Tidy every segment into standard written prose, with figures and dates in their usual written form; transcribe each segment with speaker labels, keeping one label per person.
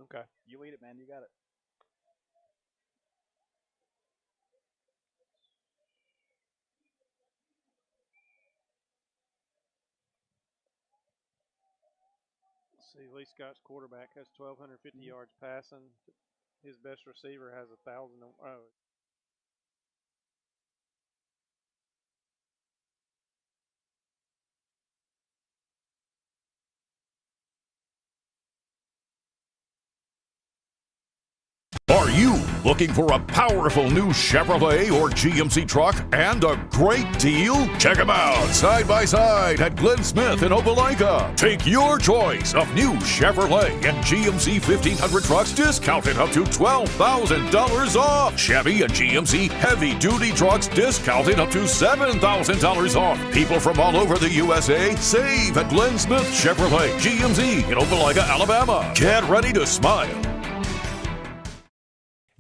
Speaker 1: Okay. You lead it, man. You got it. Let's see, Lee-Scott's quarterback has 1,250 yards passing. His best receiver has 1,000. Oh,
Speaker 2: Are you looking for a powerful new Chevrolet or GMC truck and a great deal? Check them out side by side at Glenn Smith in Opelika. Take your choice of new Chevrolet and GMC 1500 trucks discounted up to $12,000 off. Chevy and GMC heavy duty trucks discounted up to $7,000 off. People from all over the USA save at Glenn Smith Chevrolet GMC in Opelika, Alabama. Get ready to smile.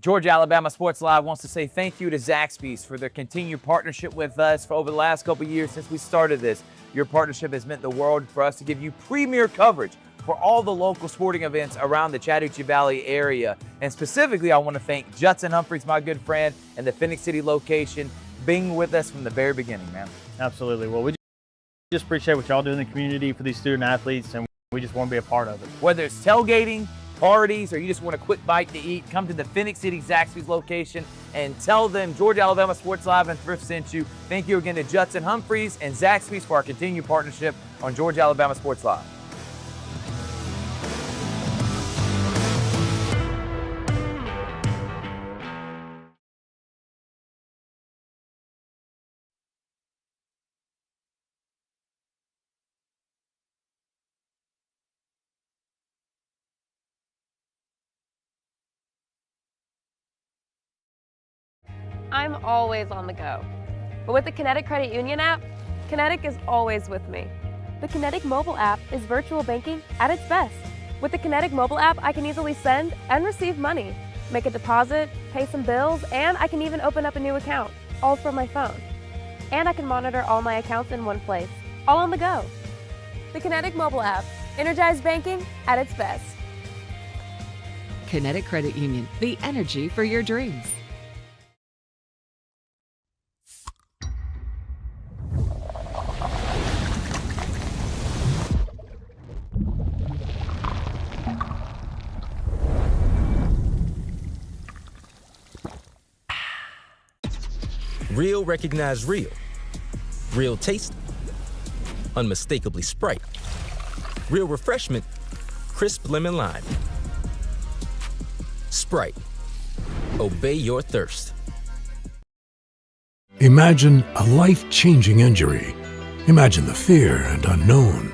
Speaker 3: Georgia Alabama Sports Live wants to say thank you to Zaxby's for their continued partnership with us for over the last couple years since we started this. Your partnership has meant the world for us to give you premier coverage for all the local sporting events around the Chattahoochee Valley area. And specifically, I want to thank Judson Humphreys, my good friend, and the Phoenix City location, being with us from the very beginning, man.
Speaker 4: Absolutely. Well, we just appreciate what y'all do in the community for these student athletes, and we just want to be a part of it.
Speaker 3: Whether it's tailgating, parties, or you just want a quick bite to eat, come to the Phoenix City Zaxby's location and tell them Georgia Alabama Sports Live and Thrift sent you. Thank you again to Judson Humphreys and Zaxby's for our continued partnership on Georgia Alabama Sports Live.
Speaker 5: I'm always on the go. But with the Kinetic Credit Union app, Kinetic is always with me. The Kinetic mobile app is virtual banking at its best. With the Kinetic mobile app, I can easily send and receive money, make a deposit, pay some bills, and I can even open up a new account, all from my phone. And I can monitor all my accounts in one place, all on the go. The Kinetic mobile app, energized banking at its best.
Speaker 6: Kinetic Credit Union, the energy for your dreams.
Speaker 7: Real recognize real. Real taste, unmistakably Sprite. Real refreshment, crisp lemon lime. Sprite, obey your thirst.
Speaker 8: Imagine a life-changing injury. Imagine the fear and unknown.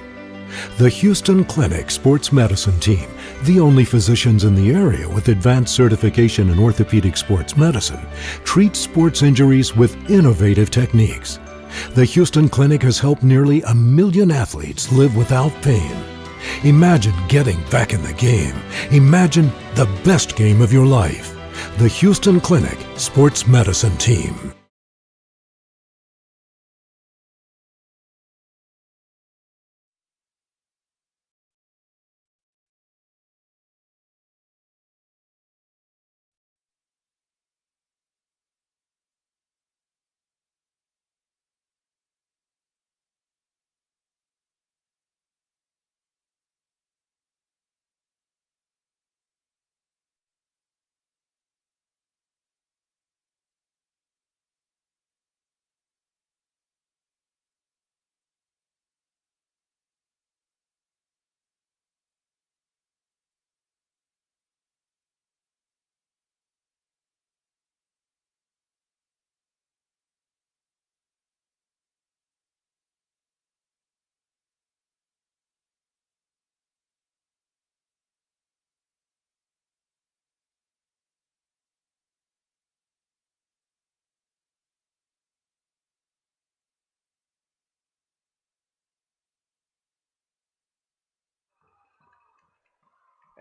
Speaker 8: The Houston Clinic Sports Medicine Team, the only physicians in the area with advanced certification in orthopedic sports medicine, treats sports injuries with innovative techniques. The Houston Clinic has helped nearly 1 million athletes live without pain. Imagine getting back in the game. Imagine the best game of your life. The Houston Clinic Sports Medicine Team.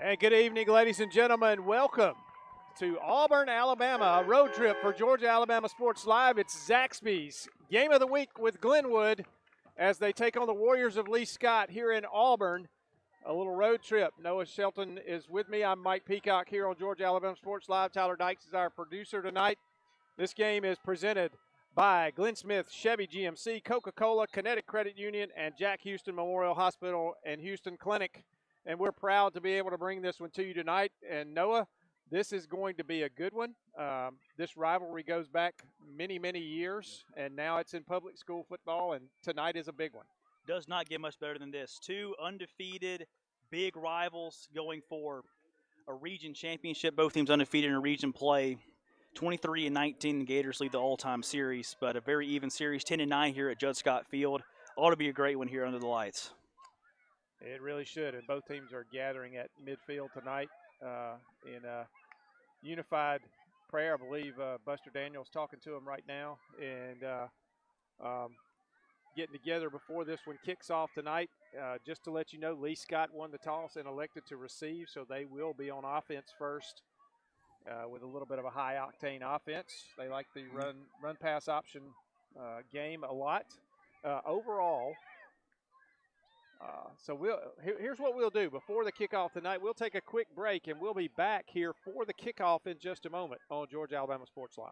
Speaker 1: And good evening, ladies and gentlemen. Welcome to Auburn, Alabama, a road trip for Georgia Alabama Sports Live. It's Zaxby's Game of the Week with Glenwood as they take on the Warriors of Lee-Scott here in Auburn. a little road trip. Noah Shelton is with me. I'm Mike Peacock here on Georgia Alabama Sports Live. Tyler Dykes is our producer tonight. This game is presented by Glenn Smith Chevy GMC, Coca-Cola, Kinetic Credit Union, and Jack Houston Memorial Hospital and Houston Clinic. And we're proud to be able to bring this one to you tonight. And Noah, this is going to be a good one. This rivalry goes back many, many years, and now it's in public school football, and tonight is a big one.
Speaker 9: Does not get much better than this. Two undefeated big rivals going for a region championship. Both teams undefeated in a region play. 23-19, the Gators lead the all-time series, but a very even series. 10-9 here at Judd Scott Field. Ought to be a great one here under the lights.
Speaker 1: It really should, and both teams are gathering at midfield tonight in a unified prayer. I believe Buster Daniels talking to him right now, and getting together before this one kicks off tonight. Just to let you know, Lee-Scott won the toss and elected to receive, so they will be on offense first with a little bit of a high-octane offense. They like the run-pass option game a lot. Overall, here's what we'll do before the kickoff tonight. We'll take a quick break, and we'll be back here for the kickoff in just a moment on Georgia Alabama Sports Live.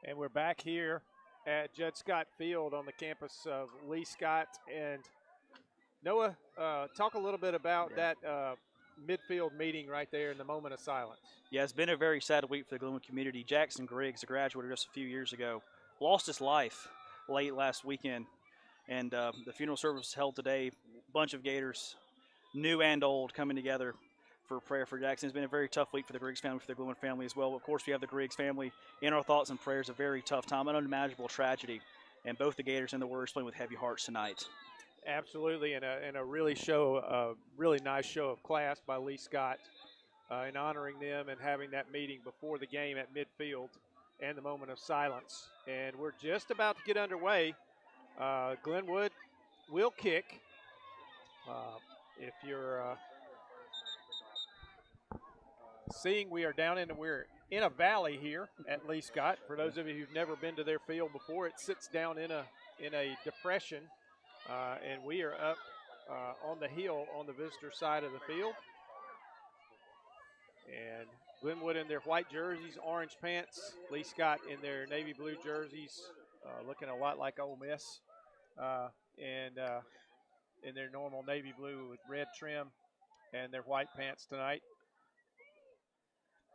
Speaker 1: And we're back here at Judd Scott Field on the campus of Lee-Scott. And Noah, talk a little bit about that midfield meeting right there in the moment of silence.
Speaker 9: Yeah, it's been a very sad week for the Glenwood community. Jackson Griggs, a graduate just a few years ago, lost his life late last weekend. And the funeral service was held today. A bunch of Gators, new and old, coming together for prayer for Jackson. It's been a very tough week for the Griggs family, for the Glenwood family as well. Of course, we have the Griggs family in our thoughts and prayers. A very tough time, an unimaginable tragedy, and both the Gators and the Warriors playing with heavy hearts tonight.
Speaker 1: Absolutely, and a really nice show of class by Lee-Scott in honoring them and having that meeting before the game at midfield and the moment of silence. And we're just about to get underway. Glenwood will kick. If you're seeing, we're in a valley here at Lee-Scott. For those of you who've never been to their field before, it sits down in a depression, and we are up on the hill on the visitor side of the field. And Glenwood in their white jerseys, orange pants, Lee-Scott in their navy blue jerseys, looking a lot like Ole Miss, and in their normal navy blue with red trim and their white pants tonight.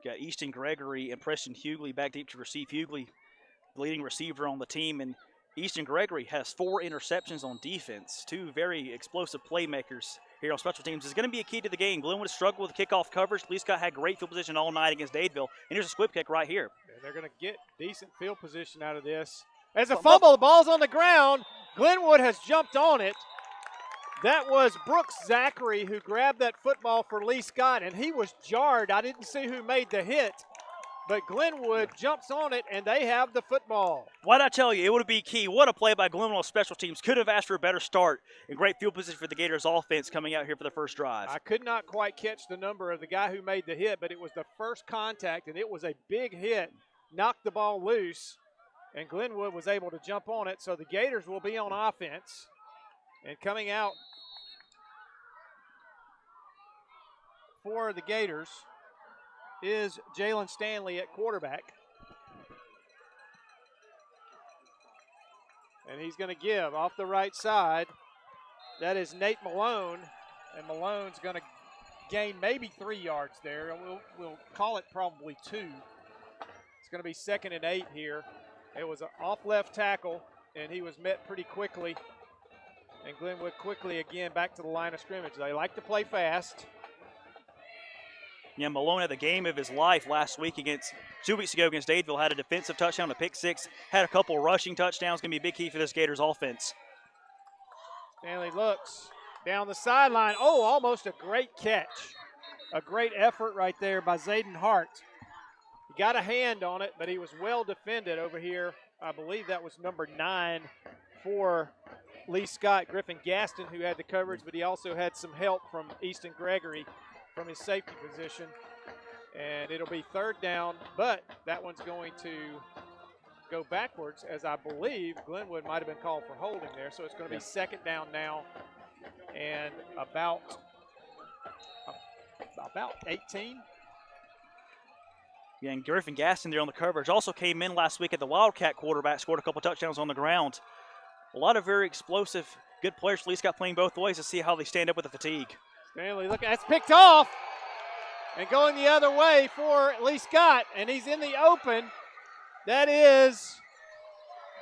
Speaker 9: Got Easton Gregory and Preston Hughley back deep to receive. Hughley, the leading receiver on the team, and Easton Gregory has 4 interceptions on defense. 2 very explosive playmakers here on special teams. Is going to be a key to the game. Glenwood struggled with kickoff coverage. Lee-Scott had great field position all night against Dadeville, and here's a squib kick right here.
Speaker 1: And they're going to get decent field position out of this. As a fumble, the ball's on the ground. Glenwood has jumped on it. That was Brooks Zachary who grabbed that football for Lee-Scott, and he was jarred. I didn't see who made the hit, but Glenwood jumps on it, and they have the football.
Speaker 9: Why'd I tell you? It would be key. What a play by Glenwood on special teams. Could have asked for a better start, and great field position for the Gators offense coming out here for the first drive.
Speaker 1: I could not quite catch the number of the guy who made the hit, but it was the first contact, and it was a big hit, knocked the ball loose, and Glenwood was able to jump on it. So the Gators will be on offense, and coming out for the Gators is Jalen Stanley at quarterback. And he's going to give off the right side. That is Nate Malone, and Malone's going to gain maybe 3 yards there. We'll call it probably 2. It's going to be 2nd and 8 here. It was an off left tackle, and he was met pretty quickly. And Glenwood quickly again back to the line of scrimmage. They like to play fast.
Speaker 9: Yeah, Malone had the game of his life last week 2 weeks ago against Dadeville. Had a defensive touchdown, a pick 6, had a couple rushing touchdowns. Going to be a big key for this Gators offense.
Speaker 1: Stanley looks down the sideline. Oh, almost a great catch. A great effort right there by Zayden Hart. He got a hand on it, but he was well defended over here. I believe that was number 9 for Lee-Scott, Griffin Gaston, who had the coverage, but he also had some help from Easton Gregory from his safety position. And it'll be 3rd down, but that one's going to go backwards, as I believe Glenwood might have been called for holding there. So it's going to be 2nd down now and about 18.
Speaker 9: Yeah, and Griffin Gaston there on the coverage also came in last week at the Wildcat quarterback, scored a couple touchdowns on the ground. A lot of very explosive, good players. Lee-Scott playing both ways to see how they stand up with the fatigue.
Speaker 1: Stanley, look, that's picked off and going the other way for Lee-Scott, and he's in the open. That is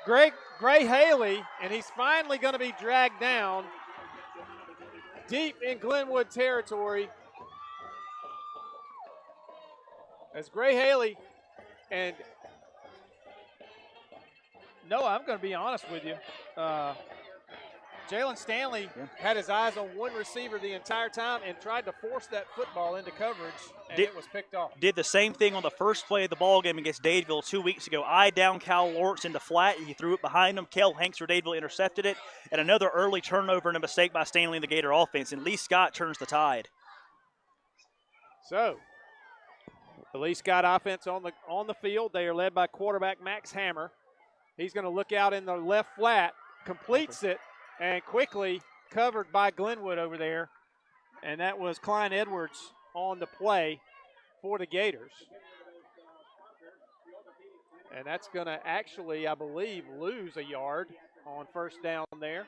Speaker 1: Gray Haley, and he's finally going to be dragged down deep in Glenwood territory. As Gray Haley and Noah, I'm going to be honest with you. Jalen Stanley had his eyes on one receiver the entire time and tried to force that football into coverage, and it was picked off.
Speaker 9: Did the same thing on the first play of the ball game against Dadeville 2 weeks ago. Eyed down Cal Lawrence into flat, and he threw it behind him. Kel Hanks for Dadeville intercepted it, and another early turnover and a mistake by Stanley in the Gator offense, and Lee-Scott turns the tide.
Speaker 1: So, the Lee-Scott offense on the field. They are led by quarterback Max Hammer. He's going to look out in the left flat, completes it, and quickly covered by Glenwood over there. And that was Klein Edwards on the play for the Gators. And that's going to actually, I believe, lose a yard on 1st down there.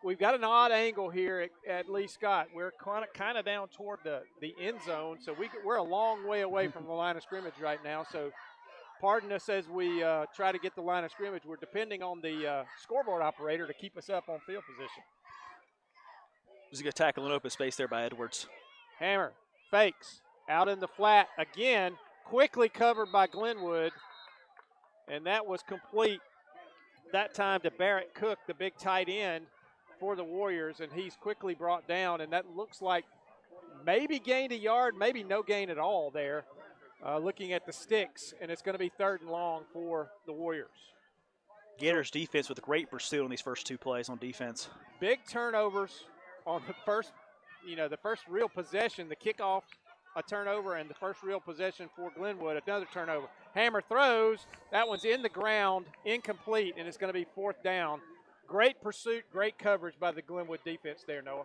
Speaker 1: We've got an odd angle here at Lee-Scott. We're kind of down toward the end zone, so we're a long way away from the line of scrimmage right now. So pardon us as we try to get the line of scrimmage. We're depending on the scoreboard operator to keep us up on field position.
Speaker 9: There's a good tackle in open space there by Edwards.
Speaker 1: Hammer fakes out in the flat again, quickly covered by Glenwood, and that was complete that time to Barrett Cook, the big tight end for the Warriors, and he's quickly brought down, and that looks like maybe gained a yard, maybe no gain at all there. Looking at the sticks, and it's going to be 3rd and long for the Warriors.
Speaker 9: Gators defense with a great pursuit on these first 2 plays on defense.
Speaker 1: Big turnovers on the first real possession, the kickoff, a turnover, and the first real possession for Glenwood, another turnover. Hammer throws, that one's in the ground, incomplete, and it's going to be 4th down. Great pursuit, great coverage by the Glenwood defense there, Noah.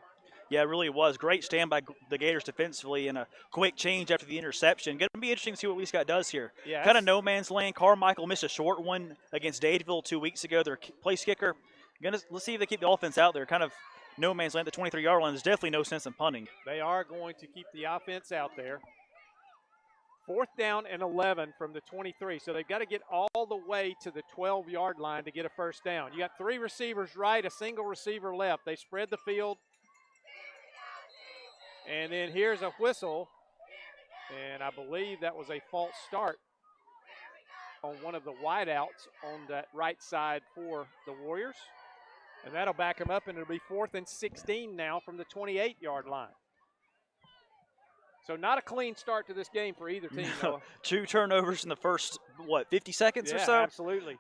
Speaker 9: Yeah, it really was. Great stand by the Gators defensively and a quick change after the interception. Going to be interesting to see what Lee-Scott does here.
Speaker 1: Yeah,
Speaker 9: kind of no man's land. Carmichael missed a short one against Dadeville 2 weeks ago. Their place kicker. Let's see if they keep the offense out there. Kind of no man's land. The 23-yard line. There's definitely no sense in punting.
Speaker 1: They are going to keep the offense out there. 4th down and 11 from the 23. So they've got to get all the way to the 12-yard line to get a 1st down. You got 3 receivers right, a single receiver left. They spread the field. And then here's a whistle. And I believe that was a false start on one of the wideouts on that right side for the Warriors. And that'll back them up, and it'll be 4th and 16 now from the 28-yard line. So not a clean start to this game for either team, Noah.
Speaker 9: 2 turnovers in the first, 50 seconds or so?
Speaker 1: Absolutely.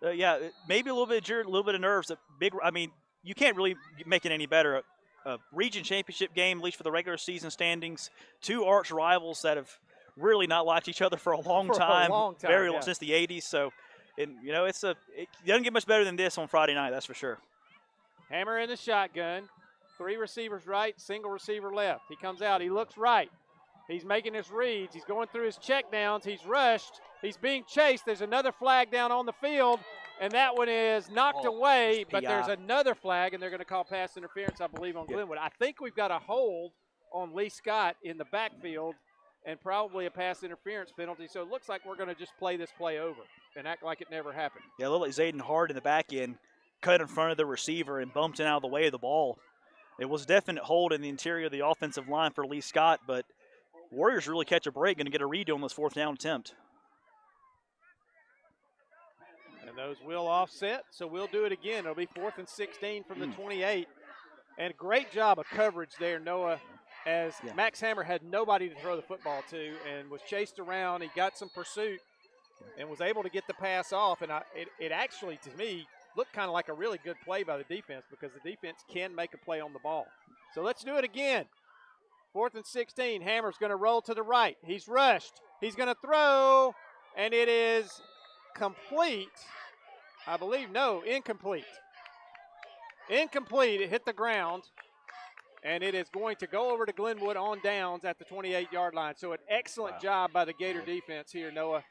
Speaker 9: Maybe a little bit of nerves. You can't really make it any better. A region championship game, at least for the regular season standings. 2 arch rivals that have really not liked each other for a long time. Very long, since the 80s. So, it doesn't get much better than this on Friday night, that's for sure.
Speaker 1: Hammer in the shotgun. 3 receivers right, single receiver left. He comes out. He looks right. He's making his reads. He's going through his checkdowns. He's rushed. He's being chased. There's another flag down on the field, And that one is knocked away, but
Speaker 9: PI.
Speaker 1: there's another flag, and they're going to call pass interference, I believe, on Glenwood. I think we've got a hold on Lee-Scott in the backfield and probably a pass interference penalty. So it looks like we're going to just play this play over and act like it never happened.
Speaker 9: Yeah, it looked like Zayden Hart in the back end cut in front of the receiver and bumped in out of the way of the ball. It was a definite hold in the interior of the offensive line for Lee-Scott, but Warriors really catch a break, going to get a redo on this 4th down attempt.
Speaker 1: And those will offset, so we'll do it again. It'll be 4th and 16 from the 28. And great job of coverage there, Noah, as Max Hammer had nobody to throw the football to and was chased around. He got some pursuit and was able to get the pass off. And it actually, to me, looked kind of like a really good play by the defense because the defense can make a play on the ball. So let's do it again. 4th and 16. Hammer's going to roll to the right. He's rushed. He's going to throw, and it is complete. I believe, no, incomplete. Incomplete. It hit the ground, and it is going to go over to Glenwood on downs at the 28-yard line. So an excellent job by the Gator defense here, Noah,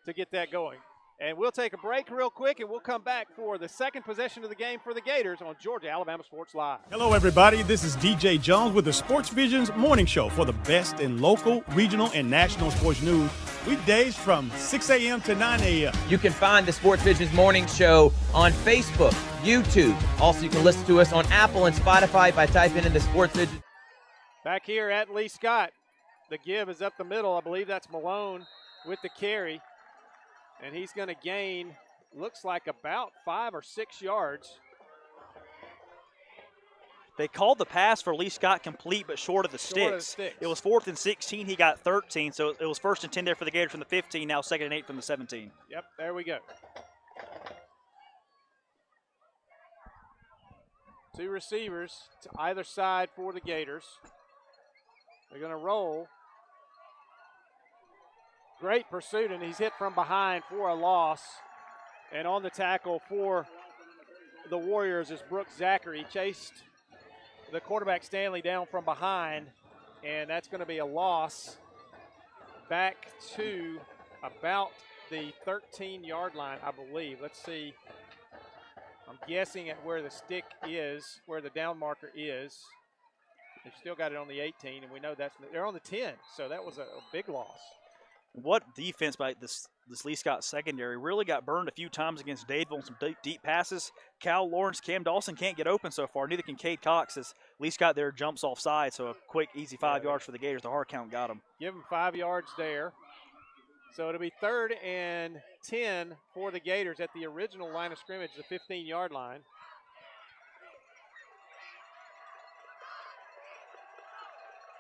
Speaker 1: to get that going. And we'll take a break real quick, and we'll come back for the second possession of the game for the Gators on Georgia Alabama Sports Live.
Speaker 10: Hello, everybody. This is DJ Jones with the Sports Vision's morning show for the best in local, regional, and national sports news. Weekdays from 6 a.m. to 9 a.m.
Speaker 3: You can find the Sports Vision's morning show on Facebook, YouTube. Also, you can listen to us on Apple and Spotify by typing in the Sports Vision.
Speaker 1: Back here at Lee-Scott, the give is up the middle. I believe that's Malone with the carry. And he's going to gain, looks like about 5 or 6 yards.
Speaker 9: They called the pass for Lee-Scott complete but short of the sticks. It was 4th and 16. He got 13, so it was 1st and 10 there for the Gators from the 15, now 2nd and 8 from the 17.
Speaker 1: Yep, there we go. 2 receivers to either side for the Gators. They're going to roll. Great pursuit, and he's hit from behind for a loss. And on the tackle for the Warriors is Brooks Zachary. Chased the quarterback Stanley down from behind, and that's going to be a loss back to about the 13-yard line, I believe. Let's see. I'm guessing at where the stick is, where the down marker is. They've still got it on the 18, and we know they're on the 10, so that was a big loss.
Speaker 9: What defense by this Lee-Scott secondary really got burned a few times against Dadeville on some deep passes. Cal Lawrence, Cam Dawson can't get open so far. Neither can Cade Cox as Lee-Scott there jumps offside. So a quick, easy 5 yards for the Gators. The hard count got him.
Speaker 1: Give him 5 yards there. So it'll be 3rd and 10 for the Gators at the original line of scrimmage, the 15-yard line.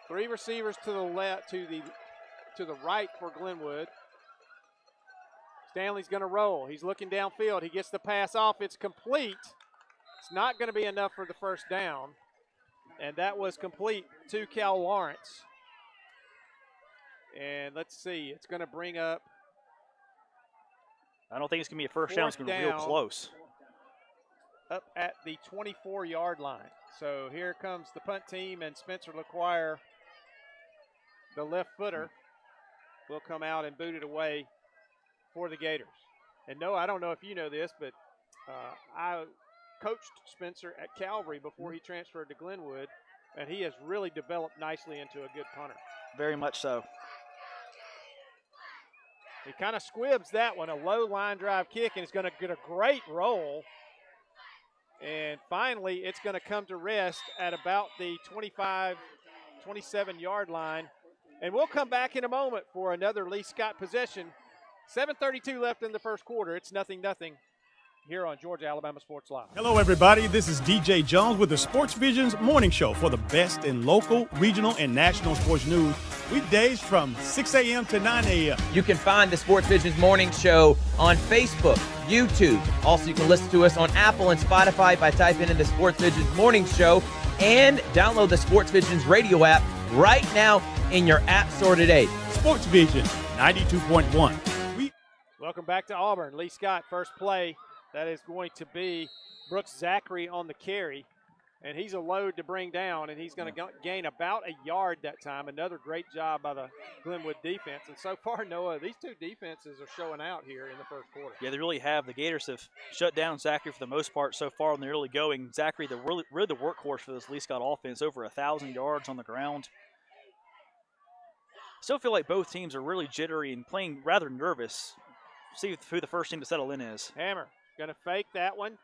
Speaker 1: Three receivers to the left, to the right for Glenwood. Stanley's going to roll. He's looking downfield. He gets the pass off. It's complete. It's not going to be enough for the first down. And that was complete to Cal Lawrence. And let's see. It's going to bring up.
Speaker 9: I don't think it's going to be a first down. It's going to be real close.
Speaker 1: Up at the 24-yard line. So here comes the punt team, and Spencer LaQuire, the left footer, will come out and boot it away for the Gators. And no, I don't know if you know this, but I coached Spencer at Calvary before he transferred to Glenwood, and he has really developed nicely into a good punter.
Speaker 9: Very much so.
Speaker 1: He kind of squibs that one, a low line drive kick, and it's going to get a great roll. And finally, it's going to come to rest at about the 27-yard line. And we'll come back in a moment for another Lee-Scott possession. 7:32 left in the first quarter. It's 0-0 here on Georgia Alabama Sports Live.
Speaker 10: Hello, everybody. This is DJ Jones with the Sports Vision's morning show for the best in local, regional, and national sports news. Weekdays from 6 a.m. to 9 a.m.
Speaker 3: You can find the Sports Vision's morning show on Facebook, YouTube. Also, you can listen to us on Apple and Spotify by typing in the Sports Vision's morning show and download the Sports Vision's radio app right now in your app store today.
Speaker 10: Sports Vision 92.1.
Speaker 1: Welcome back to Auburn. Lee-Scott, first play. That is going to be Brooks Zachary on the carry. And he's a load to bring down, and he's going to gain about a yard that time. Another great job by the Glenwood defense. And so far, Noah, these two defenses are showing out here in the first quarter.
Speaker 9: Yeah, they really have. The Gators have shut down Zachary for the most part so far in the early going. Zachary, really the workhorse for this Lee-Scott offense, over 1,000 yards on the ground. Still feel like both teams are really jittery and playing rather nervous. See who the first team to settle in is.
Speaker 1: Hammer going to fake that one.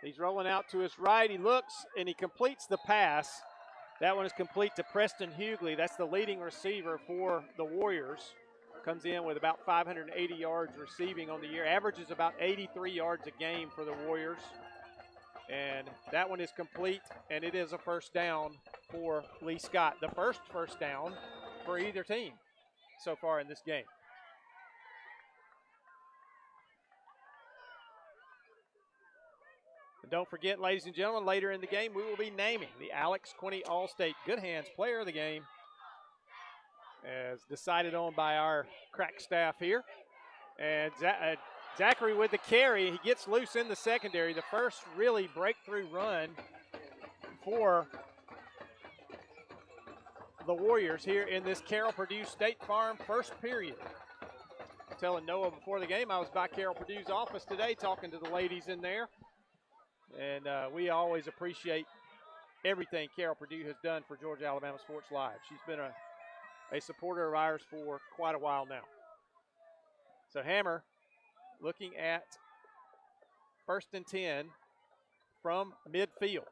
Speaker 1: He's rolling out to his right. He looks, and he completes the pass. That one is complete to Preston Hughley. That's the leading receiver for the Warriors. Comes in with about 580 yards receiving on the year. Averages about 83 yards a game for the Warriors. And that one is complete, and it is a first down for Lee-Scott. The first down for either team so far in this game. Don't forget, ladies and gentlemen, later in the game, we will be naming the Alex Quinney All-State Good Hands Player of the Game, as decided on by our crack staff here. And Zachary with the carry. He gets loose in the secondary. The first really breakthrough run for the Warriors here in this Carroll Purdue State Farm first period. I was telling Noah before the game, I was by Carroll Purdue's office today talking to the ladies in there. And we always appreciate everything Carroll Purdue has done for Georgia Alabama Sports Live. She's been a supporter of ours for quite a while now. So Hammer looking at 1st and 10 from midfield.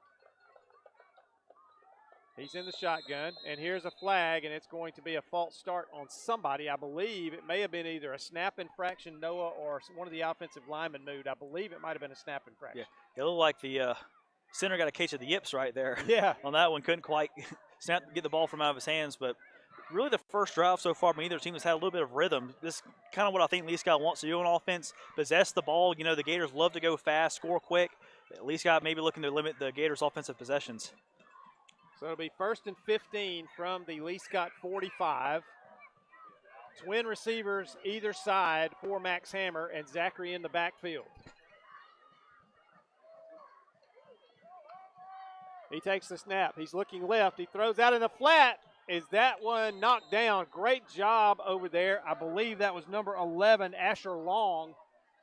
Speaker 1: He's in the shotgun, and here's a flag, and it's going to be a false start on somebody. I believe it may have been either a snap infraction, Noah, or one of the offensive linemen moved. I believe it might have been a snap infraction.
Speaker 9: Yeah, it looked like the center got a case of the yips right there.
Speaker 1: Yeah.
Speaker 9: On that one, couldn't quite get the ball from out of his hands, but really the first drive so far, neither team has had a little bit of rhythm. This is kind of what I think Lee-Scott wants to do on offense, possess the ball. You know, the Gators love to go fast, score quick. Lee-Scott maybe looking to limit the Gators' offensive possessions.
Speaker 1: So it'll be 1st and 15 from the Lee-Scott 45. Twin receivers either side for Max Hammer and Zachary in the backfield. He takes the snap. He's looking left. He throws out in the flat. Is that one knocked down? Great job over there. I believe that was number 11, Asher Long,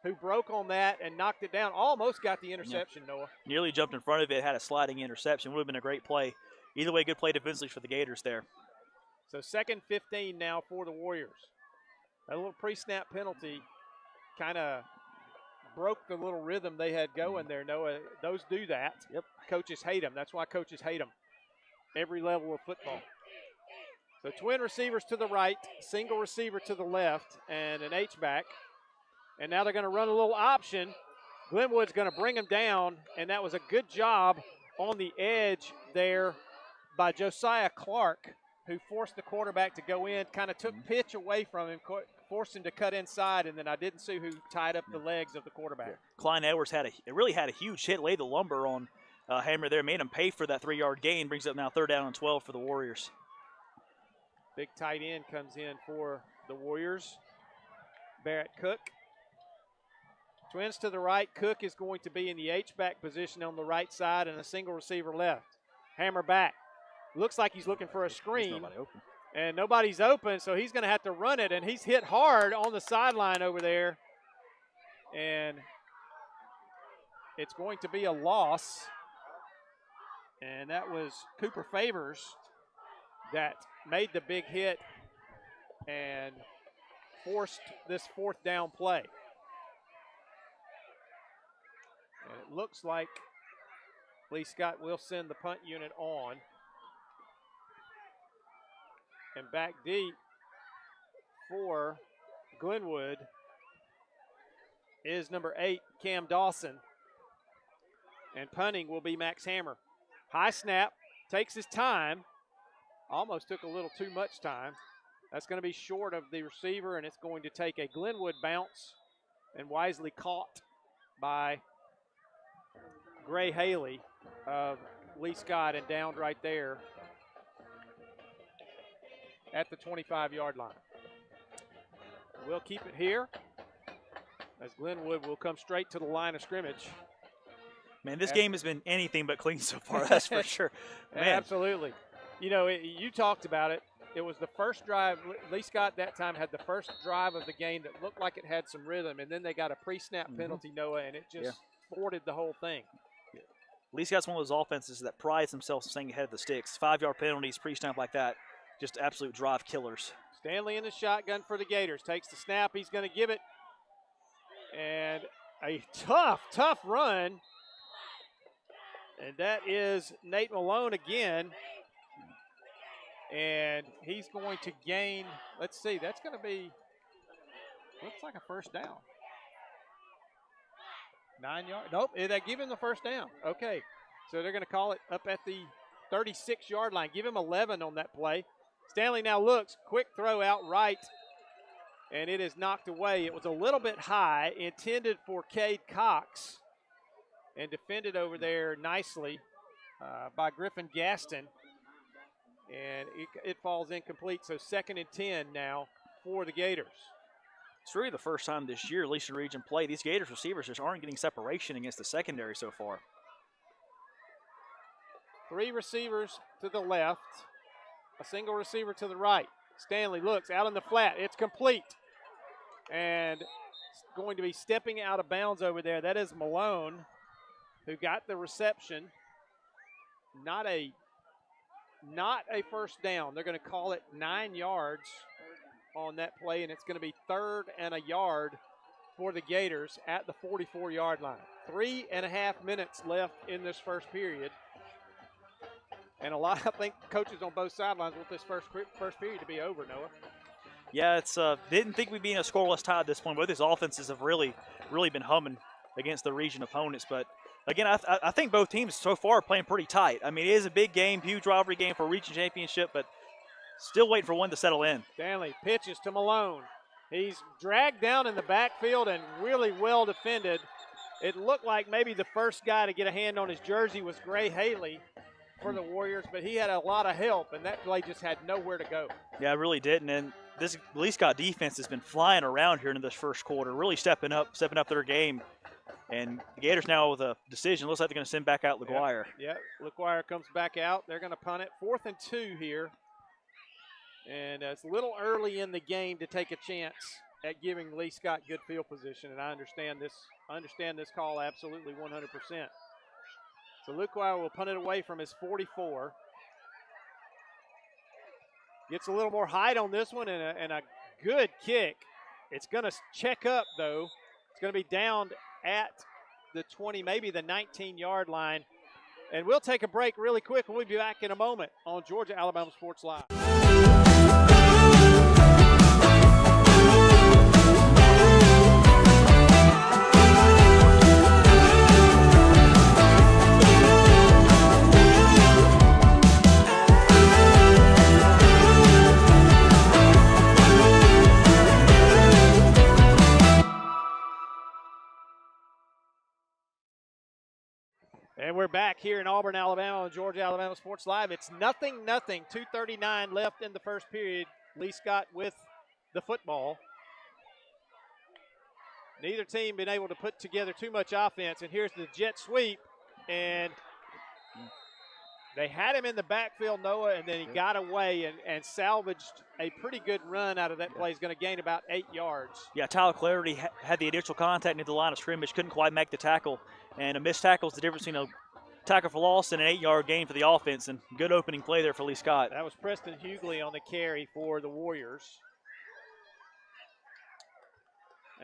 Speaker 1: who broke on that and knocked it down. Almost got the interception, Noah.
Speaker 9: Nearly jumped in front of it, had a sliding interception. Would have been a great play. Either way, good play defensively for the Gators there.
Speaker 1: So 2nd 15 now for the Warriors. That little pre-snap penalty kind of broke the little rhythm they had going there, Noah. Those do that.
Speaker 9: Yep.
Speaker 1: Coaches hate them. That's why coaches hate them. Every level of football. So twin receivers to the right, single receiver to the left, and an H-back. And now they're going to run a little option. Glenwood's going to bring him down, and that was a good job on the edge there by Josiah Clark, who forced the quarterback to go in, kind of took pitch away from him, forced him to cut inside, and then I didn't see who tied up the legs of the quarterback.
Speaker 9: Yeah. Klein Edwards really had a huge hit, laid the lumber on Hammer there, made him pay for that 3-yard gain, brings up now 3rd down and 12 for the Warriors.
Speaker 1: Big tight end comes in for the Warriors, Barrett Cook. Twins to the right. Cook is going to be in the H-back position on the right side and a single receiver left. Hammer back. Looks like he's looking for a screen.
Speaker 9: Nobody open.
Speaker 1: And nobody's open, so he's going to have to run it, and he's hit hard on the sideline over there. And it's going to be a loss. And that was Cooper Favors that made the big hit and forced this 4th down play. And it looks like Lee-Scott will send the punt unit on. And back deep for Glenwood is number 8, Cam Dawson. And punting will be Max Hammer. High snap, takes his time. Almost took a little too much time. That's going to be short of the receiver, and it's going to take a Glenwood bounce and wisely caught by Gray Haley of Lee-Scott and downed right there at the 25-yard line. We'll keep it here as Glenwood will come straight to the line of scrimmage.
Speaker 9: Man, this game has been anything but clean so far, that's for sure. Man.
Speaker 1: Absolutely. You know, you talked about it. It was the first drive. Lee-Scott that time had the first drive of the game that looked like it had some rhythm, and then they got a pre-snap penalty, Noah, and it just thwarted the whole thing.
Speaker 9: Lee-Scott's one of those offenses that prides themselves on staying ahead of the sticks. 5-yard penalties, pre-snap like that, just absolute drive killers.
Speaker 1: Stanley in the shotgun for the Gators. Takes the snap. He's going to give it. And a tough run. And that is Nate Malone again. And he's going to gain, let's see, that's going to be, looks like a first down. 9 yards. Nope, they give him the first down. Okay, so they're going to call it up at the 36-yard line. Give him 11 on that play. Stanley now looks, quick throw out right, and it is knocked away. It was a little bit high, intended for Cade Cox, and defended over there nicely by Griffin Gaston. And it falls incomplete, so 2nd and 10 now for the Gators.
Speaker 9: It's really the first time this year, at least in region play, these Gators receivers just aren't getting separation against the secondary so far.
Speaker 1: 3 receivers to the left, a single receiver to the right. Stanley looks out in the flat. It's complete. And going to be stepping out of bounds over there. That is Malone, who got the reception. Not a first down. They're going to call it 9 yards on that play, and it's going to be 3rd and a yard for the Gators at the 44-yard line. 3.5 minutes left in this first period. And I think coaches on both sidelines want this first period to be over, Noah.
Speaker 9: Yeah, it's didn't think we'd be in a scoreless tie at this point. Both these offenses have really been humming against the region opponents. But, again, I think both teams so far are playing pretty tight. I mean, it is a big game, huge rivalry game for a region championship, but still waiting for one to settle in.
Speaker 1: Stanley pitches to Malone. He's dragged down in the backfield and really well defended. It looked like maybe the first guy to get a hand on his jersey was Gray Haley for the Warriors, but he had a lot of help, and that play just had nowhere to go.
Speaker 9: Yeah, it really didn't. And this Lee-Scott defense has been flying around here in this first quarter, really stepping up their game. And the Gators now with a decision. Looks like they're going to send back out LaGuire.
Speaker 1: Yep. LaGuire comes back out. They're going to punt it. 4th and 2 here. And it's a little early in the game to take a chance at giving Lee-Scott good field position, and I understand this call absolutely 100%. So LaGuire will punt it away from his 44. Gets a little more height on this one and a good kick. It's going to check up, though. It's going to be down at the 20, maybe the 19-yard line. And we'll take a break really quick, and we'll be back in a moment on Georgia Alabama Sports Live. And we're back here in Auburn, Alabama on Georgia Alabama Sports Live. It's 0-0, 2:39 left in the first period. Lee-Scott with the football. Neither team been able to put together too much offense. And here's the jet sweep. And they had him in the backfield, Noah, and then he got away and salvaged a pretty good run out of that play. He's going to gain about 8 yards.
Speaker 9: Yeah, Tyler Clarity had the initial contact near the line of scrimmage, couldn't quite make the tackle. And a missed tackle is the difference between a tackle for loss and an 8-yard gain for the offense. And good opening play there for Lee-Scott.
Speaker 1: That was Preston Hughley on the carry for the Warriors.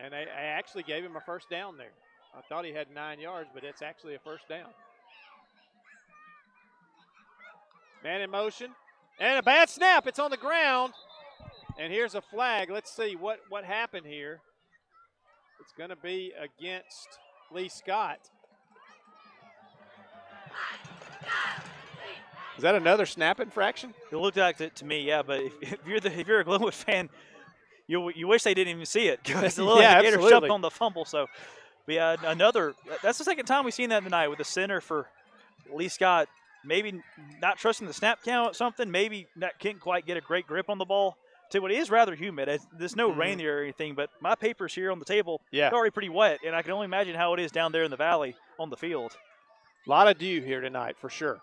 Speaker 1: And they actually gave him a first down there. I thought he had 9 yards, but it's actually a first down. Man in motion. And a bad snap. It's on the ground. And here's a flag. Let's see what happened here. It's going to be against Lee-Scott. Is that another snap infraction?
Speaker 9: It looked like it to me, yeah. But if you're a Glenwood fan, you wish they didn't even see it because the Gators jumped on the fumble. So, another. That's the second time we've seen that tonight with the center for Lee-Scott. Maybe not trusting the snap count, something. Maybe not can't quite get a great grip on the ball. Tell you what, it is rather humid. There's no rain there or anything, but my papers here on the table are already pretty wet, and I can only imagine how it is down there in the valley on the field.
Speaker 1: A lot of dew here tonight for sure.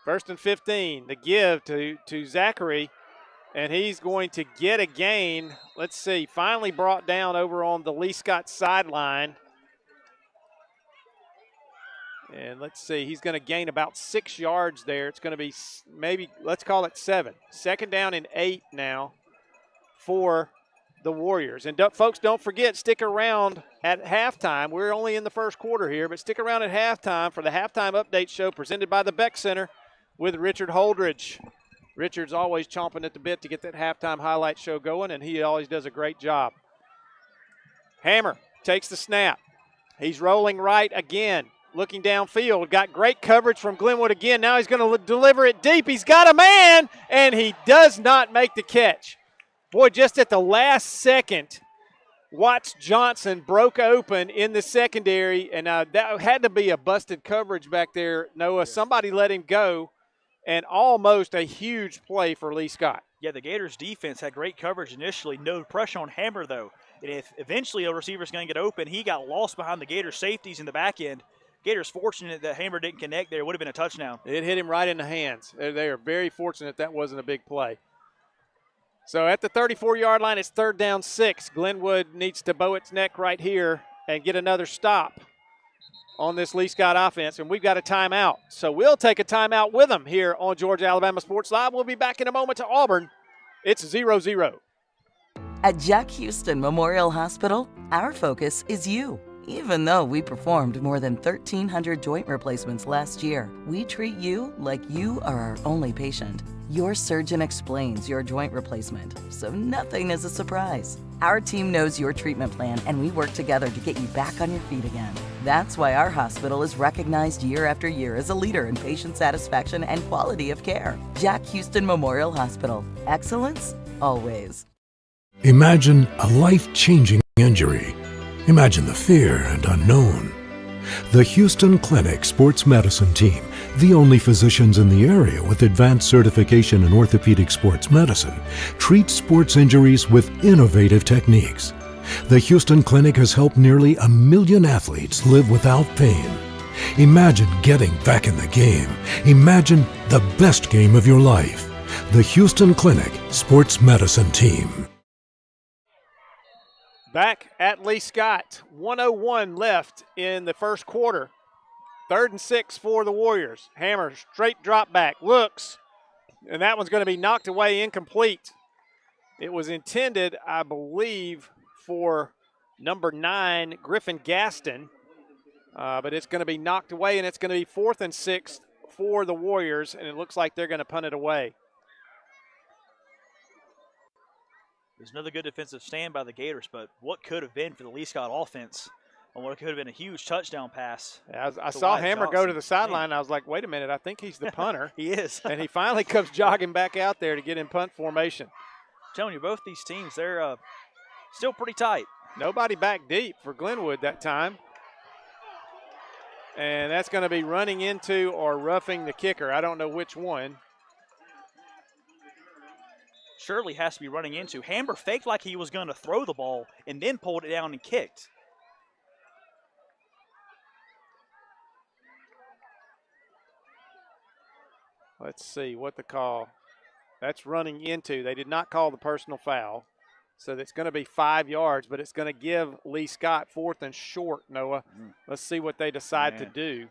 Speaker 1: 1st and 15, the give to Zachary, and he's going to get a gain. Let's see, finally brought down over on the Lee-Scott sideline. And let's see, he's going to gain about 6 yards there. It's going to be maybe, let's call it 7. 2nd down and 8 now for the Warriors. And folks, don't forget, stick around at halftime. We're only in the first quarter here, but stick around at halftime for the Halftime Update Show presented by the Beck Center with Richard Holdridge. Richard's always chomping at the bit to get that halftime highlight show going, and he always does a great job. Hammer takes the snap. He's rolling right again, looking downfield. Got great coverage from Glenwood again. Now he's going to deliver it deep. He's got a man, and he does not make the catch. Boy, just at the last second, Watts Johnson broke open in the secondary, and that had to be a busted coverage back there, Noah. Somebody let him go. And almost a huge play for Lee-Scott.
Speaker 9: Yeah, the Gators defense had great coverage initially. No pressure on Hammer, though. And if eventually a receiver's going to get open, he got lost behind the Gators safeties in the back end. Gators fortunate that Hammer didn't connect there. It would have been a touchdown.
Speaker 1: It hit him right in the hands. They are very fortunate that wasn't a big play. So at the 34-yard line, it's 3rd down 6. Glenwood needs to bow its neck right here and get another stop on this Lee-Scott offense, and we've got a timeout. So we'll take a timeout with them here on Georgia Alabama Sports Live. We'll be back in a moment to Auburn. It's 0-0.
Speaker 11: At Jack Houston Memorial Hospital, our focus is you. Even though we performed more than 1,300 joint replacements last year, we treat you like you are our only patient. Your surgeon explains your joint replacement, so nothing is a surprise. Our team knows your treatment plan, and we work together to get you back on your feet again. That's why our hospital is recognized year after year as a leader in patient satisfaction and quality of care. Jack Houston Memorial Hospital. Excellence, always.
Speaker 8: Imagine a life-changing injury. Imagine the fear and unknown. The Houston Clinic Sports Medicine Team, the only physicians in the area with advanced certification in orthopedic sports medicine, treats sports injuries with innovative techniques. The Houston Clinic has helped nearly 1 million athletes live without pain. Imagine getting back in the game. Imagine the best game of your life. The Houston Clinic Sports Medicine Team.
Speaker 1: Back at Lee-Scott, 1:01 left in the first quarter. 3rd and 6 for the Warriors. Hammer, straight drop back, looks, and that one's going to be knocked away, incomplete. It was intended, I believe, for number 9, Griffin Gaston, but it's going to be knocked away, and it's going to be 4th and 6 for the Warriors, and it looks like they're going to punt it away.
Speaker 9: There's another good defensive stand by the Gators, but what could have been for the Lee-Scott offense on what could have been a huge touchdown pass.
Speaker 1: Yeah, I saw Hammer go to the sideline, and I was like, wait a minute, I think he's the punter.
Speaker 9: He is.
Speaker 1: And he finally comes jogging back out there to get in punt formation.
Speaker 9: I'm telling you, both these teams, they're still pretty tight.
Speaker 1: Nobody back deep for Glenwood that time. And that's going to be running into or roughing the kicker. I don't know which one.
Speaker 9: Shirley has to be running into. Hammer faked like he was going to throw the ball and then pulled it down and kicked.
Speaker 1: Let's see what the call. That's running into. They did not call the personal foul. So that's going to be 5 yards, but it's going to give Lee-Scott 4th and short, Noah. Let's see what they decide to do.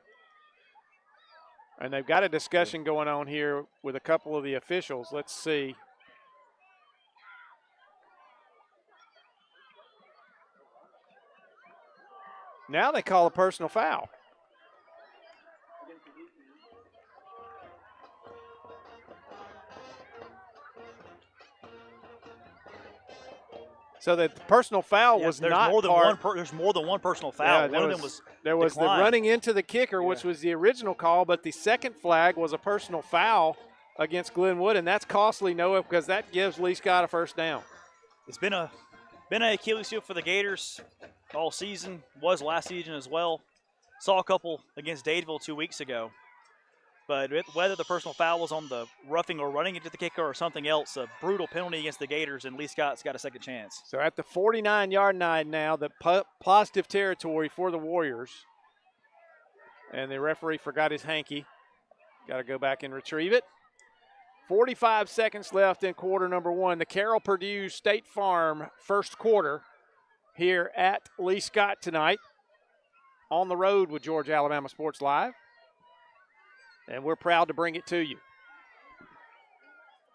Speaker 1: And they've got a discussion going on here with a couple of the officials. Let's see. Now they call a personal foul. So the personal foul was not
Speaker 9: there's more than one personal foul.
Speaker 1: Yeah,
Speaker 9: one of them was
Speaker 1: there was
Speaker 9: declined.
Speaker 1: the running into the kicker, which was the original call, but the second flag was a personal foul against Glenwood, and that's costly, Noah, because that gives Lee-Scott a first down.
Speaker 9: It's been an Achilles heel for the Gators all season. Was last season as well. Saw a couple against Dadeville 2 weeks ago. But whether the personal foul was on the roughing or running into the kicker or something else, a brutal penalty against the Gators, and Lee-Scott's got a second chance.
Speaker 1: So at the 49-yard line now, the positive territory for the Warriors. And the referee forgot his hanky. Got to go back and retrieve it. 45 seconds left in quarter number one. The Carroll Purdue State Farm first quarter here at Lee-Scott tonight. On the road with Georgia Alabama Sports Live. And we're proud to bring it to you.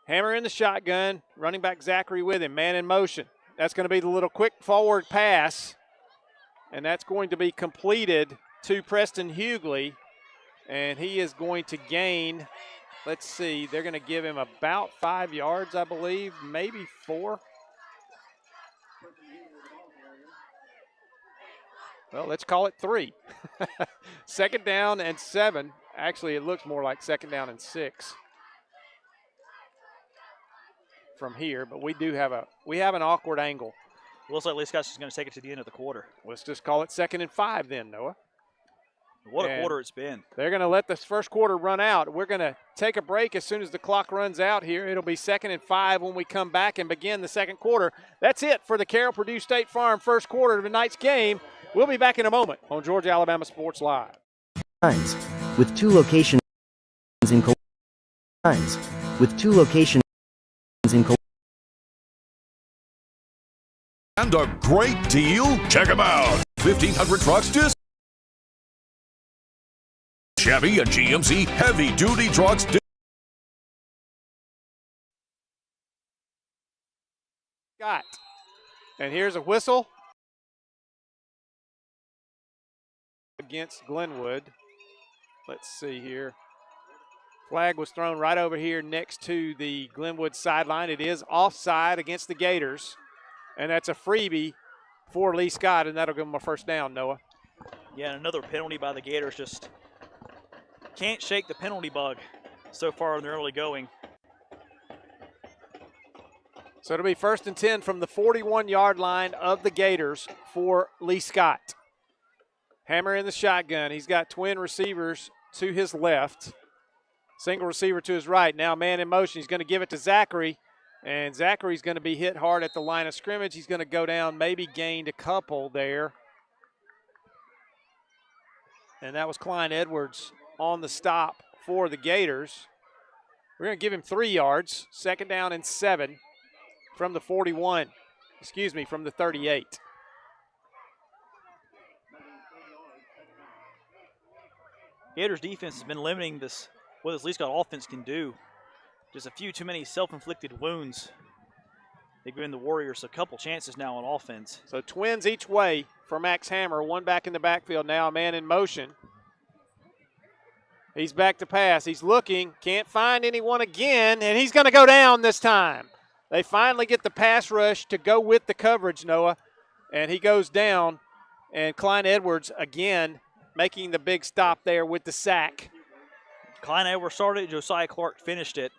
Speaker 1: Hammer in the shotgun. Running back Zachary with him. Man in motion. That's going to be the little quick forward pass. And that's going to be completed to Preston Hughley. And he is going to gain, let's see, they're going to give him about 5 yards, I believe, maybe 4. Well, let's call it 3. Second down and 7. Actually, it looks more like second down and 6 from here, but we have an awkward angle.
Speaker 9: Looks like Lee-Scott's just going to take it to the end of the quarter.
Speaker 1: Let's just call it 2nd and 5 then, Noah.
Speaker 9: What a quarter it's been.
Speaker 1: They're going to let this first quarter run out. We're going to take a break as soon as the clock runs out here. It'll be 2nd and 5 when we come back and begin the second quarter. That's it for the Carroll Purdue State Farm first quarter of tonight's game. We'll be back in a moment on Georgia Alabama Sports Live.
Speaker 12: With 2 locations in
Speaker 2: And a great deal? Check them out. 1,500 trucks Chevy and GMC heavy-duty trucks
Speaker 1: Got. And here's a whistle against Glenwood. Let's see here. Flag was thrown right over here next to the Glenwood sideline. It is offside against the Gators, and that's a freebie for Lee-Scott, and that'll give them a first down, Noah.
Speaker 9: Yeah, and another penalty by the Gators. Just can't shake the penalty bug so far in the early going.
Speaker 1: So it'll be 1st and 10 from the 41-yard line of the Gators for Lee-Scott. Hammer in the shotgun. He's got twin receivers to his left. Single receiver to his right. Now man in motion. He's going to give it to Zachary. And Zachary's going to be hit hard at the line of scrimmage. He's going to go down, maybe gained a couple there. And that was Klein Edwards on the stop for the Gators. We're going to give him 3 yards. 2nd down and 7 from the 41. From the 38.
Speaker 9: Gators defense has been limiting what this Lee-Scott offense can do. Just a few too many self-inflicted wounds. They've given the Warriors a couple chances now on offense.
Speaker 1: So twins each way for Max Hammer. One back in the backfield now, a man in motion. He's back to pass. He's looking, can't find anyone again, and he's going to go down this time. They finally get the pass rush to go with the coverage, Noah, and he goes down. And Klein Edwards, again, making the big stop there with the sack.
Speaker 9: Klein Edwards started it. Josiah Clark finished it.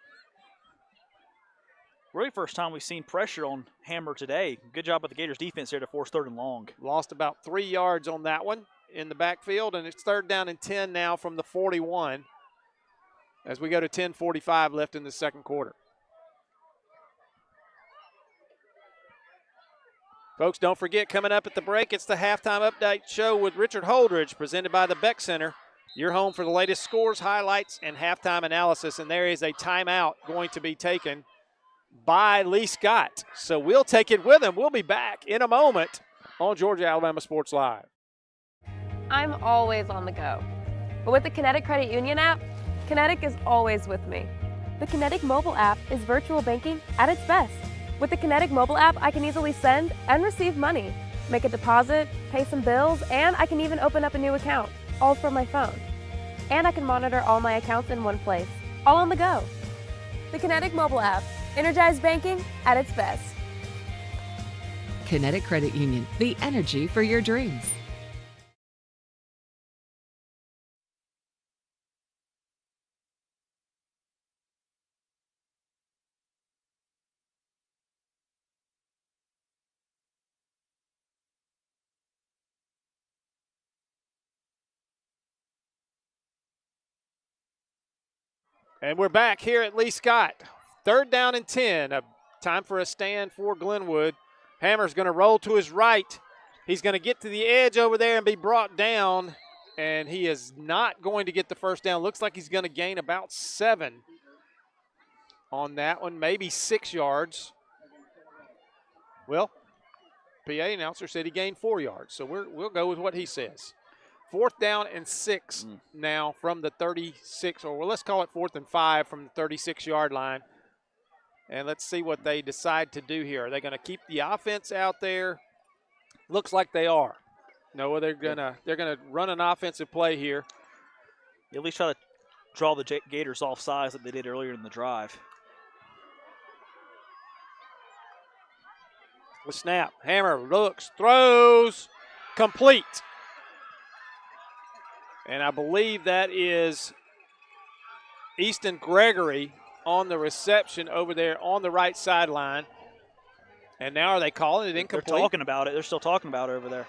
Speaker 9: Really first time we've seen pressure on Hammer today. Good job by the Gators defense there to force 3rd and long.
Speaker 1: Lost about 3 yards on that one in the backfield, and it's 3rd down and 10 now from the 41 as we go to 10:45 left in the second quarter. Folks, don't forget, coming up at the break, it's the halftime update show with Richard Holdridge, presented by the Beck Center. Your home for the latest scores, highlights, and halftime analysis. And there is a timeout going to be taken by Lee-Scott. So we'll take it with him. We'll be back in a moment on Georgia Alabama Sports Live.
Speaker 5: I'm always on the go. But with the Kinetic Credit Union app, Kinetic is always with me. The Kinetic mobile app is virtual banking at its best. With the Kinetic mobile app, I can easily send and receive money, make a deposit, pay some bills, and I can even open up a new account, all from my phone. And I can monitor all my accounts in one place, all on the go. The Kinetic mobile app, energized banking at its best.
Speaker 6: Kinetic Credit Union, the energy for your dreams.
Speaker 1: And we're back here at Lee-Scott. 3rd down and 10. Time for a stand for Glenwood. Hammer's going to roll to his right. He's going to get to the edge over there and be brought down, and he is not going to get the first down. Looks like he's going to gain about 7 on that one, maybe 6 yards. Well, PA announcer said he gained 4 yards, so we'll go with what he says. 4th down and 6 now from the 36, or well, let's call it 4th and 5 from the 36-yard line. And let's see what they decide to do here. Are they going to keep the offense out there? Looks like they are. No, they're gonna run an offensive play here.
Speaker 9: At least try to draw the Gators off sides that they did earlier in the drive.
Speaker 1: The snap. Hammer looks, throws, complete. And I believe that is Easton Gregory on the reception over there on the right sideline. And now are they calling it incomplete?
Speaker 9: They're talking about it. They're still talking about it over there.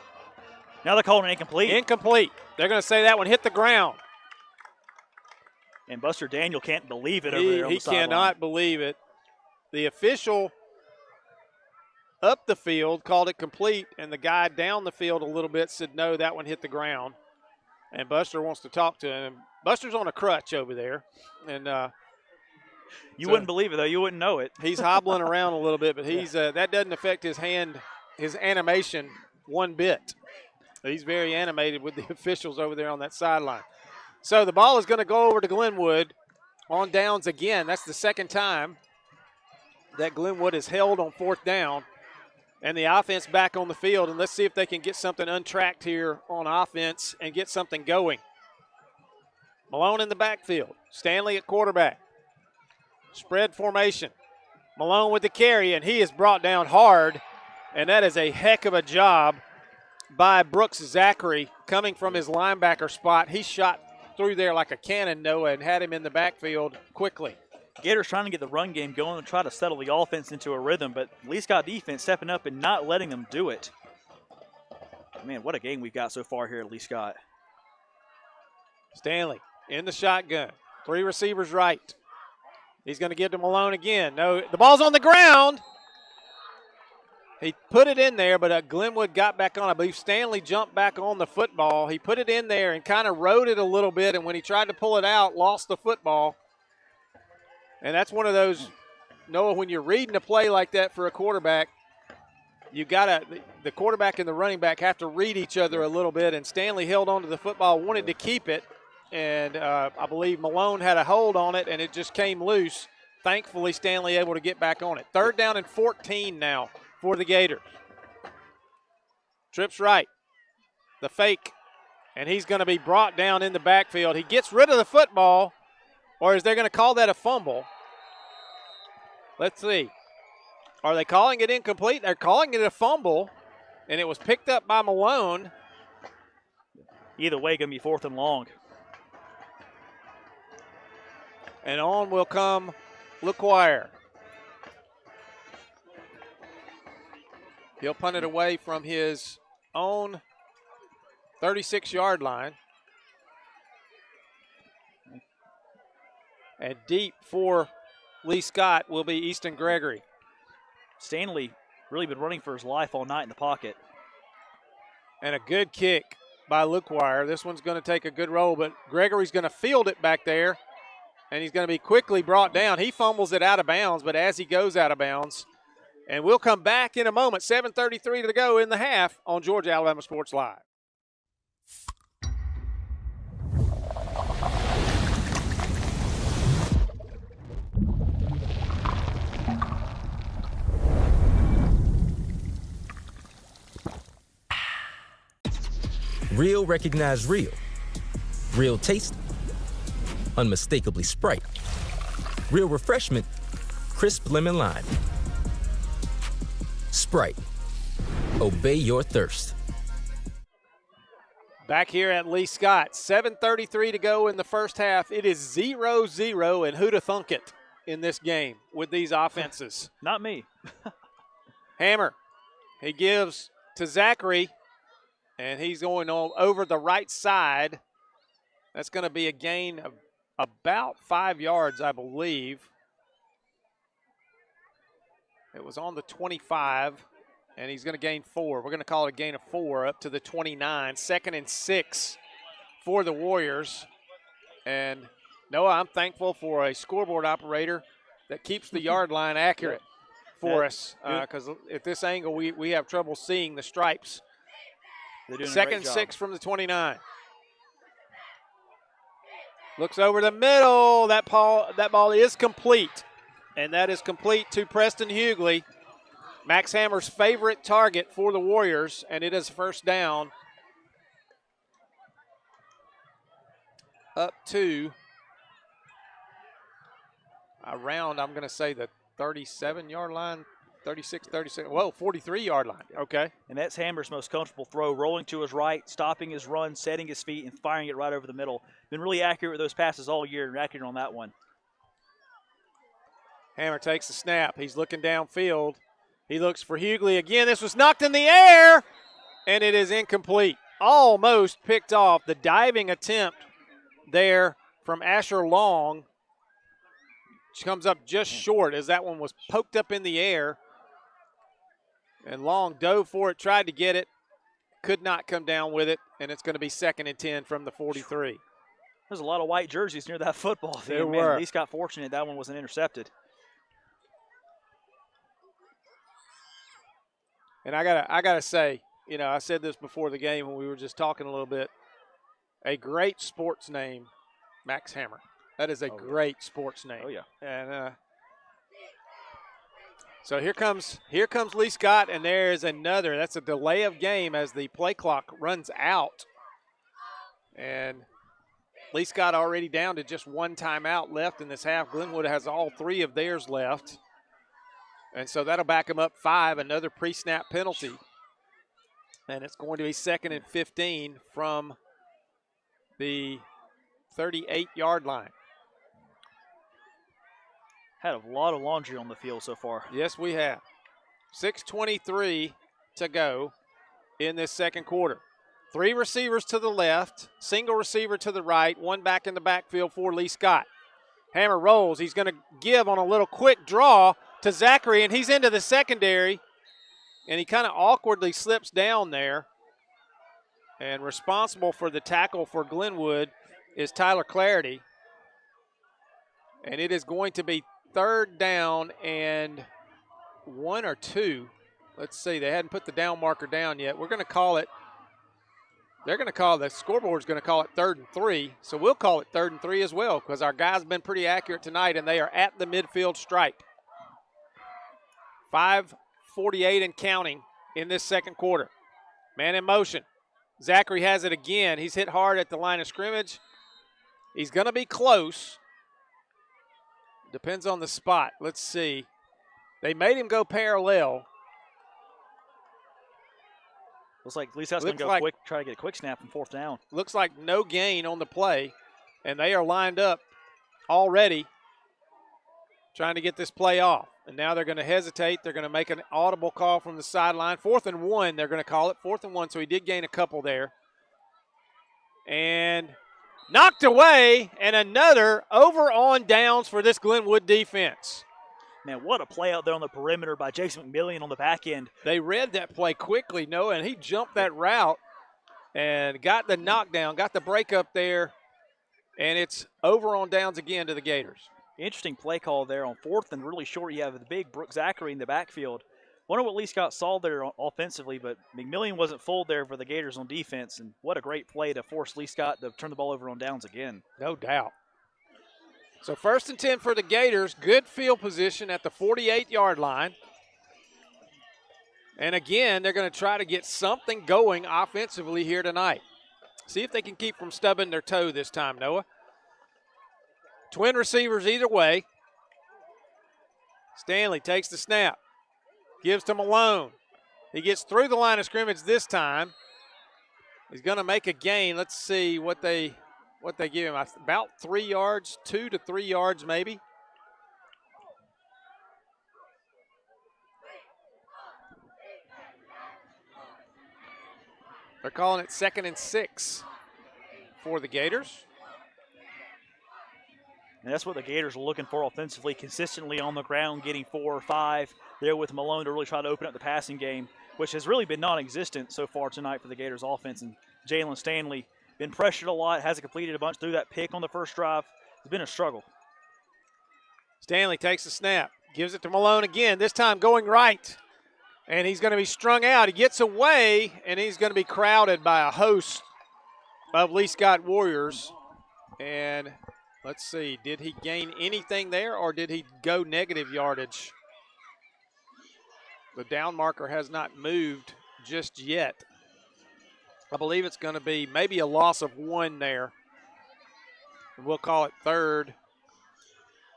Speaker 9: Now they're calling it incomplete.
Speaker 1: Incomplete. They're going to say that one hit the ground.
Speaker 9: And Buster Daniel can't believe it over there on the sideline.
Speaker 1: He cannot believe it. The official up the field called it complete, and the guy down the field a little bit said, no, that one hit the ground. And Buster wants to talk to him. Buster's on a crutch over there. And
Speaker 9: you wouldn't believe it, though. You wouldn't know it.
Speaker 1: He's hobbling around a little bit, but he's that doesn't affect his hand, his animation one bit. He's very animated with the officials over there on that sideline. So the ball is going to go over to Glenwood on downs again. That's the second time that Glenwood is held on 4th down. And the offense back on the field, and let's see if they can get something untracked here on offense and get something going. Malone in the backfield. Stanley at quarterback. Spread formation. Malone with the carry, and he is brought down hard, and that is a heck of a job by Brooks Zachary coming from his linebacker spot. He shot through there like a cannon, Noah, and had him in the backfield quickly.
Speaker 9: Gators trying to get the run game going and try to settle the offense into a rhythm, but Lee-Scott defense stepping up and not letting them do it. Man, what a game we've got so far here at Lee-Scott.
Speaker 1: Stanley in the shotgun. 3 receivers right. He's going to give to Malone again. No, the ball's on the ground. He put it in there, but Glenwood got back on. I believe Stanley jumped back on the football. He put it in there and kind of rode it a little bit, and when he tried to pull it out, lost the football. And that's one of those, Noah, when you're reading a play like that for a quarterback, you got the quarterback and the running back have to read each other a little bit, and Stanley held on to the football, wanted to keep it, and I believe Malone had a hold on it, and it just came loose. Thankfully, Stanley able to get back on it. 3rd down and 14 now for the Gators. Trips right. The fake, and he's going to be brought down in the backfield. He gets rid of the football. Or is they going to call that a fumble? Let's see. Are they calling it incomplete? They're calling it a fumble, and it was picked up by Malone.
Speaker 9: Either way, going to be 4th and long.
Speaker 1: And on will come LeQuire. He'll punt it away from his own 36-yard line. And deep for Lee-Scott will be Easton Gregory.
Speaker 9: Stanley really been running for his life all night in the pocket.
Speaker 1: And a good kick by LeQuire. This one's going to take a good roll, but Gregory's going to field it back there, and he's going to be quickly brought down. He fumbles it out of bounds, but as he goes out of bounds, and we'll come back in a moment. 7:33 to go in the half on Georgia Alabama Sports Live.
Speaker 7: Real recognize real. Real taste, unmistakably Sprite. Real refreshment, crisp lemon lime. Sprite, obey your thirst.
Speaker 1: Back here at Lee-Scott, 7:33 to go in the first half. It is 0-0, and who'd have thunk it in this game with these offenses?
Speaker 9: Not me.
Speaker 1: Hammer, he gives to Zachary. And he's going on over the right side. That's going to be a gain of about 5 yards, I believe. It was on the 25, and he's going to gain 4. We're going to call it a gain of 4 up to the 29. 2nd and 6 for the Warriors. And Noah, I'm thankful for a scoreboard operator that keeps the yard line accurate for us, because at this angle we have trouble seeing the stripes.
Speaker 9: They're doing
Speaker 1: 2nd and 6 from the 29. Looks over the middle. That ball is complete, and that is complete to Preston Hughley, Max Hammer's favorite target for the Warriors, and it is first down up to around, I'm going to say, the 37-yard line, 36, 36, 43-yard line. Okay.
Speaker 9: And that's Hammer's most comfortable throw, rolling to his right, stopping his run, setting his feet, and firing it right over the middle. Been really accurate with those passes all year, and accurate on that one.
Speaker 1: Hammer takes the snap. He's looking downfield. He looks for Hughley again. This was knocked in the air, and it is incomplete. Almost picked off. The diving attempt there from Asher Long comes up just short, as that one was poked up in the air. And Long dove for it, tried to get it, could not come down with it, and it's going to be 2nd and 10 from the 43.
Speaker 9: There's a lot of white jerseys near that football.
Speaker 1: There were.
Speaker 9: At least got fortunate that one wasn't intercepted.
Speaker 1: And I gotta say, I said this before the game when we were just talking a little bit. A great sports name, Max Hammer. That is a great sports name.
Speaker 9: Oh yeah.
Speaker 1: And so here comes Lee-Scott, and there is another. That's a delay of game as the play clock runs out. And Lee-Scott already down to just one timeout left in this half. Glenwood has all 3 of theirs left. And so that'll back them up 5, another pre-snap penalty. And it's going to be 2nd and 15 from the 38-yard line.
Speaker 9: Had a lot of laundry on the field so far.
Speaker 1: Yes, we have. 6:23 to go in this second quarter. 3 receivers to the left, single receiver to the right, 1 back in the backfield for Lee-Scott. Hammer rolls. He's going to give on a little quick draw to Zachary, and he's into the secondary, and he kind of awkwardly slips down there. And responsible for the tackle for Glenwood is Tyler Clarity. And it is going to be 3rd down and 1 or 2. Let's see. They hadn't put the down marker down yet. We're going to call it. The scoreboard's going to call it 3rd and 3. So we'll call it 3rd and 3 as well, because our guys have been pretty accurate tonight, and they are at the midfield stripe. 5:48 and counting in this second quarter. Man in motion. Zachary has it again. He's hit hard at the line of scrimmage. He's going to be close. Depends on the spot. Let's see. They made him go parallel.
Speaker 9: Looks like Lee-Scott's going to go quick, try to get a quick snap and 4th down.
Speaker 1: Looks like no gain on the play, and they are lined up already trying to get this play off. And now they're going to hesitate. They're going to make an audible call from the sideline. 4th and 1, they're going to call it. 4th and 1, so he did gain a couple there. And knocked away, and another over on downs for this Glenwood defense.
Speaker 9: Man, what a play out there on the perimeter by Jason McMillian on the back end.
Speaker 1: They read that play quickly, Noah, and he jumped that route and got the knockdown, got the break up there, and it's over on downs again to the Gators.
Speaker 9: Interesting play call there on 4th and really short. You have the big Brooke Zachary in the backfield. Wonder what Lee-Scott saw there offensively, but McMillian wasn't full there for the Gators on defense, and what a great play to force Lee-Scott to turn the ball over on downs again.
Speaker 1: No doubt. So 1st and 10 for the Gators. Good field position at the 48-yard line. And again, they're going to try to get something going offensively here tonight. See if they can keep from stubbing their toe this time, Noah. Twin receivers either way. Stanley takes the snap. Gives to Malone. He gets through the line of scrimmage this time. He's going to make a gain. Let's see what they give him. About 3 yards, 2 to 3 yards maybe. They're calling it 2nd and 6 for the Gators.
Speaker 9: And that's what the Gators are looking for offensively, consistently on the ground, getting 4 or 5 there with Malone to really try to open up the passing game, which has really been non-existent so far tonight for the Gators offense. And Jalen Stanley been pressured a lot, hasn't completed a bunch through that pick on the first drive. It's been a struggle.
Speaker 1: Stanley takes the snap, gives it to Malone again, this time going right. And he's going to be strung out. He gets away, and he's going to be crowded by a host of Lee-Scott Warriors. And let's see, did he gain anything there, or did he go negative yardage? The down marker has not moved just yet. I believe it's going to be maybe a loss of 1 there. And we'll call it 3rd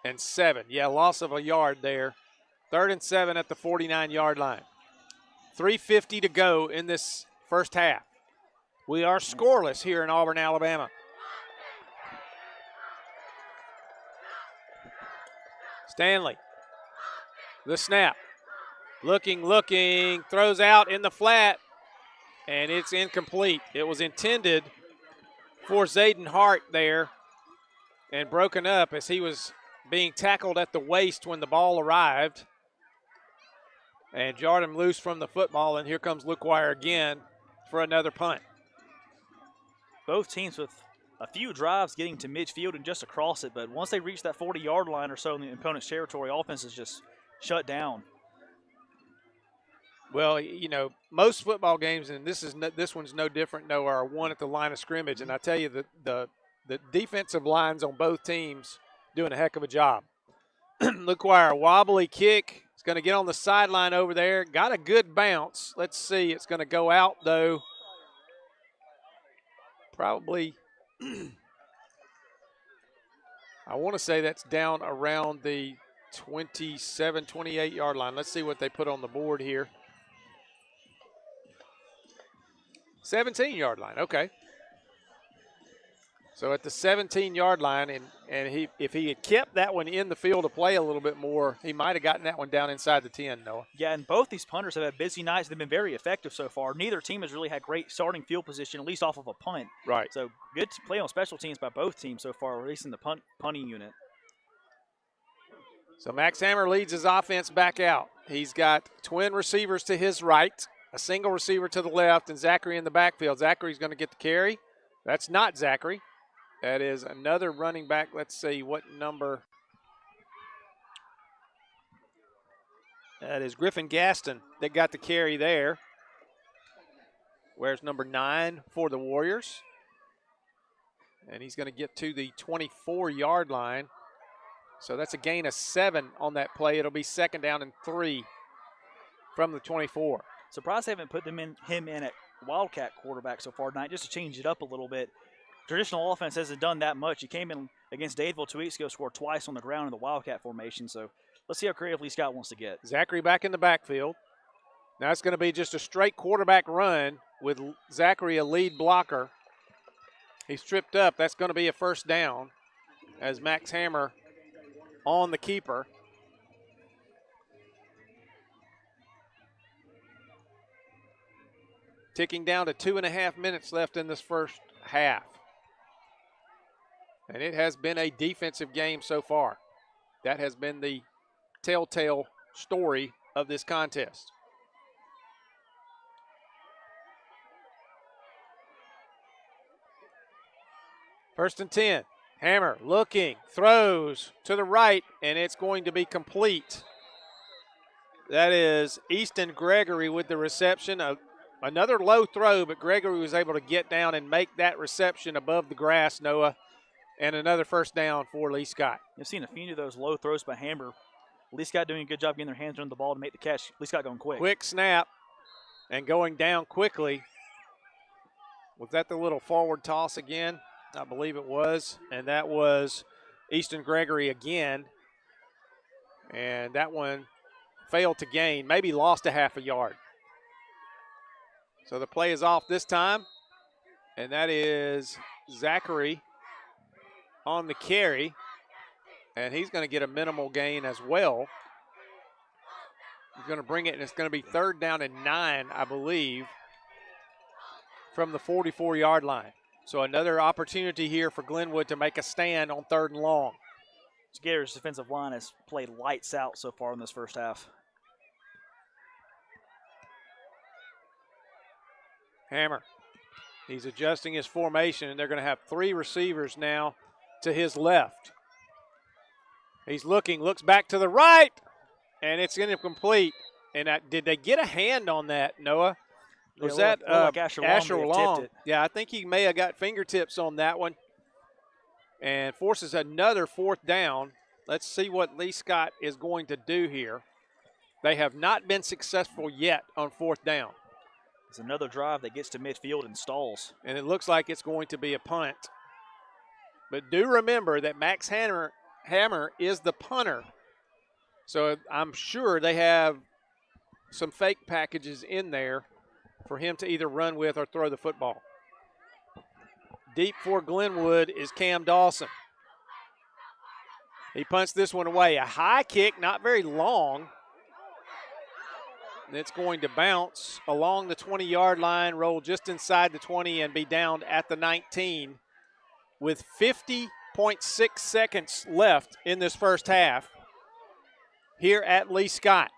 Speaker 1: and 7. Yeah, loss of a yard there. 3rd and 7 at the 49-yard line. 3:50 to go in this first half. We are scoreless here in Auburn, Alabama. Stanley, the snap. Looking, throws out in the flat, and it's incomplete. It was intended for Zayden Hart there and broken up as he was being tackled at the waist when the ball arrived. And jarred him loose from the football, and here comes Luke Wire again for another punt.
Speaker 9: Both teams with a few drives getting to midfield and just across it, but once they reach that 40-yard line or so in the opponent's territory, offense is just shut down.
Speaker 1: Well, you know, most football games, and this one's no different, Noah, are won at the line of scrimmage. And I tell you, the defensive lines on both teams doing a heck of a job. Luke Wire, wobbly kick. It's going to get on the sideline over there. Got a good bounce. Let's see. It's going to go out, though. Probably, I want to say that's down around the 27, 28-yard line. Let's see what they put on the board here. 17-yard line, okay. So at the 17-yard line, and if he had kept that one in the field to play a little bit more, he might have gotten that one down inside the 10, Noah.
Speaker 9: Yeah, and both these punters have had busy nights. They've been very effective so far. Neither team has really had great starting field position, at least off of a punt.
Speaker 1: Right.
Speaker 9: So good play on special teams by both teams so far, at least in the punting unit.
Speaker 1: So Max Hammer leads his offense back out. He's got twin receivers to his right, a single receiver to the left, and Zachary in the backfield. Zachary's going to get the carry. That's not Zachary. That is another running back. Let's see what number. That is Griffin Gaston that got the carry there. Where's number 9 for the Warriors? And he's going to get to the 24-yard line. So that's a gain of 7 on that play. It'll be 2nd down and 3 from the 24.
Speaker 9: Surprised they haven't put him in at Wildcat quarterback so far tonight, just to change it up a little bit. Traditional offense hasn't done that much. He came in against Dadeville 2 weeks ago, scored twice on the ground in the Wildcat formation. So let's see how creative Lee-Scott wants to get.
Speaker 1: Zachary back in the backfield. Now it's going to be just a straight quarterback run with Zachary a lead blocker. He's tripped up. That's going to be a 1st down as Max Hammer on the keeper. Ticking down to 2.5 minutes left in this first half. And it has been a defensive game so far. That has been the telltale story of this contest. First and 10. Hammer looking, throws to the right, and it's going to be complete. That is Easton Gregory with the reception. Another low throw, but Gregory was able to get down and make that reception above the grass, Noah. And another 1st down for Lee-Scott.
Speaker 9: You've seen a few of those low throws by Hammer. Lee-Scott doing a good job getting their hands on the ball to make the catch. Lee-Scott going quick.
Speaker 1: Quick snap and going down quickly. Was that the little forward toss again? I believe it was. And that was Easton Gregory again. And that one failed to gain, maybe lost a half a yard. So the play is off this time. And that is Zachary on the carry, and he's going to get a minimal gain as well. He's going to bring it, and it's going to be 3rd down and 9, I believe, from the 44-yard line. So another opportunity here for Glenwood to make a stand on 3rd and long.
Speaker 9: Gators' defensive line has played lights out so far in this first half.
Speaker 1: Hammer. He's adjusting his formation, and they're going to have 3 receivers now to his left. He's looking, looks back to the right, and it's incomplete. And did they get a hand on that, Noah? Was that
Speaker 9: like Asher
Speaker 1: Long?
Speaker 9: Tipped it.
Speaker 1: Yeah, I think he may have got fingertips on that one and forces another 4th down. Let's see what Lee-Scott is going to do here. They have not been successful yet on 4th down.
Speaker 9: It's another drive that gets to midfield and stalls.
Speaker 1: And it looks like it's going to be a punt. But do remember that Max Hammer is the punter. So I'm sure they have some fake packages in there for him to either run with or throw the football. Deep for Glenwood is Cam Dawson. He punts this one away. A high kick, not very long. And it's going to bounce along the 20-yard line, roll just inside the 20, and be down at the 19 with 50.6 seconds left in this first half here at Lee-Scott.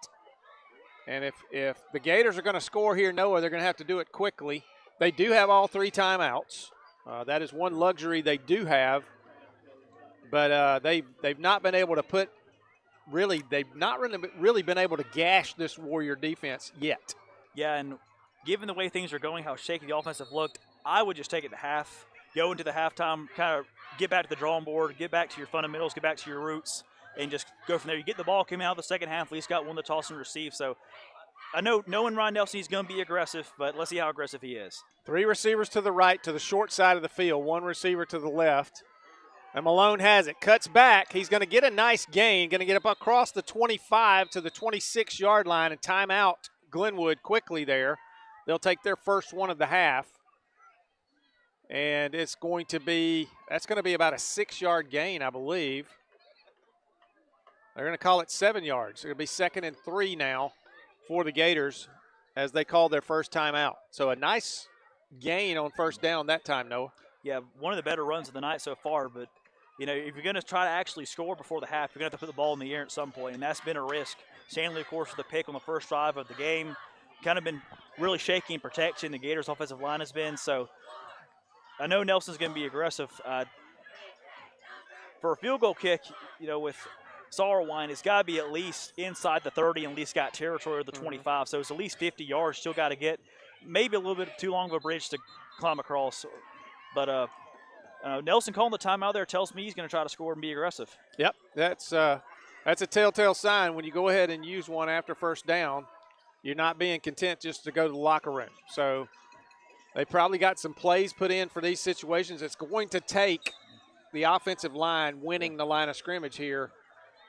Speaker 1: And if the Gators are going to score here, Noah, they're going to have to do it quickly. They do have all 3 timeouts. That is one luxury they do have. But they've not been able to put they've not really been able to gash this Warrior defense yet.
Speaker 9: Yeah, and given the way things are going, how shaky the offense have looked, I would just take it to half, go into the halftime, kind of get back to the drawing board, get back to your fundamentals, get back to your roots, and just go from there. You get the ball coming out of the second half. Lee-Scott won the toss and receive. So I know knowing Ryan Nelson, he's going to be aggressive, but let's see how aggressive he is.
Speaker 1: 3 receivers to the right, to the short side of the field, 1 receiver to the left. And Malone has it, cuts back. He's going to get a nice gain, going to get up across the 25 to the 26-yard line and timeout Glenwood quickly there. They'll take their first one of the half. And that's going to be about a 6-yard gain, I believe. They're going to call it 7 yards. It's going to be 2nd and 3 now for the Gators as they call their first timeout. So a nice gain on first down that time, Noah.
Speaker 9: Yeah, one of the better runs of the night so far, but you know, if you're going to try to actually score before the half, you're going to have to put the ball in the air at some point, and that's been a risk. Stanley, of course, with the pick on the first drive of the game, kind of been really shaky in protection. The Gators' offensive line has been. So I know Nelson's going to be aggressive. For a field goal kick, you know, with Sauerwein, it's got to be at least inside the 30 and Lee-Scott territory of the 25. So it's at least 50 yards. Still got to get maybe a little bit too long of a bridge to climb across. But Nelson calling the timeout there tells me he's going to try to score and be aggressive.
Speaker 1: Yep, that's a telltale sign when you go ahead and use one after first down. You're not being content just to go to the locker room. So they probably got some plays put in for these situations. It's going to take the offensive line winning the line of scrimmage here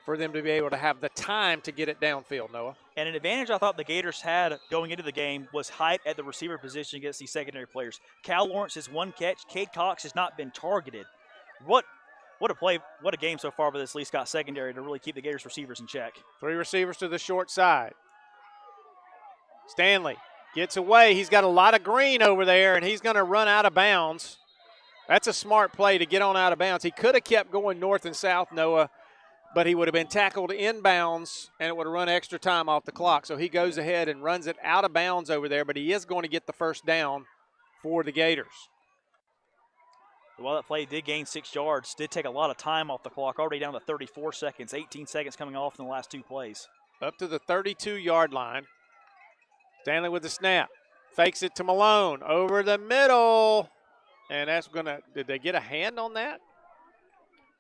Speaker 1: for them to be able to have the time to get it downfield, Noah.
Speaker 9: And an advantage I thought the Gators had going into the game was height at the receiver position against these secondary players. Cal Lawrence has 1 catch. Cade Cox has not been targeted. What a play, what a game so far by this Lee-Scott secondary to really keep the Gators receivers in check.
Speaker 1: 3 receivers to the short side. Stanley gets away. He's got a lot of green over there, and he's going to run out of bounds. That's a smart play to get on out of bounds. He could have kept going north and south, Noah, but he would have been tackled inbounds, and it would have run extra time off the clock. So he goes ahead and runs it out of bounds over there, but he is going to get the first down for the Gators.
Speaker 9: While that play did gain 6 yards, did take a lot of time off the clock, already down to 34 seconds, 18 seconds coming off in the last 2 plays.
Speaker 1: Up to the 32-yard line. Stanley with the snap. Fakes it to Malone. Over the middle. And that's going to – did they get a hand on that?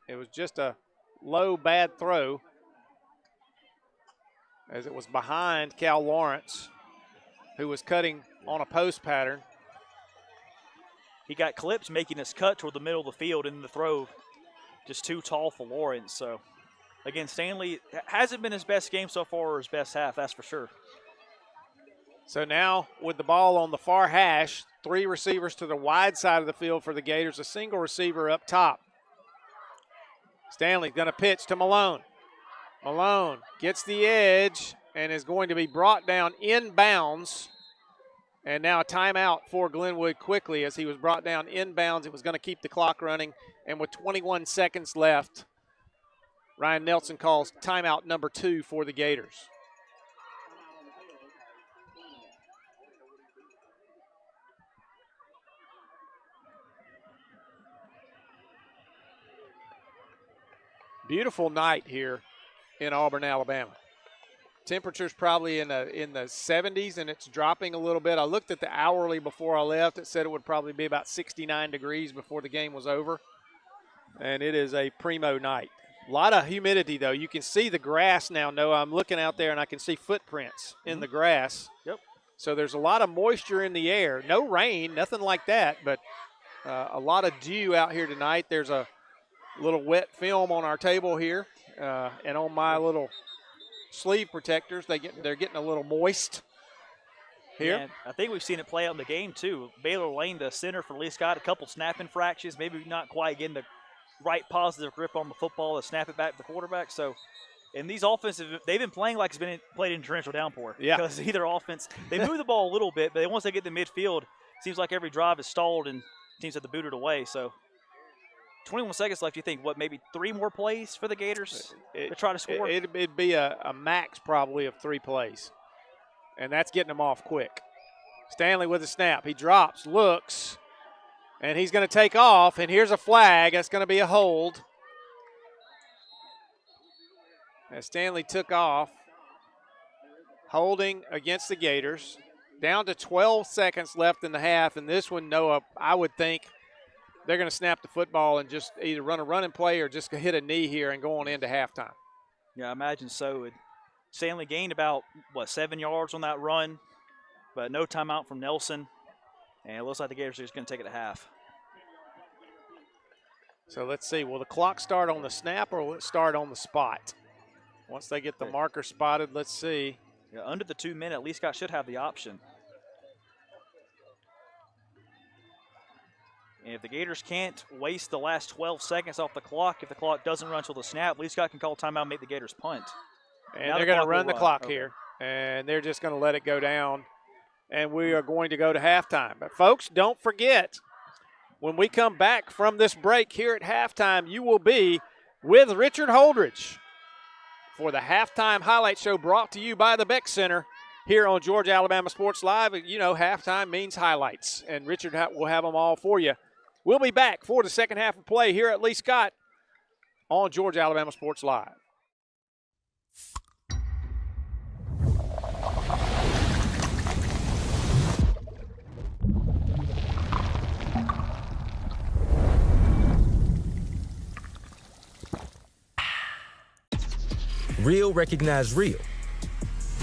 Speaker 1: It was just a low, bad throw as it was behind Cal Lawrence, who was cutting on a post pattern.
Speaker 9: He got clipped making his cut toward the middle of the field, and the throw just too tall for Lawrence. So, again, Stanley hasn't been his best game so far or his best half, that's for sure.
Speaker 1: So now with the ball on the far hash, 3 receivers to the wide side of the field for the Gators, a single receiver up top. Stanley's going to pitch to Malone. Malone gets the edge and is going to be brought down inbounds. And now a timeout for Glenwood quickly as he was brought down inbounds. It was going to keep the clock running. And with 21 seconds left, Ryan Nelson calls timeout number 2 for the Gators. Beautiful night here in Auburn, Alabama. Temperature's probably in the 70s, and it's dropping a little bit. I looked at the hourly before I left. It said it would probably be about 69 degrees before the game was over, and it is a primo night. A lot of humidity, though. You can see the grass now, Noah. I'm looking out there, and I can see footprints in the grass.
Speaker 9: Yep.
Speaker 1: So there's a lot of moisture in the air. No rain, nothing like that, but a lot of dew out here tonight. There's a little wet film on our table here, and on my little sleeve protectors, they're getting a little moist here.
Speaker 9: And I think we've seen it play out in the game too. Baylor Lane, the center for Lee-Scott, a couple snap infractions, maybe not quite getting the right positive grip on the football to snap it back to the quarterback. So, and these offensive, they've been playing like it's been played in torrential downpour.
Speaker 1: Yeah.
Speaker 9: Because either offense, they move the ball a little bit, but once they get to midfield, it seems like every drive is stalled and teams have to boot it away. So 21 seconds left. You think, what, maybe 3 more plays for the Gators to try to score?
Speaker 1: It'd be a max probably of 3 plays, and that's getting them off quick. Stanley with the snap. He drops, looks, and he's going to take off, and here's a flag. That's going to be a hold. As Stanley took off, holding against the Gators. Down to 12 seconds left in the half, and this one, Noah, I would think they're going to snap the football and just either run a running play or just hit a knee here and go on into halftime.
Speaker 9: Yeah, I imagine so. Stanley gained about, 7 yards on that run, but no timeout from Nelson. And it looks like the Gators are just going to take it to half.
Speaker 1: So let's see. Will the clock start on the snap or will it start on the spot? Once they get the marker spotted, let's see.
Speaker 9: Yeah, under the 2 minute, Lee-Scott should have the option. And if the Gators can't waste the last 12 seconds off the clock, if the clock doesn't run until the snap, Lee-Scott can call timeout and make the Gators punt.
Speaker 1: And they're going to run the clock here, and they're just going to let it go down, and we are going to go to halftime. But, folks, don't forget, when we come back from this break here at halftime, you will be with Richard Holdridge for the Halftime Highlight Show brought to you by the Beck Center here on Georgia Alabama Sports Live. You know, halftime means highlights, and Richard will have them all for you. We'll be back for the second half of play here at Lee-Scott on Georgia Alabama Sports Live.
Speaker 7: Real recognize real.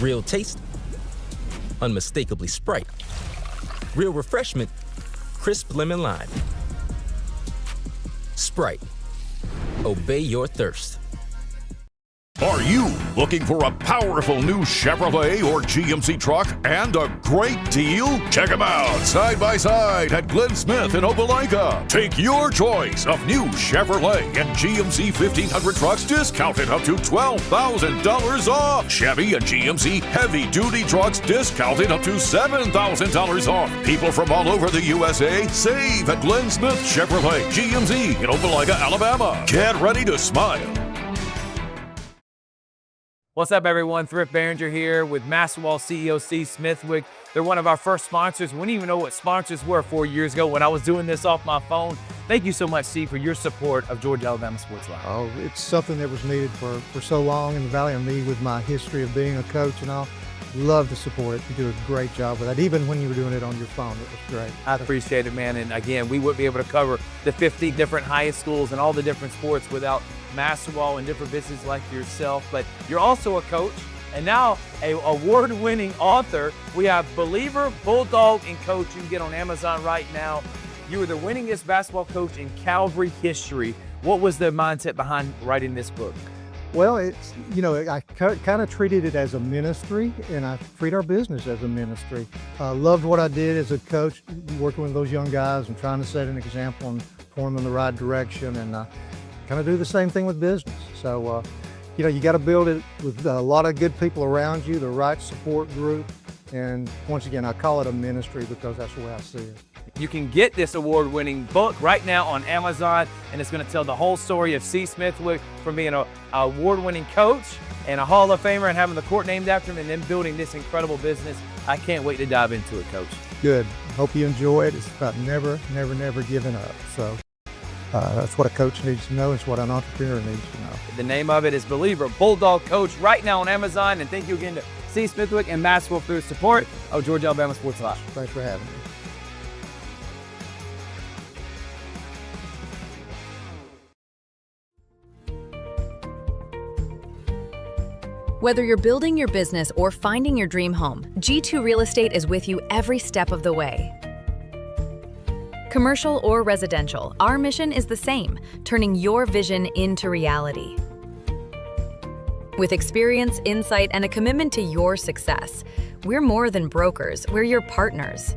Speaker 7: Real taste, unmistakably Sprite. Real refreshment, crisp lemon lime. Sprite. Obey your thirst.
Speaker 2: Are you looking for a powerful new Chevrolet or GMC truck and a great deal? Check them out side by side at Glenn Smith in Opelika. Take your choice of new Chevrolet and GMC 1500 trucks discounted up to $12,000 off. Chevy and GMC heavy-duty trucks discounted up to $7,000 off. People from all over the USA save at Glenn Smith Chevrolet GMC in Opelika, Alabama. Get ready to smile.
Speaker 3: What's up, everyone? Thrift Behringer here with Masterwall CEO Steve Smithwick. They're one of our first sponsors. We didn't even know what sponsors were 4 years ago when I was doing this off my phone. Thank you so much, Steve, for your support of Georgia Alabama Sports Live.
Speaker 13: Oh, it's something that was needed for so long in the Valley, and me with my history of being a coach and all. Love to support it. You do a great job with that. Even when you were doing it on your phone, it was great.
Speaker 3: I appreciate it, man. And again, we wouldn't be able to cover the 50 different high schools and all the different sports without Masterwall and different businesses like yourself. But you're also a coach and now an award-winning author. We have Believer, Bulldog, and Coach. You can get on Amazon right now. You were the winningest basketball coach in Calvary history. What was the mindset behind writing this book?
Speaker 13: Well, it's, I kind of treated it as a ministry, and I treat our business as a ministry. Loved what I did as a coach, working with those young guys and trying to set an example and point them in the right direction, and kind of do the same thing with business. So, you got to build it with a lot of good people around you, the right support group, and once again, I call it a ministry because that's the way I see it.
Speaker 3: You can get this award-winning book right now on Amazon, and it's going to tell the whole story of C. Smithwick from being an award-winning coach and a Hall of Famer and having the court named after him and then building this incredible business. I can't wait to dive into it, Coach.
Speaker 13: Good. Hope you enjoy it. It's about never giving up. So that's what a coach needs to know. It's what an entrepreneur needs to know.
Speaker 3: The name of it is Believer Bulldog Coach right now on Amazon. And thank you again to C. Smithwick and Maxwell for their support of Georgia Alabama Sports Live.
Speaker 13: Thanks for having me.
Speaker 14: Whether you're building your business or finding your dream home, G2 Real Estate is with you every step of the way. Commercial or residential, our mission is the same, turning your vision into reality. With experience, insight, and a commitment to your success, we're more than brokers, we're your partners.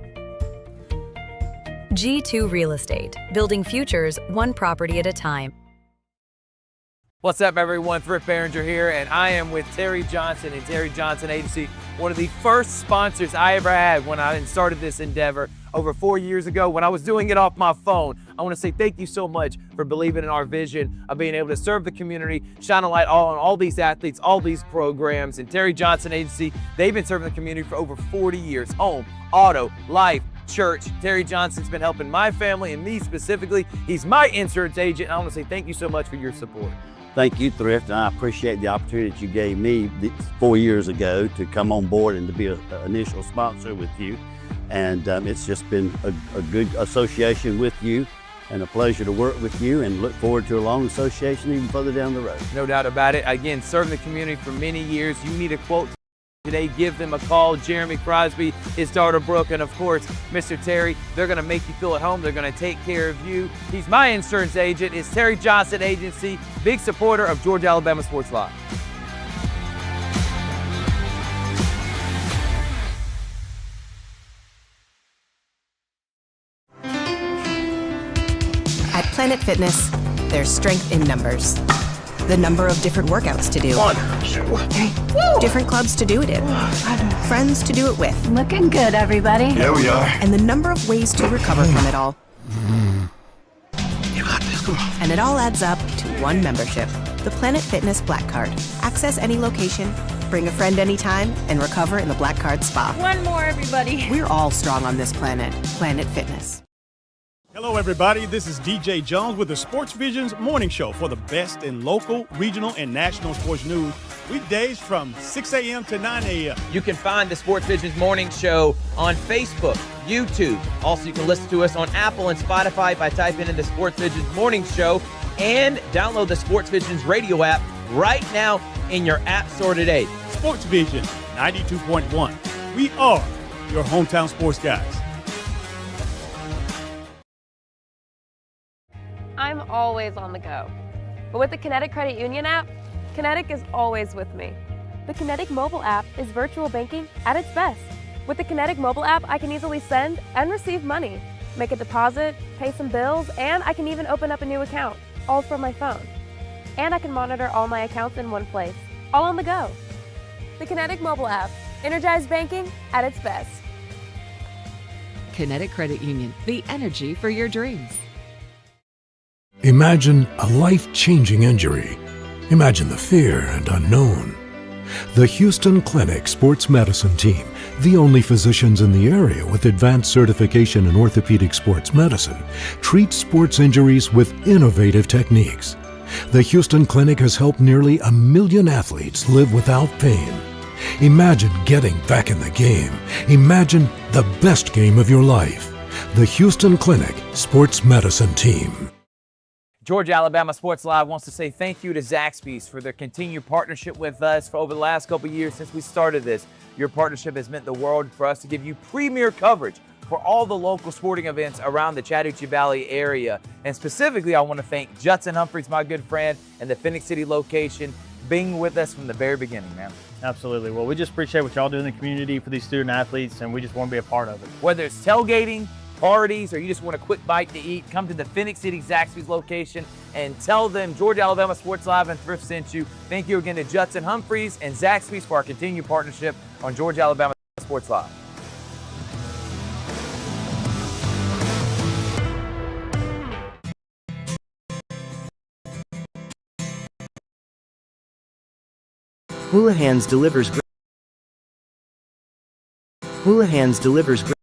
Speaker 14: G2 Real Estate, building futures one property at a time.
Speaker 3: What's up, everyone? Thrift Behringer here, and I am with Terry Johnson and Terry Johnson Agency, one of the first sponsors I ever had when I started this endeavor over 4 years ago when I was doing it off my phone. I want to say thank you so much for believing in our vision of being able to serve the community, shine a light on all these athletes, all these programs. And Terry Johnson Agency, they've been serving the community for over 40 years. Home, auto, life, church. Terry Johnson's been helping my family and me specifically. He's my insurance agent. I want to say thank you so much for your support.
Speaker 15: Thank you, Thrift, and I appreciate the opportunity that you gave me 4 years ago to come on board and to be an initial sponsor with you. And it's just been a good association with you and a pleasure to work with you, and look forward to a long association even further down the road.
Speaker 3: No doubt about it. Again, serving the community for many years. You need a quote today, give them a call. Jeremy Crosby, his daughter Brooke, and of course, Mr. Terry. They're going to make you feel at home. They're going to take care of you. He's my insurance agent. It's Terry Johnson Agency, big supporter of Georgia Alabama Sports Live.
Speaker 16: At Planet Fitness, there's strength in numbers. The number of different workouts to do.
Speaker 17: 1, 2, 3.
Speaker 16: Different clubs to do it in. Friends to do it with.
Speaker 17: Looking good, everybody.
Speaker 15: Here we are.
Speaker 16: And the number of ways to recover from it all.
Speaker 17: You got this, come on.
Speaker 16: And it all adds up to one membership. The Planet Fitness Black Card. Access any location, bring a friend anytime, and recover in the Black Card spa.
Speaker 17: One more, everybody.
Speaker 16: We're all strong on this planet. Planet Fitness.
Speaker 10: Hello, everybody. This is DJ Jones with the Sports Visions Morning Show for the best in local, regional, and national sports news. Weekdays from 6 a.m. to 9 a.m.
Speaker 3: You can find the Sports Visions Morning Show on Facebook, YouTube. Also, you can listen to us on Apple and Spotify by typing in the Sports Visions Morning Show, and download the Sports Visions radio app right now in your app store today.
Speaker 10: Sports Vision 92.1. We are your hometown sports guys.
Speaker 5: I'm always on the go. But with the Kinetic Credit Union app, Kinetic is always with me. The Kinetic mobile app is virtual banking at its best. With the Kinetic mobile app, I can easily send and receive money, make a deposit, pay some bills, and I can even open up a new account, all from my phone. And I can monitor all my accounts in one place, all on the go. The Kinetic mobile app, energized banking at its best.
Speaker 6: Kinetic Credit Union, the energy for your dreams.
Speaker 8: Imagine a life-changing injury. Imagine the fear and unknown. The Houston Clinic Sports Medicine Team, the only physicians in the area with advanced certification in orthopedic sports medicine, treats sports injuries with innovative techniques. The Houston Clinic has helped nearly 1 million athletes live without pain. Imagine getting back in the game. Imagine the best game of your life. The Houston Clinic Sports Medicine Team.
Speaker 3: Georgia Alabama Sports Live wants to say thank you to Zaxby's for their continued partnership with us for over the last couple of years since we started this. Your partnership has meant the world for us to give you premier coverage for all the local sporting events around the Chattahoochee Valley area. And specifically, I want to thank Judson Humphreys, my good friend, and the Phoenix City location, being with us from the very beginning, man.
Speaker 4: Absolutely. Well, we just appreciate what y'all do in the community for these student athletes, and we just want to be a part of it.
Speaker 3: Whether it's tailgating, parties, or you just want a quick bite to eat, come to the Phoenix City Zaxby's location and tell them Georgia Alabama Sports Live and Thrift sent you. Thank you again to Judson Humphreys and Zaxby's for our continued partnership on Georgia Alabama Sports Live.
Speaker 12: Houlihan's delivers great. Houlihan's delivers great.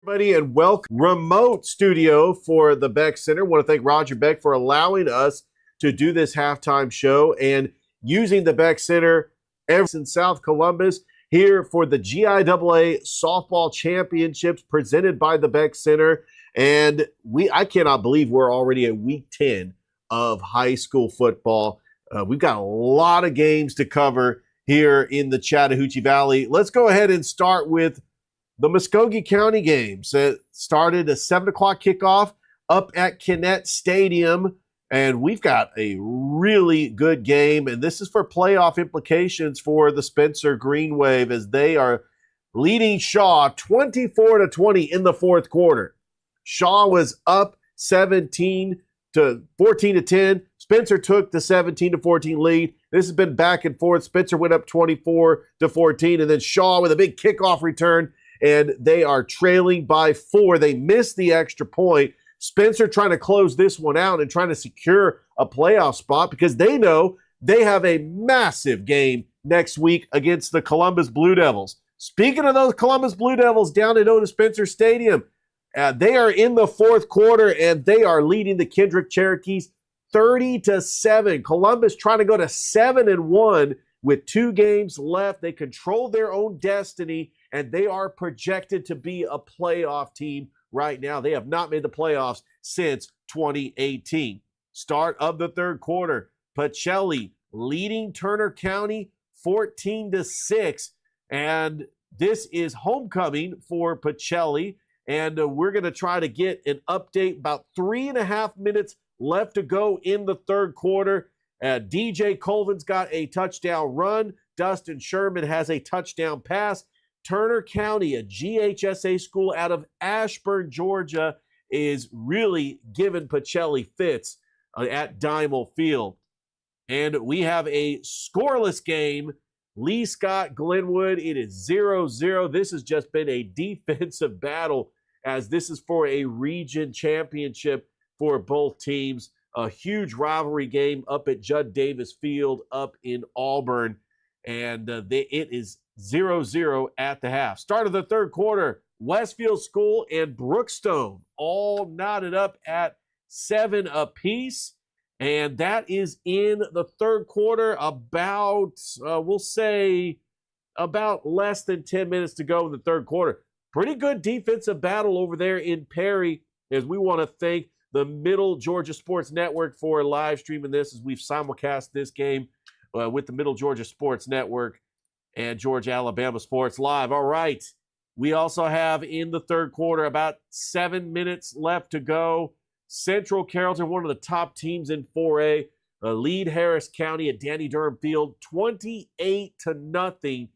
Speaker 18: Everybody, and welcome remote studio for the Beck Center. I want to thank Roger Beck for allowing us to do this halftime show and using the Beck Center in South Columbus here for the GIAA Softball Championships presented by the Beck Center. And I cannot believe we're already at week 10 of high school football. We've got a lot of games to cover here in the Chattahoochee Valley. Let's go ahead and start with the Muskogee County games. It started a 7 o'clock kickoff up at Kinnett Stadium, and we've got a really good game, and this is for playoff implications for the Spencer Green Wave as they are leading Shaw 24-20 in the fourth quarter. Shaw was up 14 to 10. Spencer took the 17-14 lead. This has been back and forth. Spencer went up 24-14, and then Shaw with a big kickoff return, and they are trailing by 4. They missed the extra point. Spencer trying to close this one out and trying to secure a playoff spot because they know they have a massive game next week against the Columbus Blue Devils. Speaking of those Columbus Blue Devils down at Otis Spencer Stadium, they are in the fourth quarter and they are leading the Kendrick Cherokees 30-7. Columbus trying to go to 7-1 with 2 games left. They control their own destiny, and they are projected to be a playoff team right now. They have not made the playoffs since 2018. Start of the third quarter, Pacelli leading Turner County 14-6, and this is homecoming for Pacelli, and we're going to try to get an update. About 3.5 minutes left to go in the third quarter. DJ Colvin's got a touchdown run. Dustin Sherman has a touchdown pass. Turner County, a GHSA school out of Ashburn, Georgia, is really giving Pacelli fits at Dimel Field. And we have a scoreless game. Lee-Scott, Glenwood, it is 0-0. This has just been a defensive battle as this is for a region championship for both teams. A huge rivalry game up at Judd Davis Field up in Auburn. And it is 0-0 at the half. Start of the third quarter, Westfield School and Brookstone all knotted up at 7 apiece. And that is in the third quarter, about, we'll say, about less than 10 minutes to go in the third quarter. Pretty good defensive battle over there in Perry, as we want to thank the Middle Georgia Sports Network for live streaming this as we've simulcast this game with the Middle Georgia Sports Network and Georgia Alabama Sports Live. All right. We also have in the third quarter about 7 minutes left to go. Central Carrollton, one of the top teams in 4A, lead Harris County at Danny Durham Field 28-0.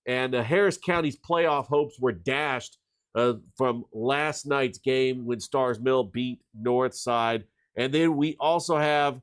Speaker 18: And Harris County's playoff hopes were dashed from last night's game when Stars Mill beat Northside. And then we also have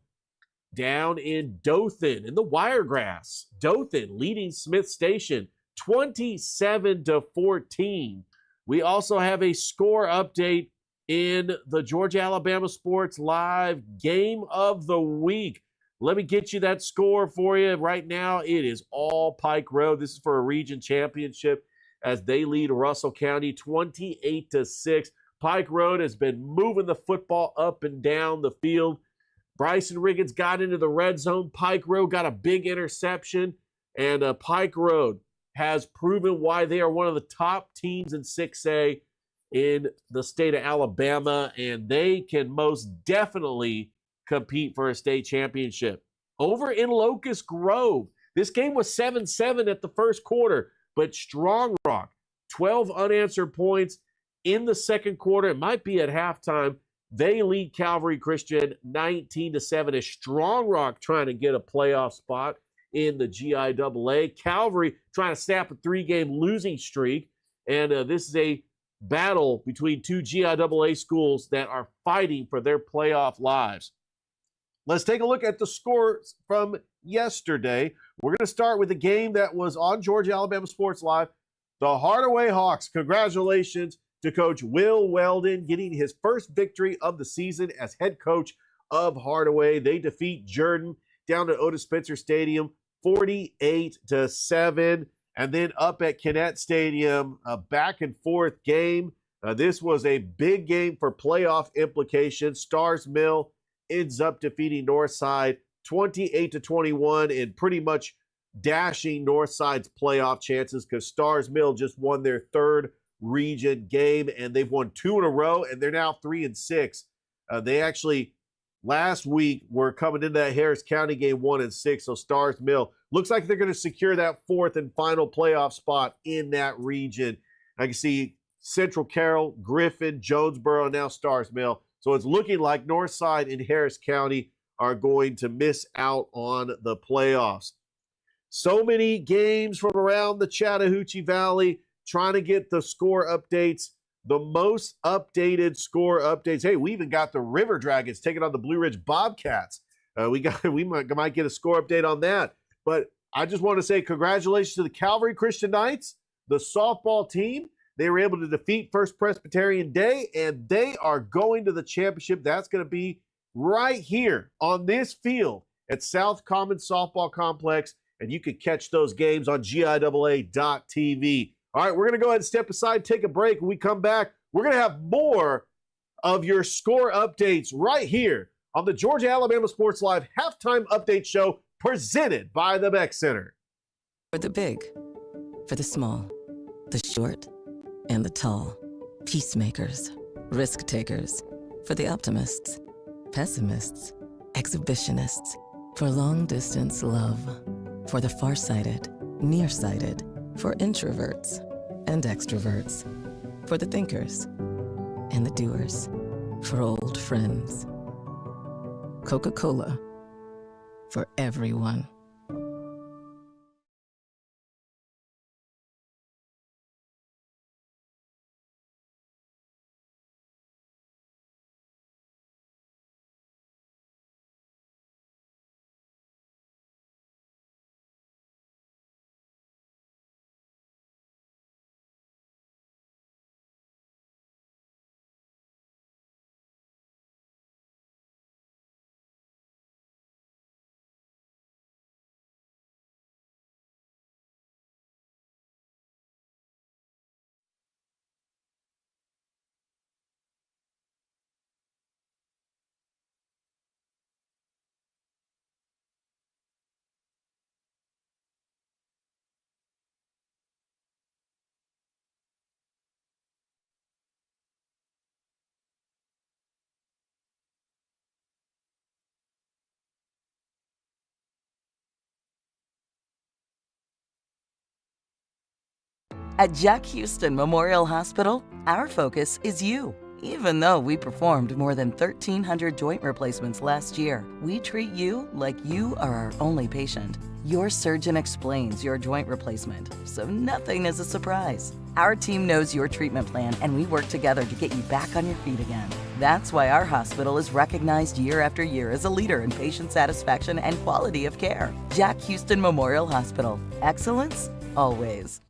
Speaker 18: down in Dothan in the Wiregrass, Dothan leading Smith Station 27-14. We also have a score update in the Georgia Alabama Sports Live Game of the Week. Let me get you that score for you. Right now, it is all Pike Road. This is for a region championship as they lead Russell County 28-6. Pike Road has been moving the football up and down the field. Bryson Riggins got into the red zone. Pike Road got a big interception, and Pike Road has proven why they are one of the top teams in 6A in the state of Alabama, and they can most definitely compete for a state championship. Over in Locust Grove, this game was 7-7 at the first quarter, but Strong Rock, 12 unanswered points in the second quarter. It might be at halftime. They lead Calvary Christian 19-7 as Strong Rock trying to get a playoff spot in the GIAA. Calvary trying to snap a 3-game losing streak. And this is a battle between two GIAA schools that are fighting for their playoff lives. Let's take a look at the scores from yesterday. We're going to start with the game that was on Georgia Alabama Sports Live. The Hardaway Hawks, congratulations to Coach Will Weldon getting his first victory of the season as head coach of Hardaway. They defeat Jordan down at Otis Spencer Stadium 48-7. And then up at Kinnett Stadium, a back and forth game. This was a big game for playoff implications. Stars Mill ends up defeating Northside 28-21 and pretty much dashing Northside's playoff chances because Stars Mill just won their third region game and they've won 2 in a row and they're now 3-6. They actually last week were coming into that Harris County game 1-6. So Stars Mill looks like they're going to secure that 4th and final playoff spot in that region. I can see Central Carroll, Griffin, Jonesboro, now Stars Mill. So it's looking like Northside and Harris County are going to miss out on the playoffs. So many games from around the Chattahoochee Valley trying to get the score updates, the most updated score updates. Hey, we even got the River Dragons taking on the Blue Ridge Bobcats. We might get a score update on that. But I just want to say congratulations to the Calvary Christian Knights, the softball team. They were able to defeat First Presbyterian Day, and they are going to the championship. That's going to be right here on this field at South Common Softball Complex, and you can catch those games on GIAA.tv. All right, we're going to go ahead and step aside, take a break. When we come back, we're going to have more of your score updates right here on the Georgia Alabama Sports Live Halftime Update Show presented by the Beck Center.
Speaker 11: For the big, for the small, the short, and the tall. Peacemakers, risk takers. For the optimists, pessimists, exhibitionists. For long distance love. For the farsighted, nearsighted. For introverts and extroverts. For the thinkers and the doers. For old friends. Coca-Cola. For everyone. At Jack Houston Memorial Hospital, our focus is you. Even though we performed more than 1,300 joint replacements last year, we treat you like you are our only patient. Your surgeon explains your joint replacement, so nothing is a surprise. Our team knows your treatment plan, and we work together to get you back on your feet again. That's why our hospital is recognized year after year as a leader in patient satisfaction and quality of care. Jack Houston Memorial Hospital. Excellence, always.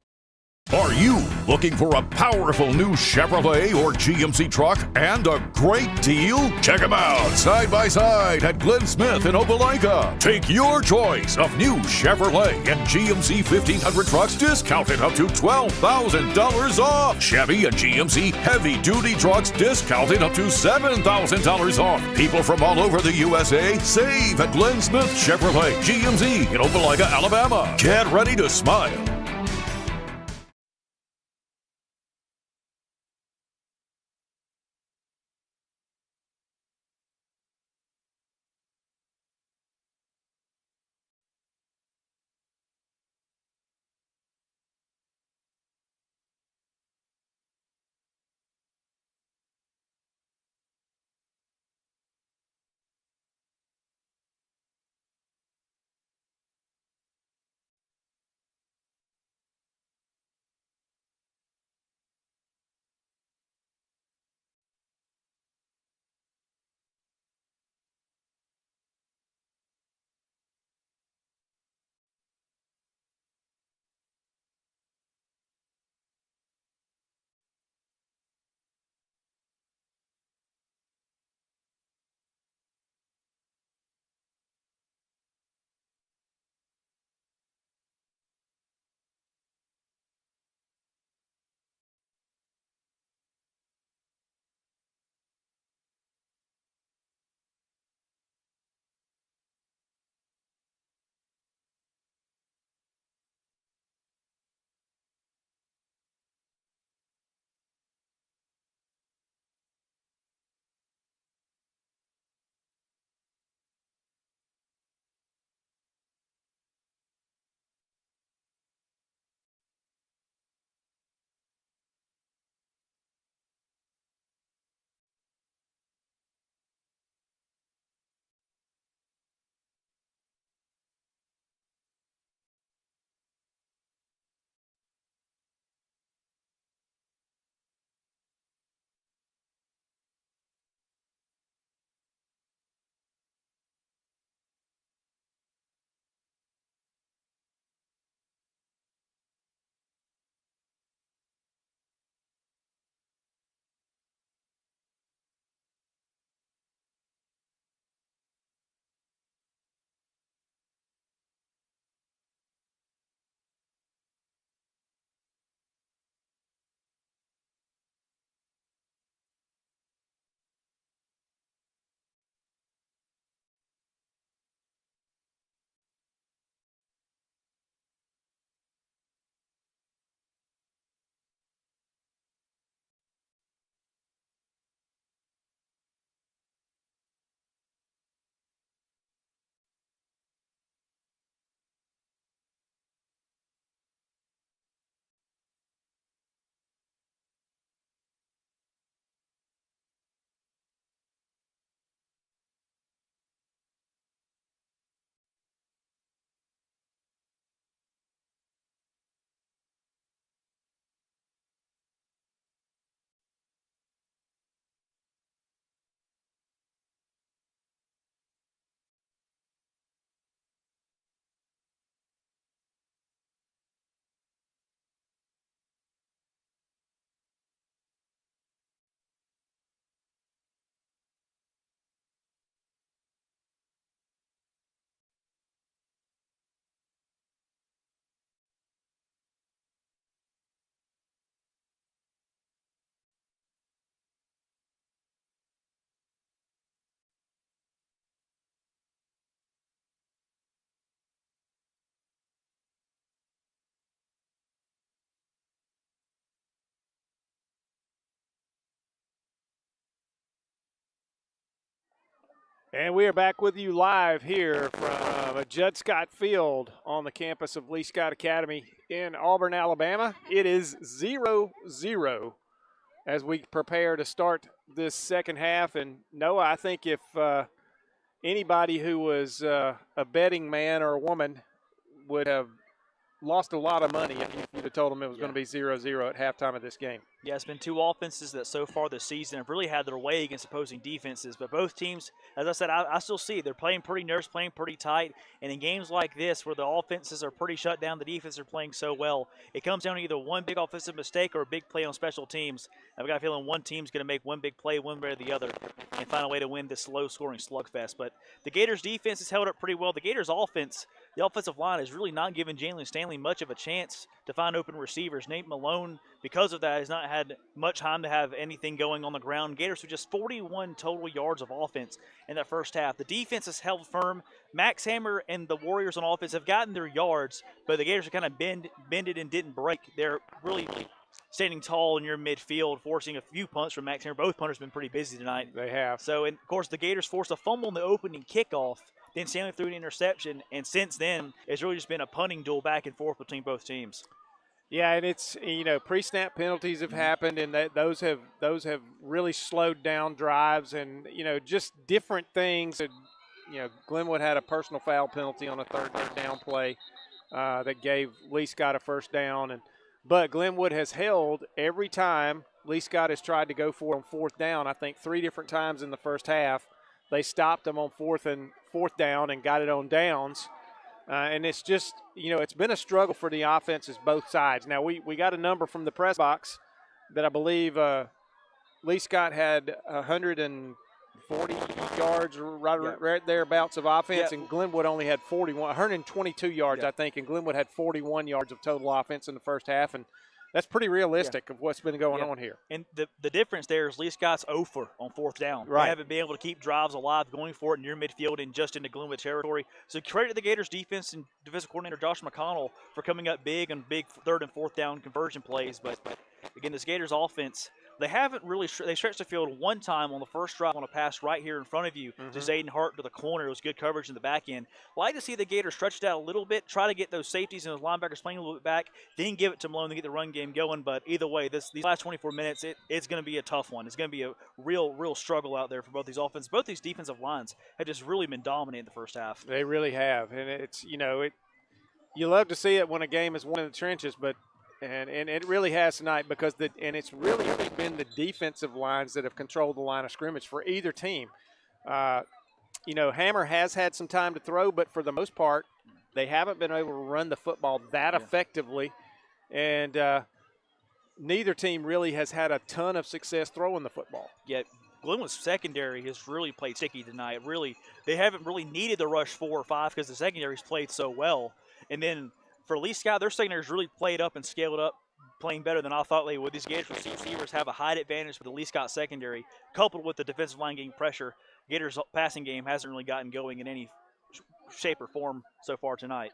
Speaker 2: Are you looking for a powerful new Chevrolet or GMC truck and a great deal? Check them out side by side at Glenn Smith in Opelika. Take your choice of new Chevrolet and GMC 1500 trucks discounted up to $12,000 off. Chevy and GMC heavy-duty trucks discounted up to $7,000 off. People from all over the USA save at Glenn Smith Chevrolet GMC in Opelika, Alabama. Get ready to smile.
Speaker 1: And we are back with you live here from Judd Scott Field on the campus of Lee-Scott Academy in Auburn, Alabama. It is 0-0 as we prepare to start this second half. And Noah, I think if anybody who was a betting man or woman would have lost a lot of money if you'd have told them it was going to be 0-0 at halftime of this game.
Speaker 9: Yeah, it's been two offenses that so far this season have really had their way against opposing defenses. But both teams, as I said, I still see they're playing pretty nervous, playing pretty tight. And in games like this where the offenses are pretty shut down, the defenses are playing so well, it comes down to either one big offensive mistake or a big play on special teams. I've got a feeling one team's going to make one big play one way or the other and find a way to win this low-scoring slugfest. But the Gators' defense has held up pretty well. The Gators' offense, the offensive line, has really not given Jalen Stanley much of a chance to find open receivers. Nate Malone, because of that, has not had much time to have anything going on the ground. Gators with just 41 total yards of offense in that first half. The defense has held firm. Max Hammer and the Warriors on offense have gotten their yards, but the Gators have kind of bended and didn't break. They're really standing tall near midfield, forcing a few punts from Max Hammer. Both punters have been pretty busy tonight.
Speaker 1: They have.
Speaker 9: So, and of course, the Gators forced a fumble in the opening kickoff. Then Stanley threw an interception, and since then, it's really just been a punting duel back and forth between both teams.
Speaker 1: Yeah, and it's, pre-snap penalties have happened, and those have really slowed down drives, and just different things. Glenwood had a personal foul penalty on a third down play that gave Lee-Scott a first down, but Glenwood has held every time Lee-Scott has tried to go for it on fourth down. I think 3 different times in the first half, they stopped them on fourth down and got it on downs. And it's just, it's been a struggle for the offenses both sides. Now, we got a number from the press box that I believe Lee-Scott had 140 yards right thereabouts of offense, and Glenwood only had 122 yards, I think, and Glenwood had 41 yards of total offense in the first half. And that's pretty realistic of what's been going on here.
Speaker 9: And the difference there is Lee-Scott's 0-for on fourth down.
Speaker 1: Right.
Speaker 9: They haven't been able to keep drives alive, going for it near midfield and just into Glenwood territory. So credit to the Gators defense and defensive coordinator Josh McConnell for coming up big on big third and fourth down conversion plays. But again, this Gators offense, they haven't really they stretched the field one time on the first drive on a pass right here in front of you to Zayden Hart to the corner. It was good coverage in the back end. Like to see the Gators stretch it out a little bit, try to get those safeties and those linebackers playing a little bit back, then give it to Malone to get the run game going. But either way, these last 24 minutes, it's going to be a tough one. It's going to be a real struggle out there for both these offenses. Both these defensive lines have just really been dominant in the first half.
Speaker 1: They really have, and it's you love to see it when a game is won in the trenches, but. And it really has tonight because it's really been the defensive lines that have controlled the line of scrimmage for either team. Hammer has had some time to throw, but for the most part, they haven't been able to run the football that effectively. And neither team really has had a ton of success throwing the football.
Speaker 9: Yet Glenwood's secondary has really played sticky tonight. Really, they haven't really needed to rush 4 or 5 because the secondary's played so well. And then for Lee-Scott, their secondary's really played up and scaled up, playing better than I thought they would. These Gators receivers have a height advantage with the Lee-Scott secondary, coupled with the defensive line getting pressure. Gators' passing game hasn't really gotten going in any shape or form so far tonight.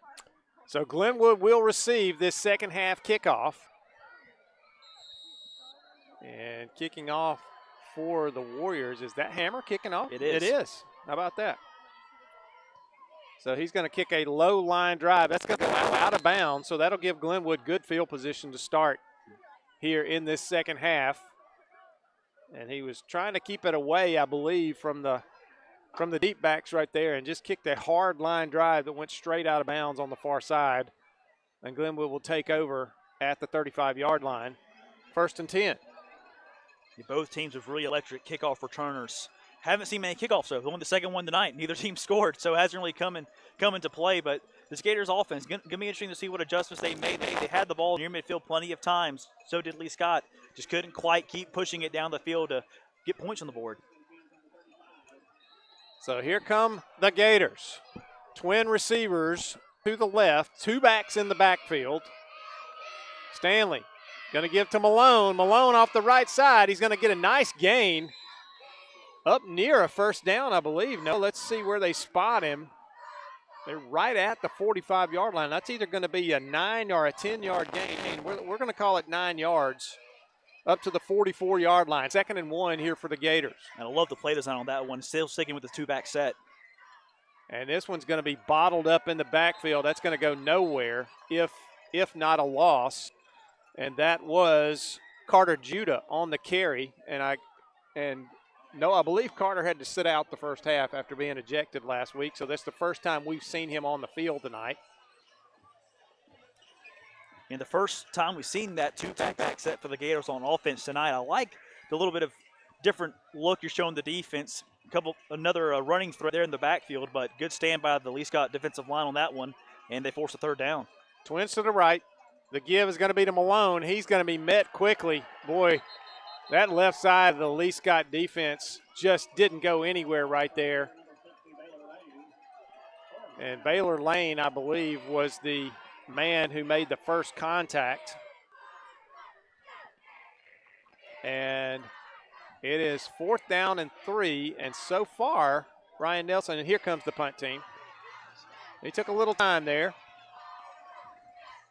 Speaker 1: So Glenwood will receive this second half kickoff. And kicking off for the Warriors, is that Hammer kicking off?
Speaker 9: It is.
Speaker 1: It is. How about that? So he's going to kick a low line drive. That's going to go out of bounds, so that'll give Glenwood good field position to start here in this second half. And he was trying to keep it away, I believe, from the deep backs right there and just kicked a hard line drive that went straight out of bounds on the far side. And Glenwood will take over at the 35-yard line. 1st and 10.
Speaker 9: Both teams with really electric kickoff returners. Haven't seen many kickoffs, though. They won the second one tonight. Neither team scored, so it hasn't really come into play. But this Gators offense, going to be interesting to see what adjustments they made. They had the ball near midfield plenty of times. So did Lee-Scott. Just couldn't quite keep pushing it down the field to get points on the board.
Speaker 1: So here come the Gators. Twin receivers to the left, 2 backs in the backfield. Stanley going to give to Malone. Malone off the right side. He's going to get a nice gain. Up near a first down, I believe. No, let's see where they spot him. They're right at the 45-yard line. That's either going to be a 9 or a 10-yard gain. We're going to call it 9 yards. up to the 44-yard line. 2nd and 1 here for the Gators.
Speaker 9: And I love the play design on that one. Still sticking with the two-back set.
Speaker 1: And this one's going to be bottled up in the backfield. That's going to go nowhere if not a loss. And that was Carter Judah on the carry. I believe Carter had to sit out the first half after being ejected last week. So that's the first time we've seen him on the field tonight.
Speaker 9: And the first time we've seen that two-back set for the Gators on offense tonight. I like the little bit of different look you're showing the defense. Another running threat there in the backfield, but good stand by the Lee-Scott defensive line on that one, and they force a 3rd down.
Speaker 1: Twins to the right. The give is going to be to Malone. He's going to be met quickly. Boy, that left side of the Lee-Scott defense just didn't go anywhere right there. And Baylor Lane, I believe, was the man who made the first contact. And it is 4th down and 3, and so far, Ryan Nelson, and here comes the punt team. They took a little time there.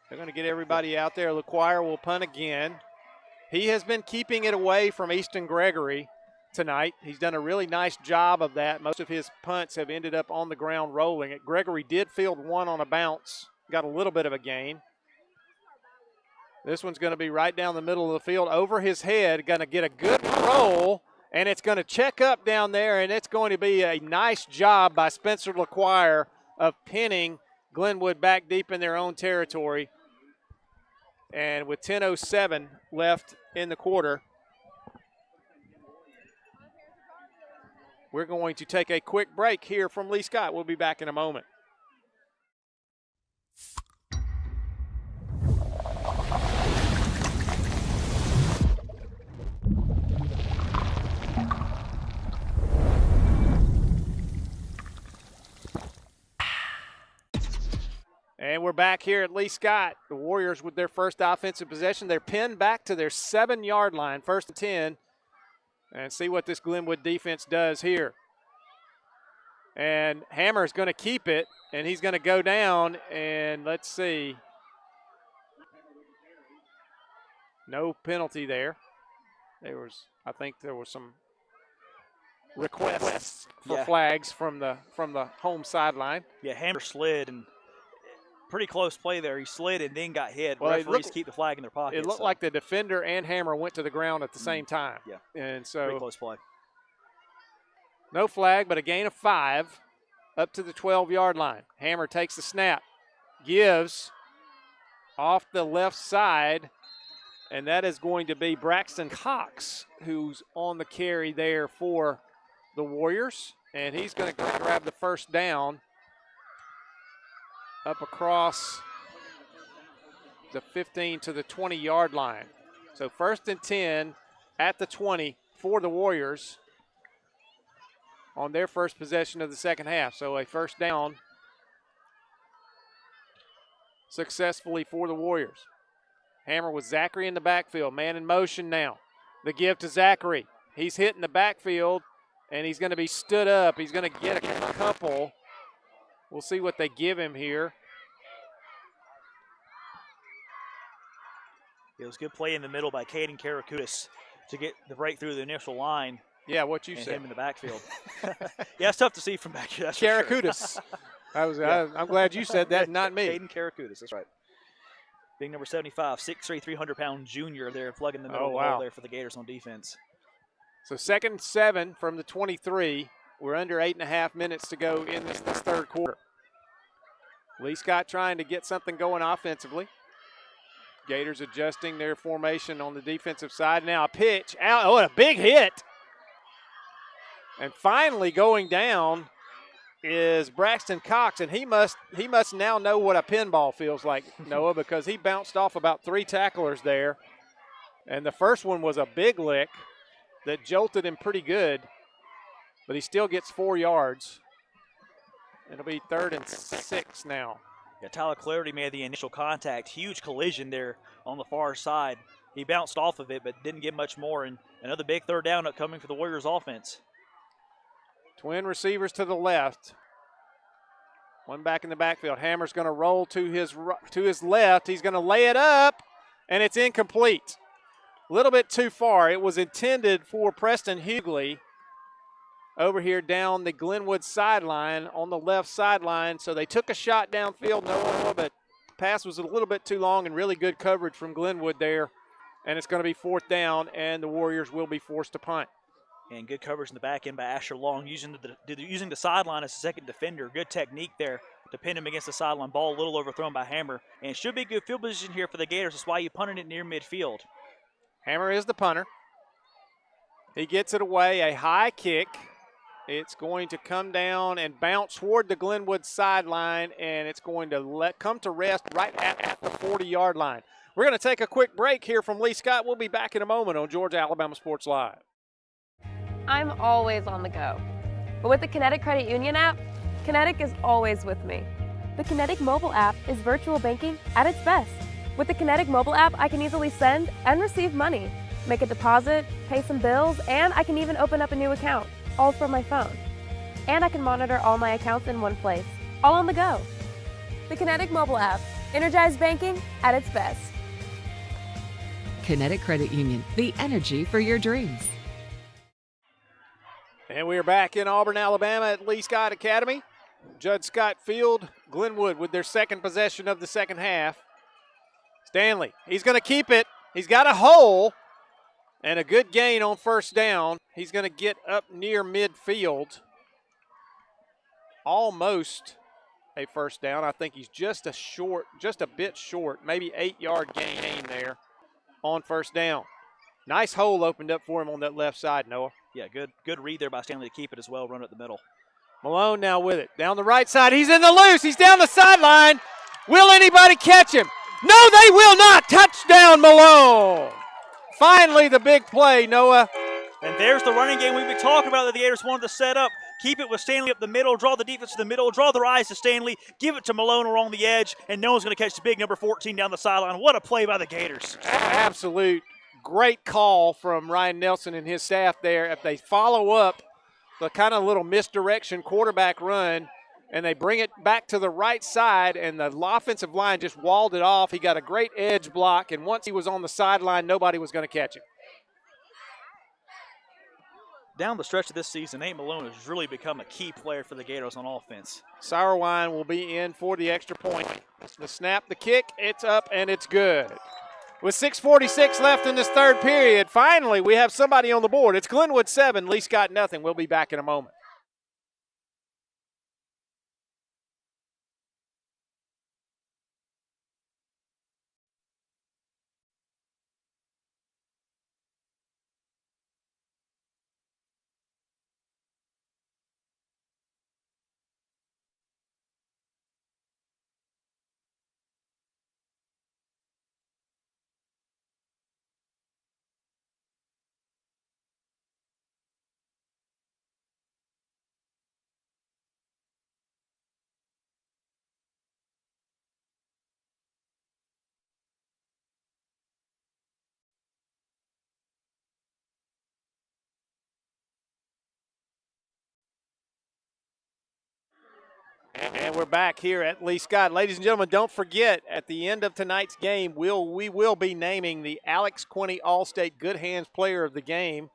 Speaker 1: They're going to get everybody out there. LaQuire will punt again. He has been keeping it away from Easton Gregory tonight. He's done a really nice job of that. Most of his punts have ended up on the ground rolling. Gregory did field one on a bounce, got a little bit of a gain. This one's going to be right down the middle of the field over his head, going to get a good roll, and it's going to check up down there, and it's going to be a nice job by Spencer LaQuire of pinning Glenwood back deep in their own territory. And with 10:07 left in the quarter, we're going to take a quick break here from Lee-Scott. We'll be back in a moment. And we're back here at Lee-Scott. The Warriors with their first offensive possession. They're pinned back to their 7-yard line, 1st and 10. And see what this Glenwood defense does here. And Hammer's going to keep it, and he's going to go down, and let's see. No penalty there. I think there was some requests for flags from the home sideline.
Speaker 9: Yeah, Hammer slid, and pretty close play there. He slid and then got hit.
Speaker 1: Well,
Speaker 9: referees keep the flag in their pocket.
Speaker 1: It looked like the defender and Hammer went to the ground at the same time.
Speaker 9: Yeah,
Speaker 1: and so
Speaker 9: pretty close play.
Speaker 1: No flag, but a gain of 5 up to the 12-yard line. Hammer takes the snap, gives off the left side, and that is going to be Braxton Cox, who's on the carry there for the Warriors, and he's going to grab the first down up across the 15 to the 20-yard line. So 1st and 10 at the 20 for the Warriors on their first possession of the second half. So a first down successfully for the Warriors. Hammer with Zachary in the backfield, man in motion now. The give to Zachary. He's hitting the backfield, and he's going to be stood up. He's going to get a couple. We'll see what they give him here.
Speaker 9: It was good play in the middle by Caden Karakutis to get the breakthrough of the initial line.
Speaker 1: Yeah, what you
Speaker 9: and
Speaker 1: said.
Speaker 9: Him in the backfield. Yeah, it's tough to see from back here.
Speaker 1: Karakutis. I'm glad you said that, not me.
Speaker 9: Caden Karakutis, that's right. Big number 75, 6'3", 300-pound junior there, plugging the middle of the hole there for the Gators on defense.
Speaker 1: So 2nd and 7 from the 23. We're under 8.5 minutes to go in this third quarter. Lee-Scott trying to get something going offensively. Gators adjusting their formation on the defensive side. Now a pitch out. Oh, and a big hit. And finally going down is Braxton Cox, and he must now know what a pinball feels like, Noah, because he bounced off about 3 tacklers there. And the first one was a big lick that jolted him pretty good, but he still gets 4 yards. It'll be 3rd and 6 now.
Speaker 9: Yeah, Tyler Clarity made the initial contact. Huge collision there on the far side. He bounced off of it, but didn't get much more. And another big 3rd down upcoming for the Warriors offense.
Speaker 1: Twin receivers to the left. One back in the backfield. Hammer's going to roll to his left. He's going to lay it up, and it's incomplete. a little bit too far. It was intended for Preston Hughley over here down the Glenwood sideline on the left sideline. So they took a shot downfield, Noah, but the pass was a little bit too long and really good coverage from Glenwood there. And it's going to be 4th down, and the Warriors will be forced to punt.
Speaker 9: And good coverage in the back end by Asher Long, using the sideline as a second defender. Good technique there to pin him against the sideline. Ball a little overthrown by Hammer. And it should be good field position here for the Gators. That's why you punted it near midfield.
Speaker 1: Hammer is the punter. He gets it away, a high kick. It's going to come down and bounce toward the Glenwood sideline, and it's going to come to rest right at the 40-yard line. We're going to take a quick break here from Lee-Scott. We'll be back in a moment on Georgia Alabama Sports Live.
Speaker 5: I'm always on the go. But with the Kinetic Credit Union app, Kinetic is always with me. The Kinetic mobile app is virtual banking at its best. With the Kinetic mobile app, I can easily send and receive money, make a deposit, pay some bills, and I can even open up a new account, all from my phone. And I can monitor all my accounts in one place, all on the go. The Kinetic mobile app, energized banking at its best.
Speaker 6: Kinetic Credit Union, the energy for your dreams.
Speaker 1: And we are back in Auburn, Alabama at Lee-Scott Academy. Judd Scott Field, Glenwood with their second possession of the second half. Stanley, he's going to keep it. He's got a hole and a good gain on 1st down. He's going to get up near midfield. Almost a 1st down. I think he's just a bit short, maybe 8-yard gain there on 1st down. Nice hole opened up for him on that left side, Noah.
Speaker 9: Yeah, good read there by Stanley to keep it as well, run it the middle.
Speaker 1: Malone now with it. Down the right side. He's in the loose. He's down the sideline. Will anybody catch him? No, they will not. Touchdown, Malone. Finally, the big play, Noah.
Speaker 9: And there's the running game we've been talking about that the Gators wanted to set up. Keep it with Stanley up the middle, draw the defense to the middle, draw their eyes to Stanley, give it to Malone along the edge, and no one's going to catch the big number 14 down the sideline. What a play by the Gators.
Speaker 1: Absolute great call from Ryan Nelson and his staff there. If they follow up the kind of little misdirection quarterback run, and they bring it back to the right side, and the offensive line just walled it off. He got a great edge block, and once he was on the sideline, nobody was going to catch him.
Speaker 9: Down the stretch of this season, Nate Malone has really become a key player for the Gators on offense.
Speaker 1: Sauerwein will be in for the extra point. The snap, the kick, it's up, and it's good. With 6:46 left in this third period, finally we have somebody on the board. It's Glenwood 7, Lee-Scott nothing. We'll be back in a moment. And we're back here at Lee-Scott. Ladies and gentlemen, don't forget, at the end of tonight's game, we will be naming the Alex Quinney All-State Good Hands Player of the Game,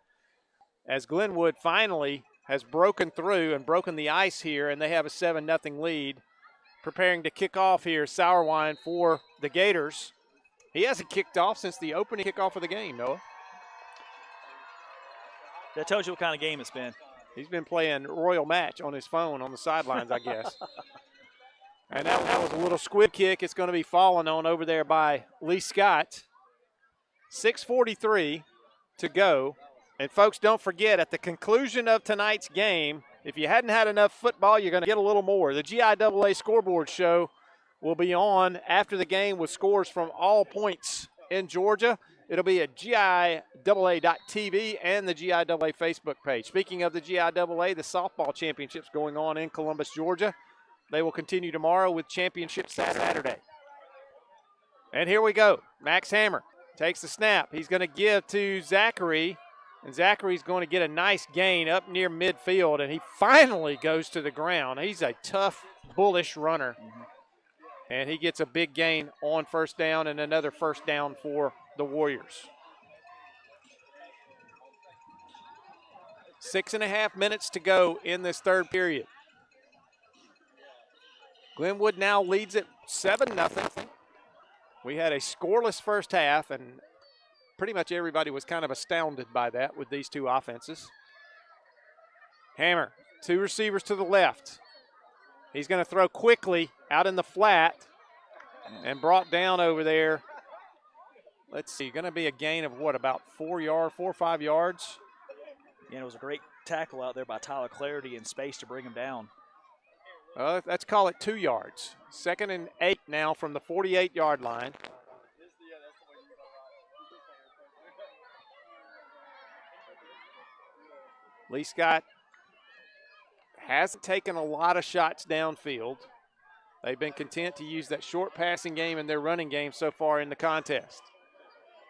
Speaker 1: as Glenwood finally has broken through and broken the ice here, and they have a 7-0 lead. Preparing to kick off here, Sauerwein for the Gators. He hasn't kicked off since the opening kickoff of the game, Noah.
Speaker 9: That tells you what kind of game it's been.
Speaker 1: He's been playing Royal Match on his phone on the sidelines, I guess. And that was a little squib kick. It's going to be fallen on over there by Lee-Scott. 6:43 to go. And, folks, don't forget, at the conclusion of tonight's game, if you hadn't had enough football, you're going to get a little more. The GIAA scoreboard show will be on after the game with scores from all points in Georgia. It'll be at GIAA.tv and the GIAA Facebook page. Speaking of the GIAA, the softball championships going on in Columbus, Georgia. They will continue tomorrow with championship Saturday. And here we go. Max Hammer takes the snap. He's going to give to Zachary, and Zachary's going to get a nice gain up near midfield, and he finally goes to the ground. He's a tough, bullish runner. And he gets a big gain on 1st down and another 1st down for the Warriors. 6.5 minutes to go in this third period. Glenwood now leads it 7-0. We had a scoreless first half, and pretty much everybody was kind of astounded by that with these two offenses. Hammer, two receivers to the left. He's going to throw quickly out in the flat and brought down over there. Let's see, going to be a gain of what, about 4 or 5 yards?
Speaker 9: Yeah, it was a great tackle out there by Tyler Clarity in space to bring him down.
Speaker 1: Let's call it 2 yards. 2nd and 8 now from the 48-yard line. Lee-Scott hasn't taken a lot of shots downfield. They've been content to use that short passing game in their running game so far in the contest.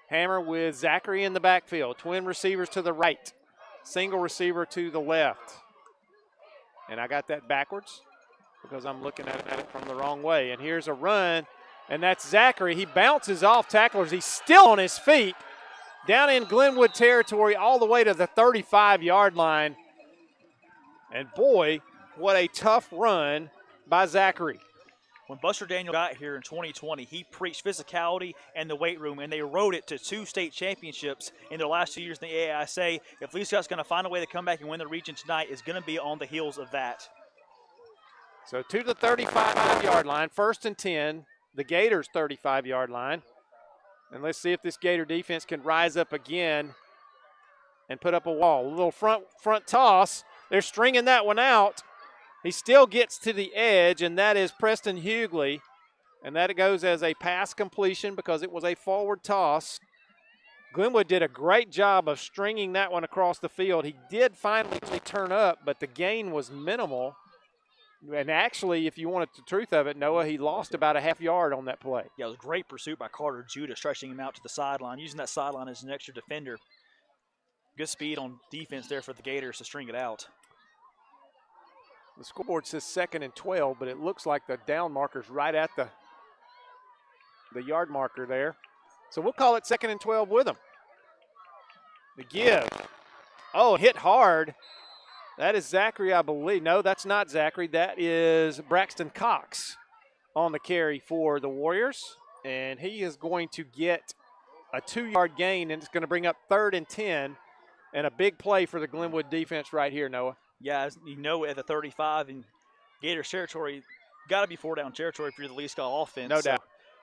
Speaker 1: Hammer with Zachary in the backfield. Twin receivers to the right. Single receiver to the left. And I got that backwards because I'm looking at it from the wrong way. And here's a run, and that's Zachary. He bounces off tacklers. He's still on his feet down in Glenwood territory all the way to the 35-yard line. And boy, what a tough run by Zachary.
Speaker 9: When Buster Daniel got here in 2020, he preached physicality and the weight room, and they rode it to 2 state championships in their last 2 years in the AAIC. If Lee-Scott's going to find a way to come back and win the region tonight, it's going to be on the heels of that.
Speaker 1: So to the 35-yard line, 1st and 10, the Gators' 35-yard line. And let's see if this Gator defense can rise up again and put up a wall. A little front toss. They're stringing that one out. He still gets to the edge, and that is Preston Hughley. And that goes as a pass completion because it was a forward toss. Glenwood did a great job of stringing that one across the field. He did finally turn up, but the gain was minimal. And actually, if you wanted the truth of it, Noah, he lost about a half yard on that play.
Speaker 9: Yeah, it was a great pursuit by Carter Judah, stretching him out to the sideline, using that sideline as an extra defender. Good speed on defense there for the Gators to string it out.
Speaker 1: The scoreboard says 2nd and 12, but it looks like the down marker's right at the yard marker there. So we'll call it 2nd and 12 with them. The give. Oh, hit hard. That is Zachary, I believe. No, that's not Zachary. That is Braxton Cox on the carry for the Warriors. And he is going to get a 2-yard gain, and it's going to bring up 3rd and 10. And a big play for the Glenwood defense right here, Noah.
Speaker 9: Yeah, as you know, at the 35 in Gators territory, got to be 4-down territory for the Lee-Scott offense.
Speaker 1: No doubt.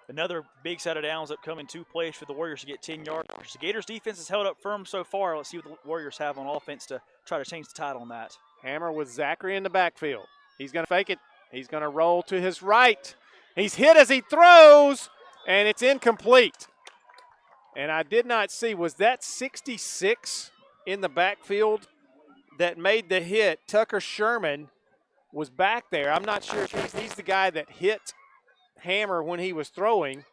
Speaker 9: Another big set of downs upcoming, 2 plays for the Warriors to get 10 yards. The Gators defense has held up firm so far. Let's see what the Warriors have on offense to try to change the tide on that.
Speaker 1: Hammer with Zachary in the backfield. He's going to fake it. He's going to roll to his right. He's hit as he throws, and it's incomplete. And I did not see, was that 66 in the backfield that made the hit? Tucker Sherman was back there. I'm not sure if he's the guy that hit Hammer when he was throwing,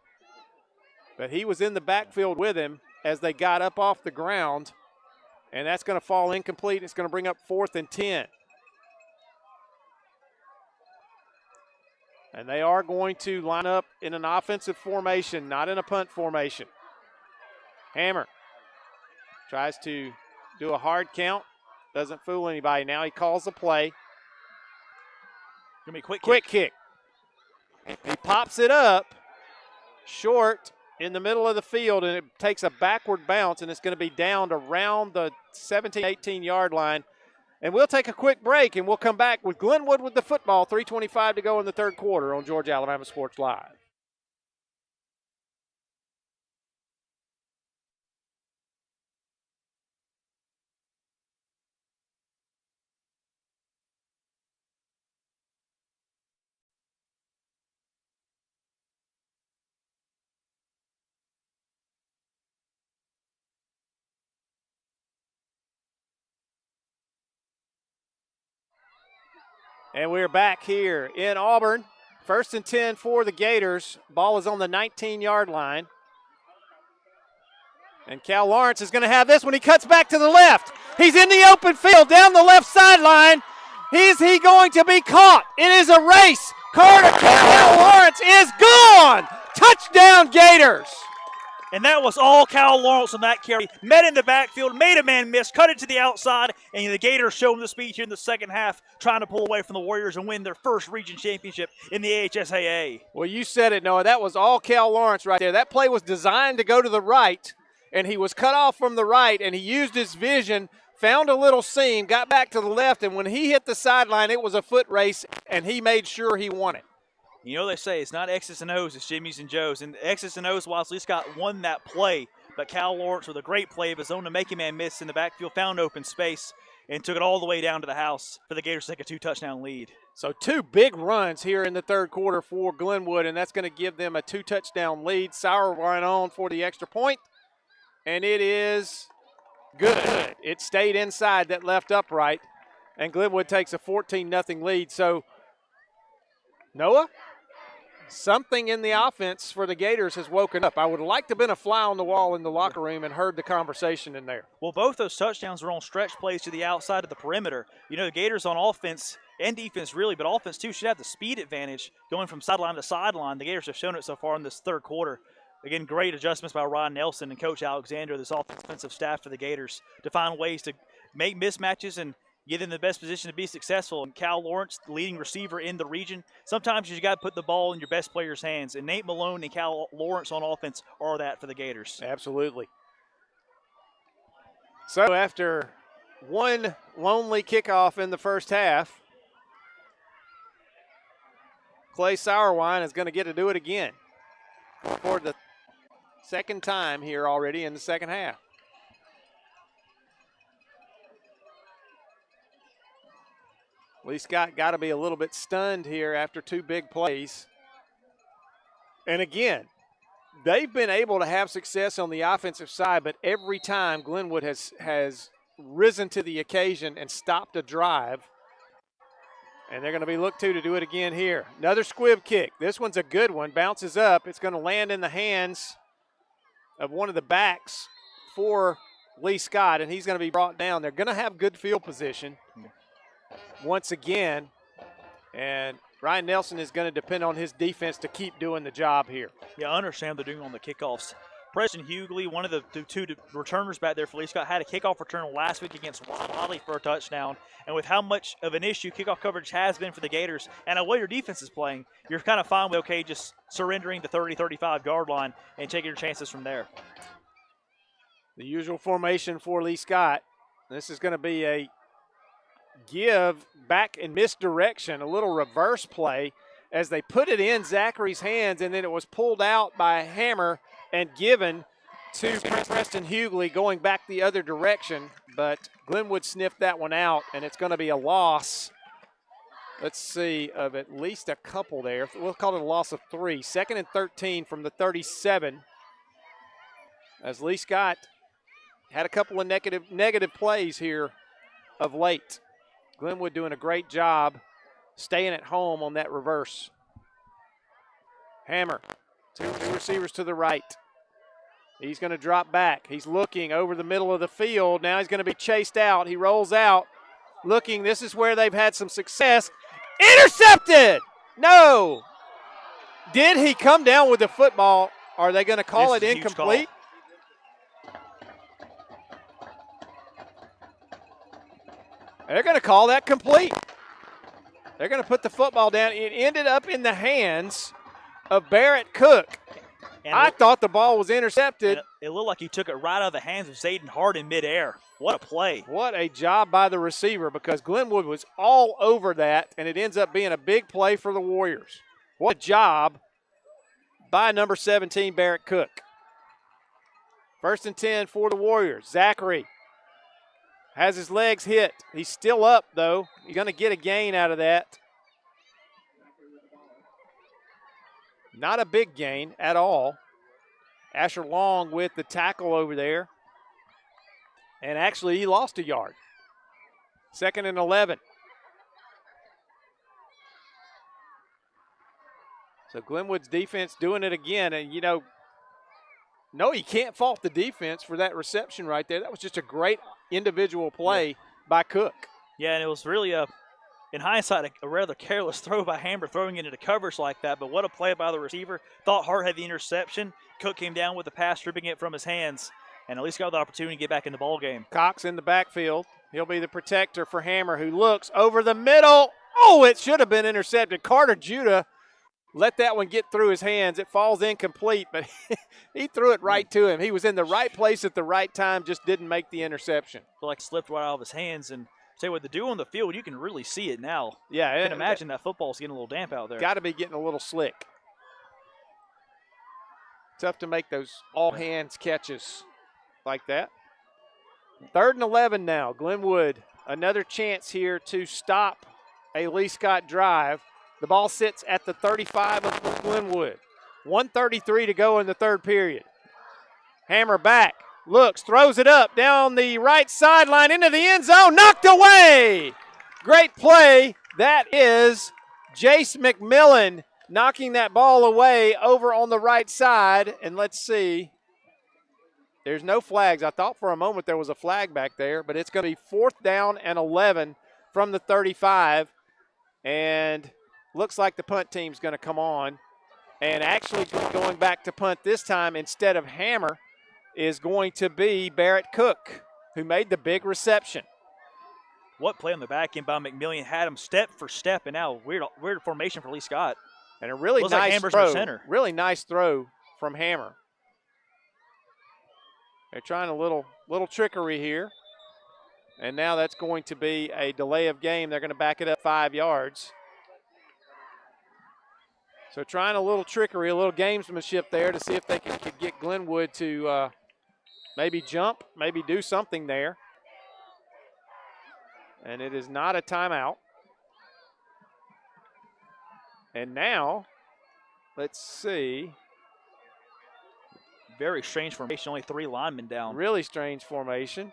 Speaker 1: but he was in the backfield with him as they got up off the ground, and that's going to fall incomplete. It's going to bring up 4th and 10. And they are going to line up in an offensive formation, not in a punt formation. Hammer tries to do a hard count. Doesn't fool anybody. Now he calls the play.
Speaker 9: Gonna be a
Speaker 1: quick kick. He pops it up short in the middle of the field, and it takes a backward bounce, and it's going to be down to around the 17, 18-yard line. And we'll take a quick break, and we'll come back with Glenwood with the football. 3:25 to go in the third quarter on Georgia Alabama Sports Live. And we're back here in Auburn. 1st and 10 for the Gators. Ball is on the 19-yard line. And Cal Lawrence is going to have this when he cuts back to the left. He's in the open field down the left sideline. Is he going to be caught? It is a race. Cal Lawrence is gone. Touchdown Gators.
Speaker 9: And that was all Cal Lawrence on that carry. Met in the backfield, made a man miss, cut it to the outside, and the Gators showed them the speed here in the second half, trying to pull away from the Warriors and win their first region championship in the AHSAA.
Speaker 1: Well, you said it, Noah. That was all Cal Lawrence right there. That play was designed to go to the right, and he was cut off from the right, and he used his vision, found a little seam, got back to the left, and when he hit the sideline, it was a foot race, and he made sure he won it.
Speaker 9: You know they say it's not X's and O's, it's Jimmy's and Joe's. And X's and O's, Lee Scott won that play. But Cal Lawrence, with a great play of his own to make a man miss in the backfield, found open space and took it all the way down to the house for the Gators to take a 2-touchdown lead.
Speaker 1: So 2 big runs here in the third quarter for Glenwood, and that's going to give them a 2-touchdown lead. Sauerwein on for the extra point, and it is good. It stayed inside that left upright, and Glenwood takes a 14-0 lead. So, Noah, something in the offense for the Gators has woken up. I would have liked to have been a fly on the wall in the locker room and heard the conversation in there.
Speaker 9: Well, both those touchdowns were on stretch plays to the outside of the perimeter. You know, the Gators on offense and defense really, but offense too, should have the speed advantage going from sideline to sideline. The Gators have shown it so far in this third quarter. Again, great adjustments by Ryan Nelson and Coach Alexander, this offensive staff for the Gators, to find ways to make mismatches and get in the best position to be successful. And Cal Lawrence, the leading receiver in the region, sometimes you got to put the ball in your best players' hands. And Nate Malone and Cal Lawrence on offense are that for the Gators.
Speaker 1: Absolutely. So after one lonely kickoff in the first half, Clay Sauerwein is going to get to do it again for the second time here already in the second half. Lee-Scott got to be a little bit stunned here after 2 big plays. And again, they've been able to have success on the offensive side, but every time Glenwood has risen to the occasion and stopped a drive. And they're going to be looked to do it again here. Another squib kick. This one's a good one. Bounces up. It's going to land in the hands of one of the backs for Lee-Scott, and he's going to be brought down. They're going to have good field position once again, and Ryan Nelson is going to depend on his defense to keep doing the job here.
Speaker 9: Yeah, I understand they're doing on the kickoffs. Preston Hughley, one of the 2 returners back there for Lee-Scott, had a kickoff return last week against Wiley for a touchdown. And with how much of an issue kickoff coverage has been for the Gators and the way your defense is playing, you're kind of fine with, okay, just surrendering the 30, 35-yard line and taking your chances from there.
Speaker 1: The usual formation for Lee-Scott. This is going to be a give back in misdirection, a little reverse play as they put it in Zachary's hands, and then it was pulled out by Hammer and given to Preston Hughley going back the other direction. But Glenwood sniffed that one out, and it's going to be a loss, let's see, of at least a couple there. We'll call it a loss of 3. 2nd and 13 from the 37. As Lee-Scott had a couple of negative plays here of late. Glenwood doing a great job staying at home on that reverse. Hammer, two receivers to the right. He's going to drop back. He's looking over the middle of the field. Now he's going to be chased out. He rolls out, looking. This is where they've had some success. Intercepted! No! Did he come down with the football? Are they going to call it incomplete? They're going to call that complete. They're going to put the football down. It ended up in the hands of Barrett Cook. And I thought the ball was intercepted.
Speaker 9: It looked like he took it right out of the hands of Zayden Hart in midair. What a play.
Speaker 1: What a job by the receiver, because Glenwood was all over that, and it ends up being a big play for the Warriors. What a job by number 17, Barrett Cook. 1st and 10 for the Warriors. Zachary has his legs hit. He's still up, though. You're going to get a gain out of that. Not a big gain at all. Asher Long with the tackle over there. And actually, he lost a yard. 2nd and 11. So Glenwood's defense doing it again. And, you know, no, you can't fault the defense for that reception right there. That was just a great individual play by Cook.
Speaker 9: Yeah, and it was really a in hindsight, a rather careless throw by Hammer throwing it into coverage like that, but what a play by the receiver. Thought Hart had the interception. Cook came down with the pass, stripping it from his hands, and at least got the opportunity to get back in the ball game.
Speaker 1: Cox in the backfield. He'll be the protector for Hammer, who looks over the middle. Oh, it should have been intercepted. Carter Judah let that one get through his hands. It falls incomplete, but he threw it right to him. He was in the right place at the right time, just didn't make the interception.
Speaker 9: Like slipped right out of his hands, and tell you what, the dew on the field, you can really see it now.
Speaker 1: Yeah,
Speaker 9: I can imagine that football's getting a little damp out there.
Speaker 1: Got to be getting a little slick. Tough to make those all-hands catches like that. 3rd and 11 now. Glenwood, another chance here to stop a Lee-Scott drive. The ball sits at the 35 of Glenwood. 1:33 to go in the 3rd period. Hammer back, looks, throws it up down the right sideline into the end zone, knocked away. Great play. That is Jace McMillan knocking that ball away over on the right side. And let's see. There's no flags. I thought for a moment there was a flag back there, but it's going to be 4th down and 11 from the 35. And looks like the punt team's going to come on. And actually going back to punt this time instead of Hammer is going to be Barrett Cook, who made the big reception.
Speaker 9: What play on the back end by McMillan, had him step for step, and now weird formation for Lee-Scott.
Speaker 1: And a really nice throw. Really nice throw from Hammer. They're trying a little trickery here. And now that's going to be a delay of game. They're going to back it up 5 yards. So trying a little trickery, a little gamesmanship there to see if they could get Glenwood to maybe jump, maybe do something there. And it is not a timeout. And now, let's see.
Speaker 9: Very strange formation, only 3 linemen down.
Speaker 1: Really strange formation.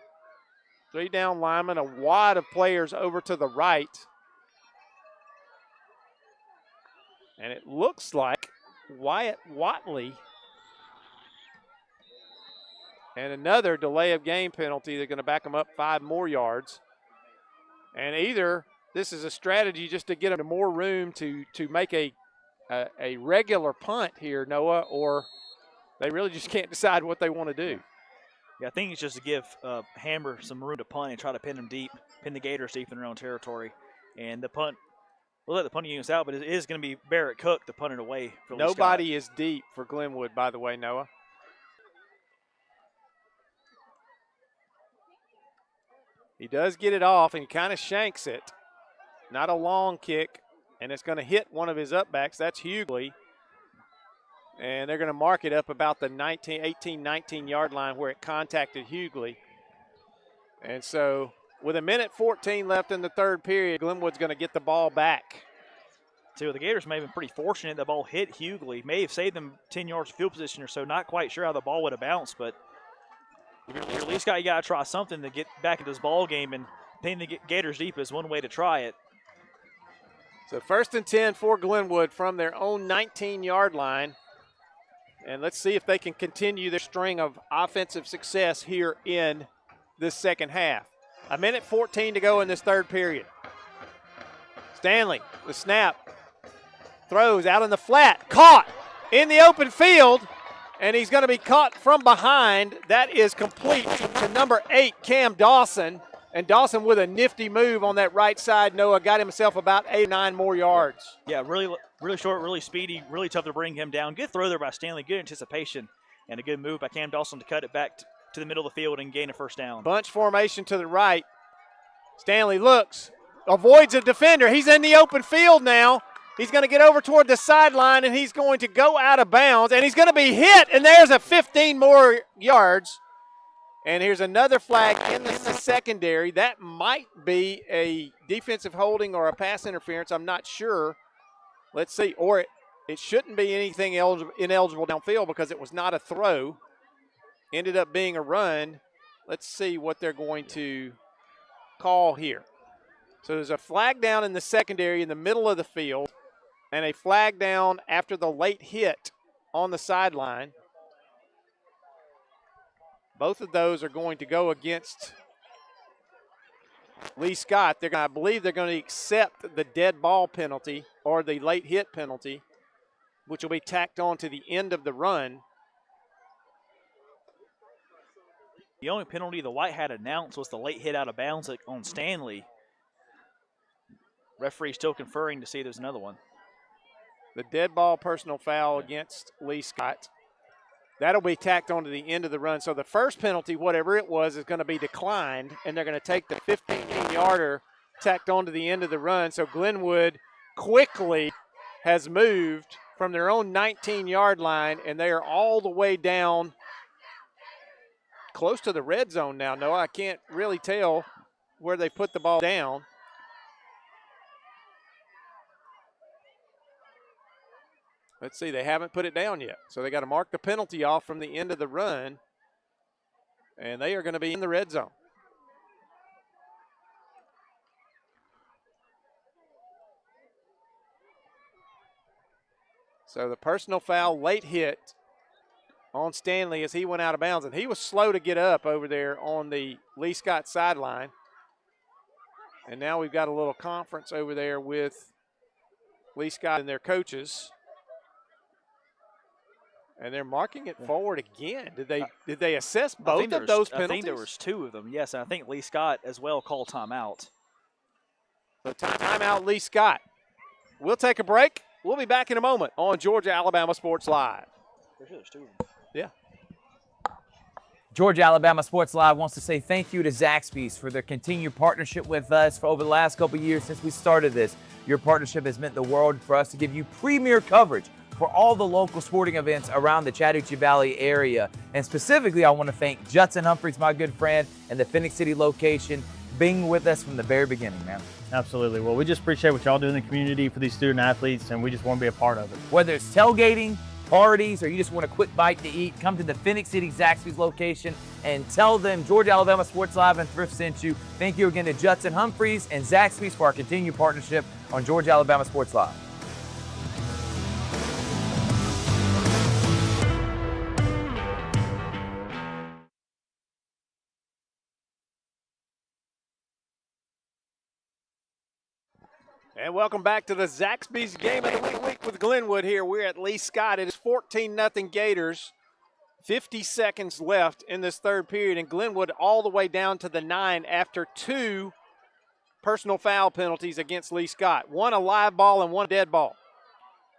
Speaker 1: 3 down linemen, a wad of players over to the right. And it looks like Wyatt Watley. And another delay of game penalty. They're going to back them up 5 more yards. And either this is a strategy just to get them more room to make a regular punt here, Noah, or they really just can't decide what they want to do.
Speaker 9: Yeah, I think it's just to give Hammer some room to punt and try to pin them deep, pin the Gators deep in their own territory. And the punt, we'll let the punting units out, but it is going to be Barrett Cook to punt it away for Lee-Scott.
Speaker 1: Nobody is deep for Glenwood, by the way, Noah. He does get it off, and he kind of shanks it. Not a long kick, and it's going to hit one of his upbacks. That's Hughley. And they're going to mark it up about the 18-19 yard line where it contacted Hughley. And so with 1:14 left in the 3rd period, Glenwood's going to get the ball back.
Speaker 9: So the Gators may have been pretty fortunate the ball hit Hughley. May have saved them 10 yards of field position or so. Not quite sure how the ball would have bounced, but if you're at least you got to try something to get back into this ball game, and pinning the Gators deep is one way to try it.
Speaker 1: So 1st and 10 for Glenwood from their own 19-yard line. And let's see if they can continue their string of offensive success here in this second half. 1:14 to go in this 3rd period. Stanley, the snap, throws out in the flat, caught in the open field, and he's going to be caught from behind. That is complete to number 8, Cam Dawson. And Dawson with a nifty move on that right side, Noah, got himself about 8 or 9 more yards.
Speaker 9: Yeah, really short, really speedy, really tough to bring him down. Good throw there by Stanley, good anticipation, and a good move by Cam Dawson to cut it back to the middle of the field and gain a 1st down.
Speaker 1: Bunch formation to the right. Stanley looks, avoids a defender. He's in the open field now. He's going to get over toward the sideline, and he's going to go out of bounds, and he's going to be hit, and there's a 15 more yards. And here's another flag in the secondary. That might be a defensive holding or a pass interference. I'm not sure. Let's see. Or it shouldn't be anything ineligible downfield because it was not a throw. Ended up being a run. Let's see what they're going to call here. So there's a flag down in the secondary in the middle of the field and a flag down after the late hit on the sideline. Both of those are going to go against Lee-Scott. I believe they're going to accept the dead ball penalty or the late hit penalty, which will be tacked on to the end of the run.
Speaker 9: The only penalty the White had announced was the late hit out of bounds on Stanley. Referee still conferring to see if there's another one.
Speaker 1: The dead ball personal foul against Lee-Scott. That'll be tacked on to the end of the run. So the first penalty, whatever it was, is going to be declined, and they're going to take the 15-yarder tacked on to the end of the run. So Glenwood quickly has moved from their own 19-yard line, and they are all the way down close to the red zone now. No, I can't really tell where they put the ball down. Let's see, they haven't put it down yet. So they got to mark the penalty off from the end of the run, and they are going to be in the red zone. So the personal foul, late hit on Stanley as he went out of bounds, and he was slow to get up over there on the Lee-Scott sideline. And now we've got a little conference over there with Lee-Scott and their coaches. And they're marking it forward again. Did they assess both of those penalties?
Speaker 9: I think there was two of them, yes. And I think Lee-Scott as well called timeout.
Speaker 1: So timeout Lee-Scott. We'll take a break. We'll be back in a moment on Georgia-Alabama Sports Live.
Speaker 9: There's two of them.
Speaker 1: Yeah.
Speaker 3: Georgia Alabama Sports Live wants to say thank you to Zaxby's for their continued partnership with us for over the last couple of years since we started this. Your partnership has meant the world for us to give you premier coverage for all the local sporting events around the Chattahoochee Valley area. And specifically, I want to thank Judson Humphreys, my good friend, and the Phoenix City location being with us from the very beginning, man.
Speaker 4: Absolutely. Well, we just appreciate what y'all do in the community for these student athletes, and we just want to be a part of it.
Speaker 3: Whether it's tailgating, parties, or you just want a quick bite to eat, come to the Phoenix City Zaxby's location and tell them Georgia Alabama Sports Live and Thrift sent you. Thank you again to Judson Humphreys and Zaxby's for our continued partnership on Georgia Alabama Sports Live.
Speaker 1: And welcome back to the Zaxby's Game of the Week with Glenwood here. We're at Lee-Scott. It is 14-0 Gators. 50 seconds left in this third period, and Glenwood all the way down to the 9 after two personal foul penalties against Lee-Scott. One a live ball and one dead ball.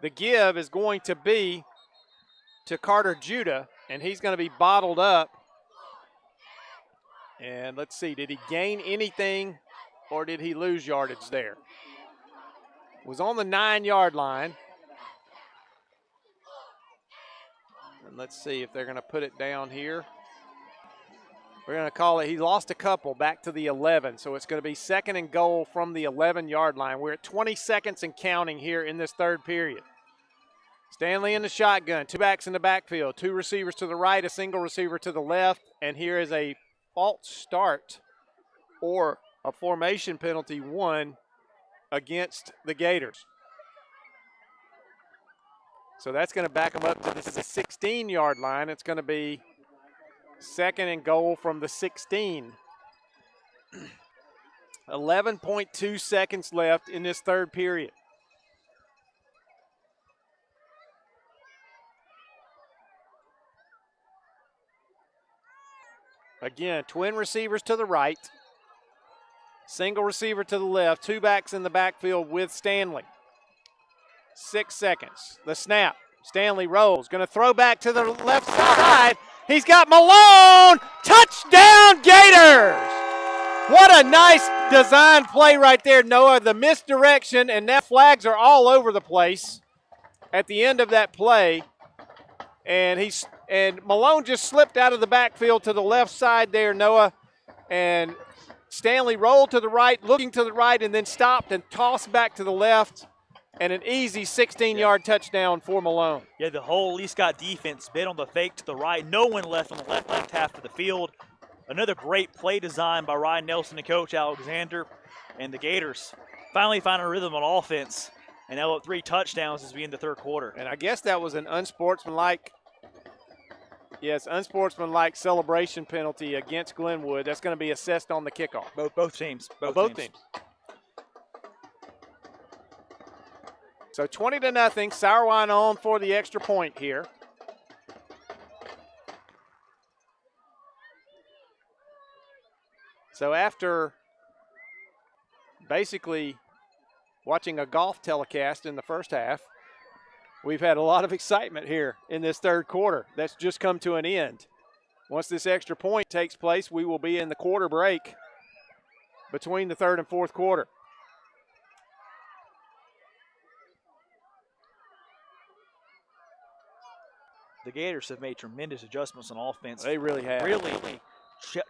Speaker 1: The give is going to be to Carter Judah, and he's going to be bottled up. And let's see, did he gain anything or did he lose yardage there? Was on the 9-yard line. And let's see if they're going to put it down here. We're going to call it, he lost a couple back to the 11, so it's going to be 2nd and goal from the 11-yard line. We're at 20 seconds and counting here in this third period. Stanley in the shotgun, two backs in the backfield, two receivers to the right, a single receiver to the left, and here is a false start or a formation penalty one against the Gators. So that's going to back them up to this is a 16-yard line. It's going to be 2nd and goal from the 16. 11.2 seconds left in this third period. Again, twin receivers to the right. Single receiver to the left, two backs in the backfield with Stanley. 6 seconds. The snap. Stanley rolls. Going to throw back to the left side. He's got Malone. Touchdown, Gators! What a nice design play right there, Noah. The misdirection, and now flags are all over the place at the end of that play. And Malone just slipped out of the backfield to the left side there, Noah. And Stanley rolled to the right, looking to the right, and then stopped and tossed back to the left. And an easy 16-yard touchdown for Malone.
Speaker 9: Yeah, the whole Lee-Scott defense bit on the fake to the right. No one left on the left half of the field. Another great play design by Ryan Nelson and Coach Alexander. And the Gators finally find a rhythm on offense. And now up 3 touchdowns as we end the third quarter.
Speaker 1: And I guess that was an unsportsmanlike Yes, unsportsmanlike celebration penalty against Glenwood. That's going to be assessed on the kickoff.
Speaker 9: Both teams.
Speaker 1: Both teams. So 20-0. Sourwine on for the extra point here. So after basically watching a golf telecast in the first half, we've had a lot of excitement here in this third quarter. That's just come to an end. Once this extra point takes place, we will be in the quarter break between the third and fourth quarter.
Speaker 9: The Gators have made tremendous adjustments on offense.
Speaker 1: They really have.
Speaker 9: Really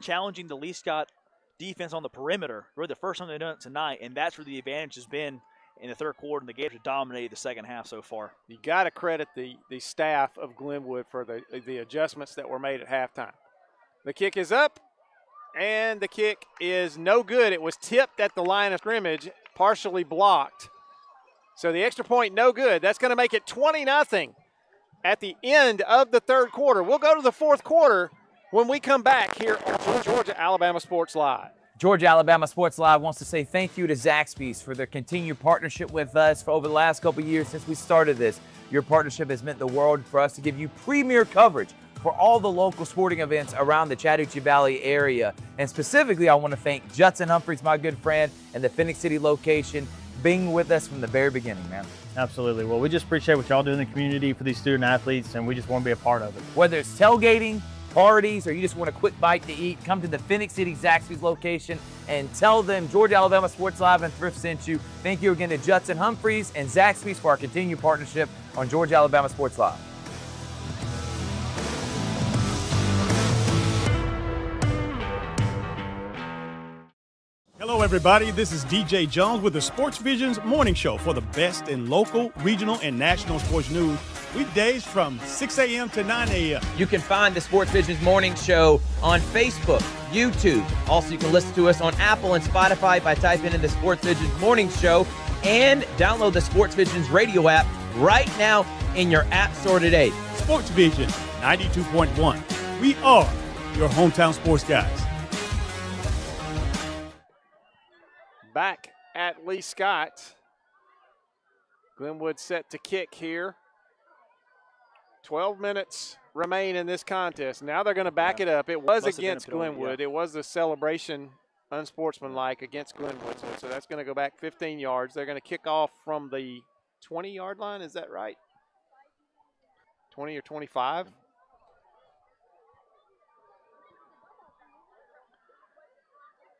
Speaker 9: challenging the Lee-Scott defense on the perimeter. Really the first time they've done it tonight, and that's where the advantage has been in the third quarter, and the Gators have dominated the second half so far.
Speaker 1: You got to credit the staff of Glenwood for the adjustments that were made at halftime. The kick is up, and the kick is no good. It was tipped at the line of scrimmage, partially blocked. So the extra point, no good. That's going to make it 20-0 at the end of the third quarter. We'll go to the fourth quarter when we come back here on Georgia Alabama Sports Live.
Speaker 3: Georgia Alabama Sports Live wants to say thank you to Zaxby's for their continued partnership with us for over the last couple of years since we started this. Your partnership has meant the world for us to give you premier coverage for all the local sporting events around the Chattahoochee Valley area. And specifically, I want to thank Judson Humphreys, my good friend, and the Phoenix City location, being with us from the very beginning, man.
Speaker 4: Absolutely. Well, we just appreciate what y'all do in the community for these student athletes, and we just want to be a part of it.
Speaker 3: Whether it's tailgating, parties, or you just want a quick bite to eat, come to the Phoenix City Zaxby's location and tell them Georgia Alabama Sports Live and Thrift sent you. Thank you again to Judson Humphreys and Zaxby's for our continued partnership on Georgia Alabama Sports Live.
Speaker 10: Hello, everybody. This is DJ Jones with the Sports Visions Morning Show for the best in local, regional, and national sports news. Weekdays from 6 a.m. to 9 a.m.
Speaker 3: You can find the Sports Visions Morning Show on Facebook, YouTube. Also, you can listen to us on Apple and Spotify by typing in the Sports Visions Morning Show, and download the Sports Visions radio app right now in your app store today.
Speaker 10: Sports Vision 92.1. We are your hometown sports guys.
Speaker 1: Back at Lee-Scott. Glenwood set to kick here. 12 minutes remain in this contest. Now they're going to back it up. It was against Glenwood. It was the celebration unsportsmanlike against Glenwood. So that's going to go back 15 yards. They're going to kick off from the 20-yard line. Is that right? 20 or 25?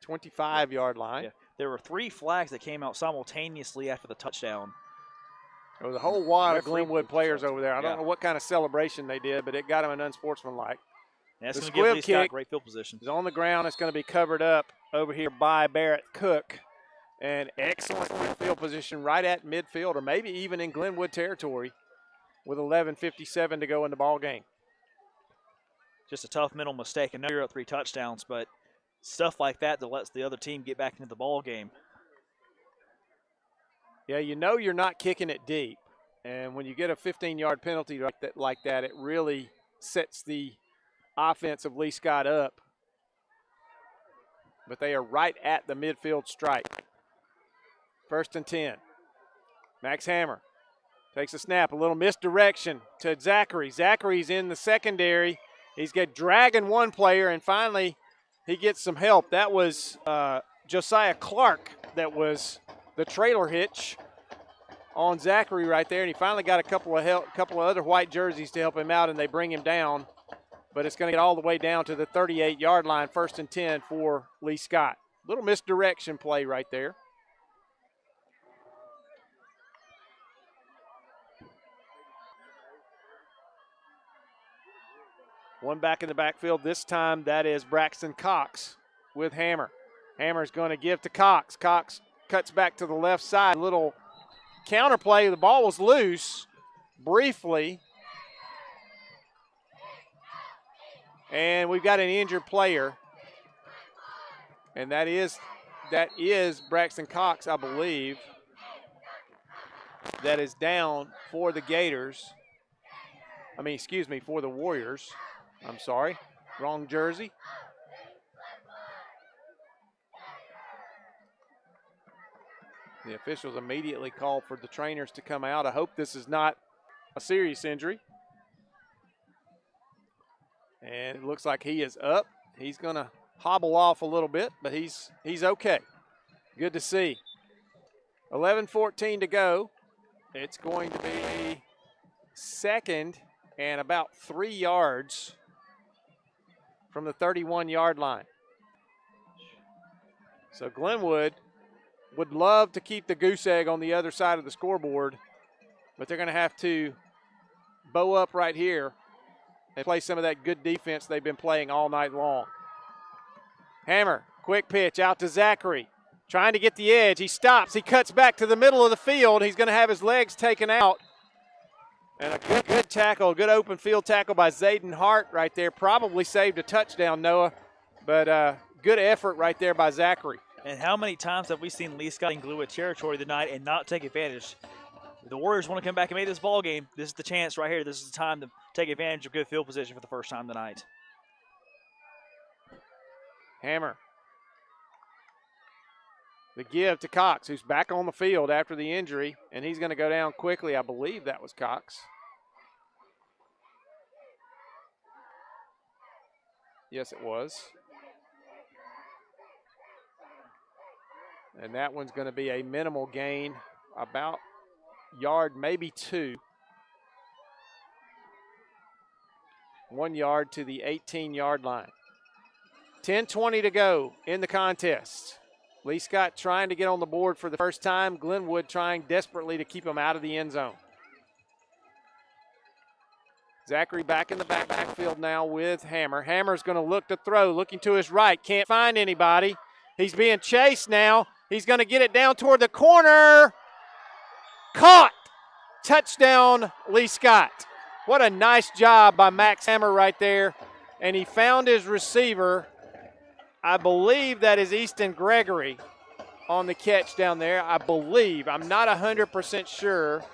Speaker 1: .25-yard line.
Speaker 9: Yeah. There were 3 flags that came out simultaneously after the touchdown.
Speaker 1: There was a whole wad of Glenwood players over there. I don't know what kind of celebration they did, but it got them an unsportsmanlike.
Speaker 9: That's
Speaker 1: the
Speaker 9: going to give Lee-Scott
Speaker 1: kick
Speaker 9: great field position.
Speaker 1: Is on the ground. It's going to be covered up over here by Barrett Cook. And excellent field position right at midfield, or maybe even in Glenwood territory, with 11:57 to go in the ball game.
Speaker 9: Just a tough mental mistake. I know you're up 3 touchdowns, but stuff like that lets the other team get back into the ball game.
Speaker 1: Yeah, you know you're not kicking it deep. And when you get a 15-yard penalty like that, it really sets the offense of Lee-Scott up. But they are right at the midfield stripe. 1st and 10. Max Hammer takes a snap, a little misdirection to Zachary. Zachary's in the secondary. He's dragging one player, and finally he gets some help. That was Josiah Clark that was the trailer hitch on Zachary right there, and he finally got a couple of other white jerseys to help him out, and they bring him down. But it's going to get all the way down to the 38-yard line, 1st and 10 for Lee-Scott. Little misdirection play right there. One back in the backfield. This time that is Braxton Cox with Hammer. Hammer's going to give to Cox. Cox cuts back to the left side. Little counterplay. The ball was loose briefly. And we've got an injured player. And that is Braxton Cox, I believe, that is down for the Gators. For the Warriors. I'm sorry, wrong jersey. The officials immediately called for the trainers to come out. I hope this is not a serious injury. And it looks like he is up. He's going to hobble off a little bit, but he's okay. Good to see. 11:14 to go. It's going to be second and about 3 yards from the 31-yard line. So Glenwood would love to keep the goose egg on the other side of the scoreboard, but they're going to have to bow up right here and play some of that good defense they've been playing all night long. Hammer, quick pitch out to Zachary. Trying to get the edge. He stops. He cuts back to the middle of the field. He's going to have his legs taken out. And a good tackle, good open field tackle by Zayden Hart right there. Probably saved a touchdown, Noah. But good effort right there by Zachary.
Speaker 9: And how many times have we seen Lee-Scott in Glenwood territory tonight and not take advantage? If the Warriors want to come back and make this ball game, this is the chance right here. This is the time to take advantage of good field position for the first time tonight.
Speaker 1: Hammer. The give to Cox, who's back on the field after the injury, and he's going to go down quickly. I believe that was Cox. Yes, it was. And that one's going to be a minimal gain, about yard, maybe 2. 1 yard to the 18-yard line. 10:20 to go in the contest. Lee-Scott trying to get on the board for the first time. Glenwood trying desperately to keep him out of the end zone. Zachary back in the backfield now with Hammer. Hammer's going to look to throw, looking to his right. Can't find anybody. He's being chased now. He's going to get it down toward the corner. Caught. Touchdown, Lee-Scott. What a nice job by Max Hammer right there. And he found his receiver. I believe that is Easton Gregory on the catch down there. I believe. I'm not 100% sure.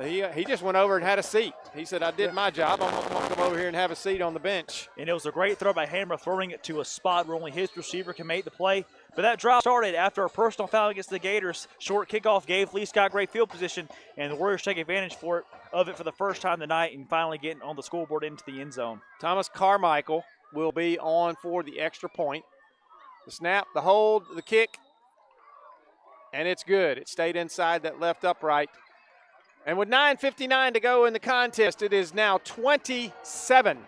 Speaker 1: He just went over and had a seat. He said, I did my job. I'm going to come over here and have a seat on the bench.
Speaker 9: And it was a great throw by Hammer, throwing it to a spot where only his receiver can make the play. But that drive started after a personal foul against the Gators. Short kickoff gave Lee-Scott great field position, and the Warriors take advantage of it for the first time tonight and finally getting on the scoreboard into the end zone.
Speaker 1: Thomas Carmichael will be on for the extra point. The snap, the hold, the kick, and it's good. It stayed inside that left upright. And with 9:59 to go in the contest, it is now 27.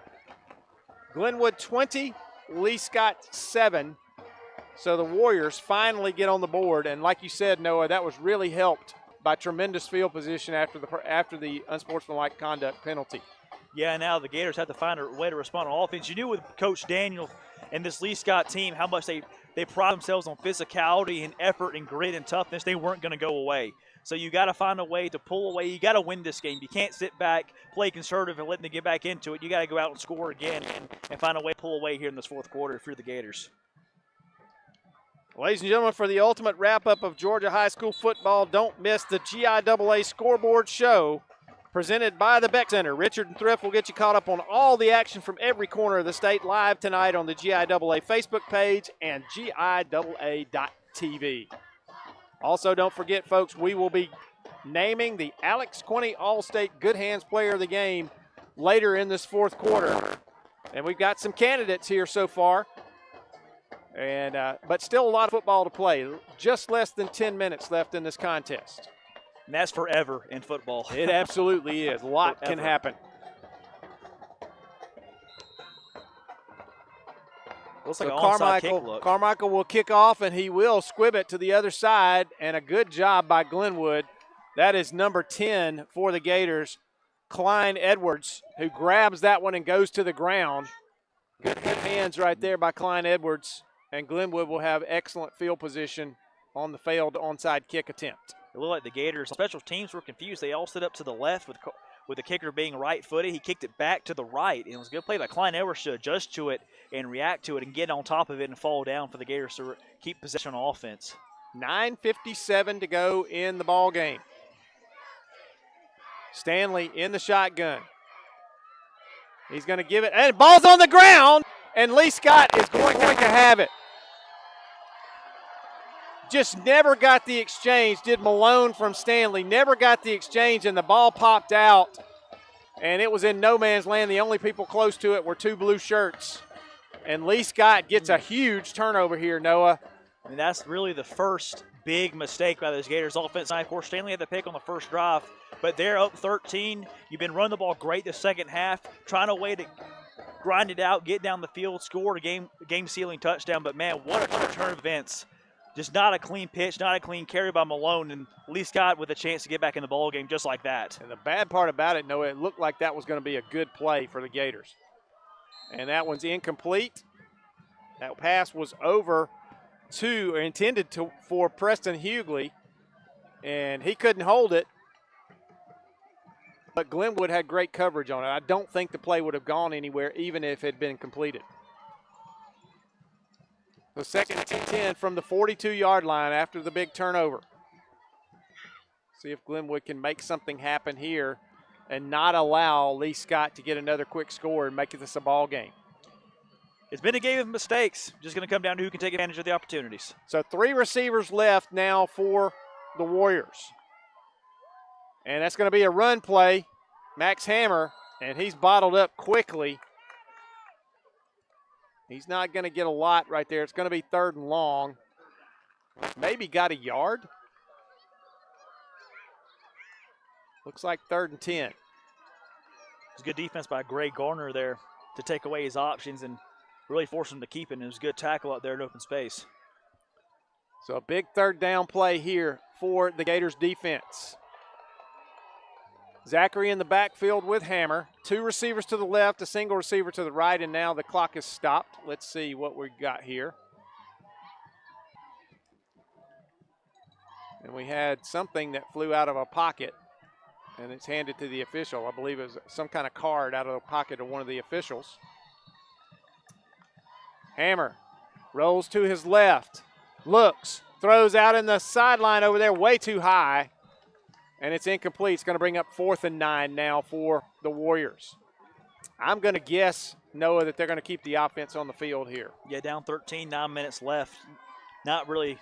Speaker 1: Glenwood 20, Lee-Scott 7. So the Warriors finally get on the board. And like you said, Noah, that was really helped by tremendous field position after the unsportsmanlike conduct penalty.
Speaker 9: Yeah, now the Gators have to find a way to respond on offense. You knew with Coach Daniel and this Lee-Scott team how much they pride themselves on physicality and effort and grit and toughness. They weren't going to go away. So you got to find a way to pull away. You got to win this game. You can't sit back, play conservative, and let them get back into it. You got to go out and score again and find a way to pull away here in this fourth quarter if you're the Gators.
Speaker 1: Ladies and gentlemen, for the ultimate wrap-up of Georgia high school football, don't miss the GIAA Scoreboard Show presented by the Beck Center. Richard and Thrift will get you caught up on all the action from every corner of the state live tonight on the GIAA Facebook page and GIAA.tv. Also, don't forget, folks, we will be naming the Alex Quinney All-State Good Hands Player of the Game later in this fourth quarter. And we've got some candidates here so far. And but still a lot of football to play. Just less than 10 minutes left in this contest.
Speaker 9: And that's forever in football.
Speaker 1: It absolutely is. A lot can happen.
Speaker 9: Looks
Speaker 1: so
Speaker 9: like an onside kick look.
Speaker 1: Carmichael will kick off, and he will squib it to the other side, and a good job by Glenwood. That is number 10 for the Gators, Klein Edwards, who grabs that one and goes to the ground. Good hands right there by Klein Edwards, and Glenwood will have excellent field position on the failed onside kick attempt.
Speaker 9: It looked like the Gators' special teams were confused. They all stood up to the left with the kicker being right-footed. He kicked it back to the right, and it was a good play by Klein Edwards to adjust to it and react to it and get on top of it and fall down for the Gators to keep possession on offense.
Speaker 1: 9:57 to go in the ball game. Stanley in the shotgun. He's going to give it, and ball's on the ground, and Lee-Scott is going to have it. Just never got the exchange, did Malone from Stanley. Never got the exchange, and the ball popped out, and it was in no man's land. The only people close to it were two blue shirts. And Lee-Scott gets a huge turnover here, Noah.
Speaker 9: And that's really the first big mistake by those Gators offense. Of course, Stanley had the pick on the first drive, but they're up 13. You've been running the ball great the second half, trying a way to grind it out, get down the field, score a game-sealing touchdown. But, man, what a turn of events. Just not a clean pitch, not a clean carry by Malone, and Lee-Scott with a chance to get back in the ball game just like that.
Speaker 1: And the bad part about it, Noah, it looked like that was going to be a good play for the Gators. And that one's incomplete. That pass was over to, or intended to, for Preston Hughley, and he couldn't hold it. But Glenwood had great coverage on it. I don't think the play would have gone anywhere, even if it had been completed. The second and 10 from the 42-yard line after the big turnover. See if Glenwood can make something happen here and not allow Lee-Scott to get another quick score and make this a ball game.
Speaker 9: It's been a game of mistakes. Just going to come down to who can take advantage of the opportunities.
Speaker 1: So 3 receivers left now for the Warriors. And that's going to be a run play. Max Hammer, and he's bottled up quickly. He's not going to get a lot right there. It's going to be 3rd and long. Maybe got a yard. Looks like 3rd and 10.
Speaker 9: It's good defense by Greg Garner there to take away his options and really force him to keep it. And it was a good tackle out there in open space.
Speaker 1: So a big 3rd down play here for the Gators defense. Zachary in the backfield with Hammer. 2 receivers to the left, a single receiver to the right, and now the clock is stopped. Let's see what we got here. And we had something that flew out of a pocket, and it's handed to the official. I believe it was some kind of card out of the pocket of one of the officials. Hammer rolls to his left, looks, throws out in the sideline over there way too high. And it's incomplete. It's going to bring up 4th and 9 now for the Warriors. I'm going to guess, Noah, that they're going to keep the offense on the field here.
Speaker 9: Yeah, down 13, 9 minutes left. Not really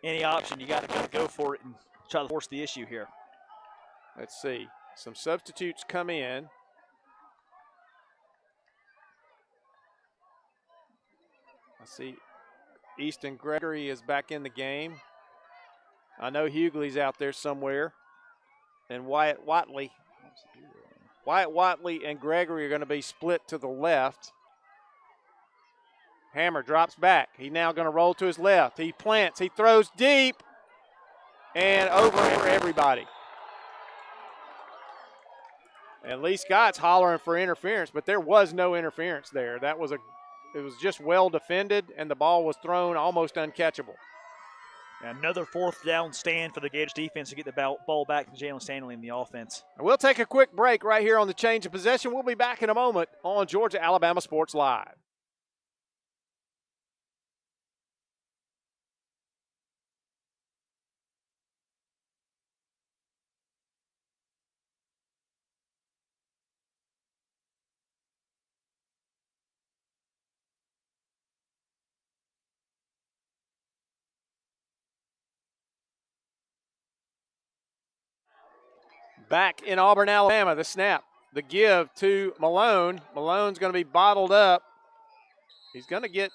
Speaker 9: any option. You got to go for it and try to force the issue here.
Speaker 1: Let's see. Some substitutes come in. Let's see. Easton Gregory is back in the game. I know Hughley's out there somewhere. And Wyatt Watley and Gregory are going to be split to the left. Hammer drops back. He's now going to roll to his left. He plants. He throws deep and over for everybody. And Lee-Scott's hollering for interference, but there was no interference there. It was just well defended, and the ball was thrown almost uncatchable.
Speaker 9: Another 4th down stand for the Gators defense to get the ball back to Jalen Stanley in the offense.
Speaker 1: And we'll take a quick break right here on the Change of Possession. We'll be back in a moment on Georgia-Alabama Sports Live. Back in Auburn, Alabama, the snap, the give to Malone. Malone's going to be bottled up. He's going to get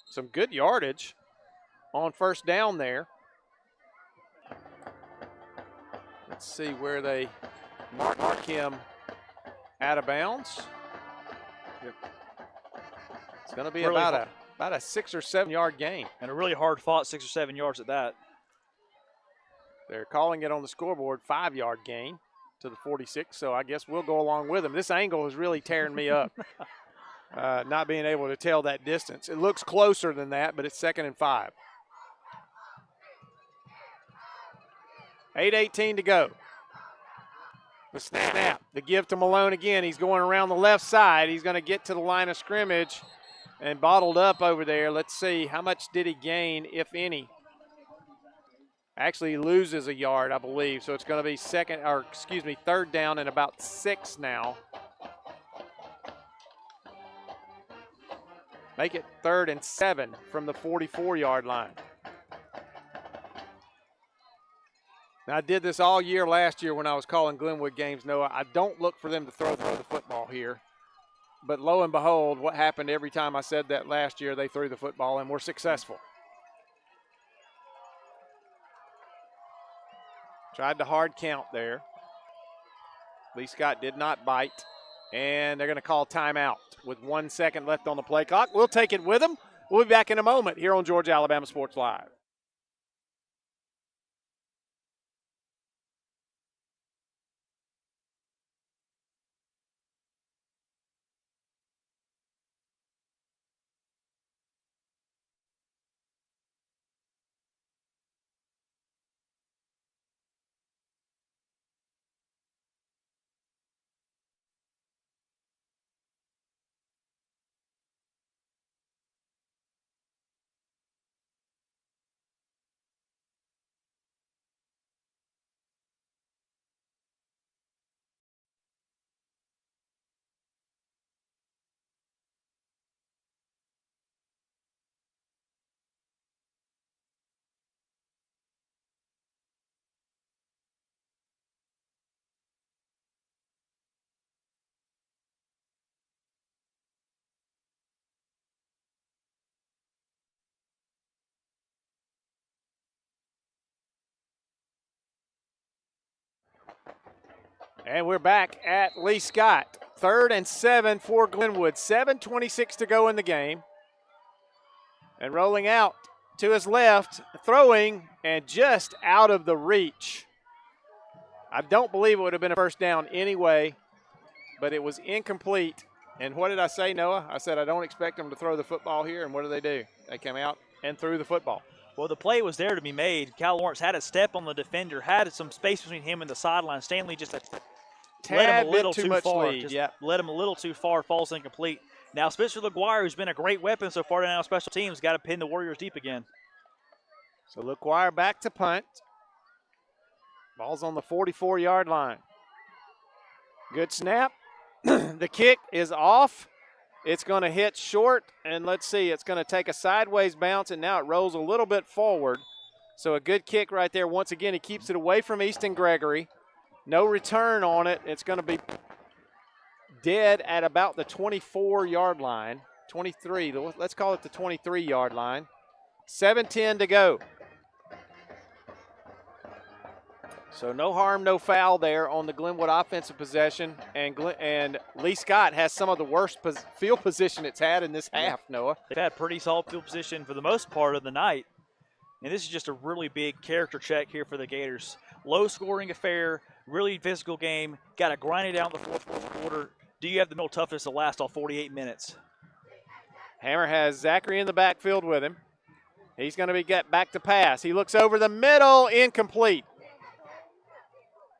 Speaker 1: some good yardage on 1st down there. Let's see where they mark him out of bounds. It's going to be really about a 6 or 7 yard gain.
Speaker 9: And a really hard fought 6 or 7 yards at that.
Speaker 1: They're calling it on the scoreboard 5 yard gain to the 46, so I guess we'll go along with them. This angle is really tearing me up, not being able to tell that distance. It looks closer than that, but it's 2nd and 5. 8:18 to go. The snap, the give to Malone again. He's going around the left side. He's going to get to the line of scrimmage and bottled up over there. Let's see, how much did he gain, if any? Actually, he loses a yard, I believe. So it's going to be 3rd down and about 6 now. Make it 3rd and 7 from the 44-yard line. Now, I did this all year last year when I was calling Glenwood games, Noah. I don't look for them to throw the football here. But lo and behold, what happened every time I said that last year, they threw the football and were successful. Tried the hard count there. Lee-Scott did not bite. And they're going to call timeout with 1 second left on the play clock. We'll take it with them. We'll be back in a moment here on Georgia Alabama Sports Live. And we're back at Lee-Scott. 3rd and 7 for Glenwood. 7:26 to go in the game. And rolling out to his left, throwing, and just out of the reach. I don't believe it would have been a first down anyway, but it was incomplete. And what did I say, Noah? I said I don't expect them to throw the football here, and what do? They came out and threw the football.
Speaker 9: Well, the play was there to be made. Cal Lawrence had a step on the defender, had some space between him and the sideline. Stanley just led him a little too far. Led him a little too far, falls incomplete. Now Spencer LaGuire, who's been a great weapon so far now on special teams, got to pin the Warriors deep again.
Speaker 1: So LaGuire back to punt. Ball's on the 44-yard line. Good snap. The kick is off. It's going to hit short, and let's see, it's going to take a sideways bounce, and now it rolls a little bit forward. So a good kick right there. Once again, he keeps it away from Easton Gregory. No return on it. It's going to be dead at about the 24-yard line. 23, let's call it the 23-yard line. 7:10 to go. So no harm, no foul there on the Glenwood offensive possession. And Lee-Scott has some of the worst field position it's had in this half, Noah.
Speaker 9: They've had pretty solid field position for the most part of the night. And this is just a really big character check here for the Gators. Low-scoring affair, really physical game. Got to grind it out in the fourth quarter. Do you have the mental toughness to last all 48 minutes?
Speaker 1: Hammer has Zachary in the backfield with him. He's going to get back to pass. He looks over the middle, incomplete.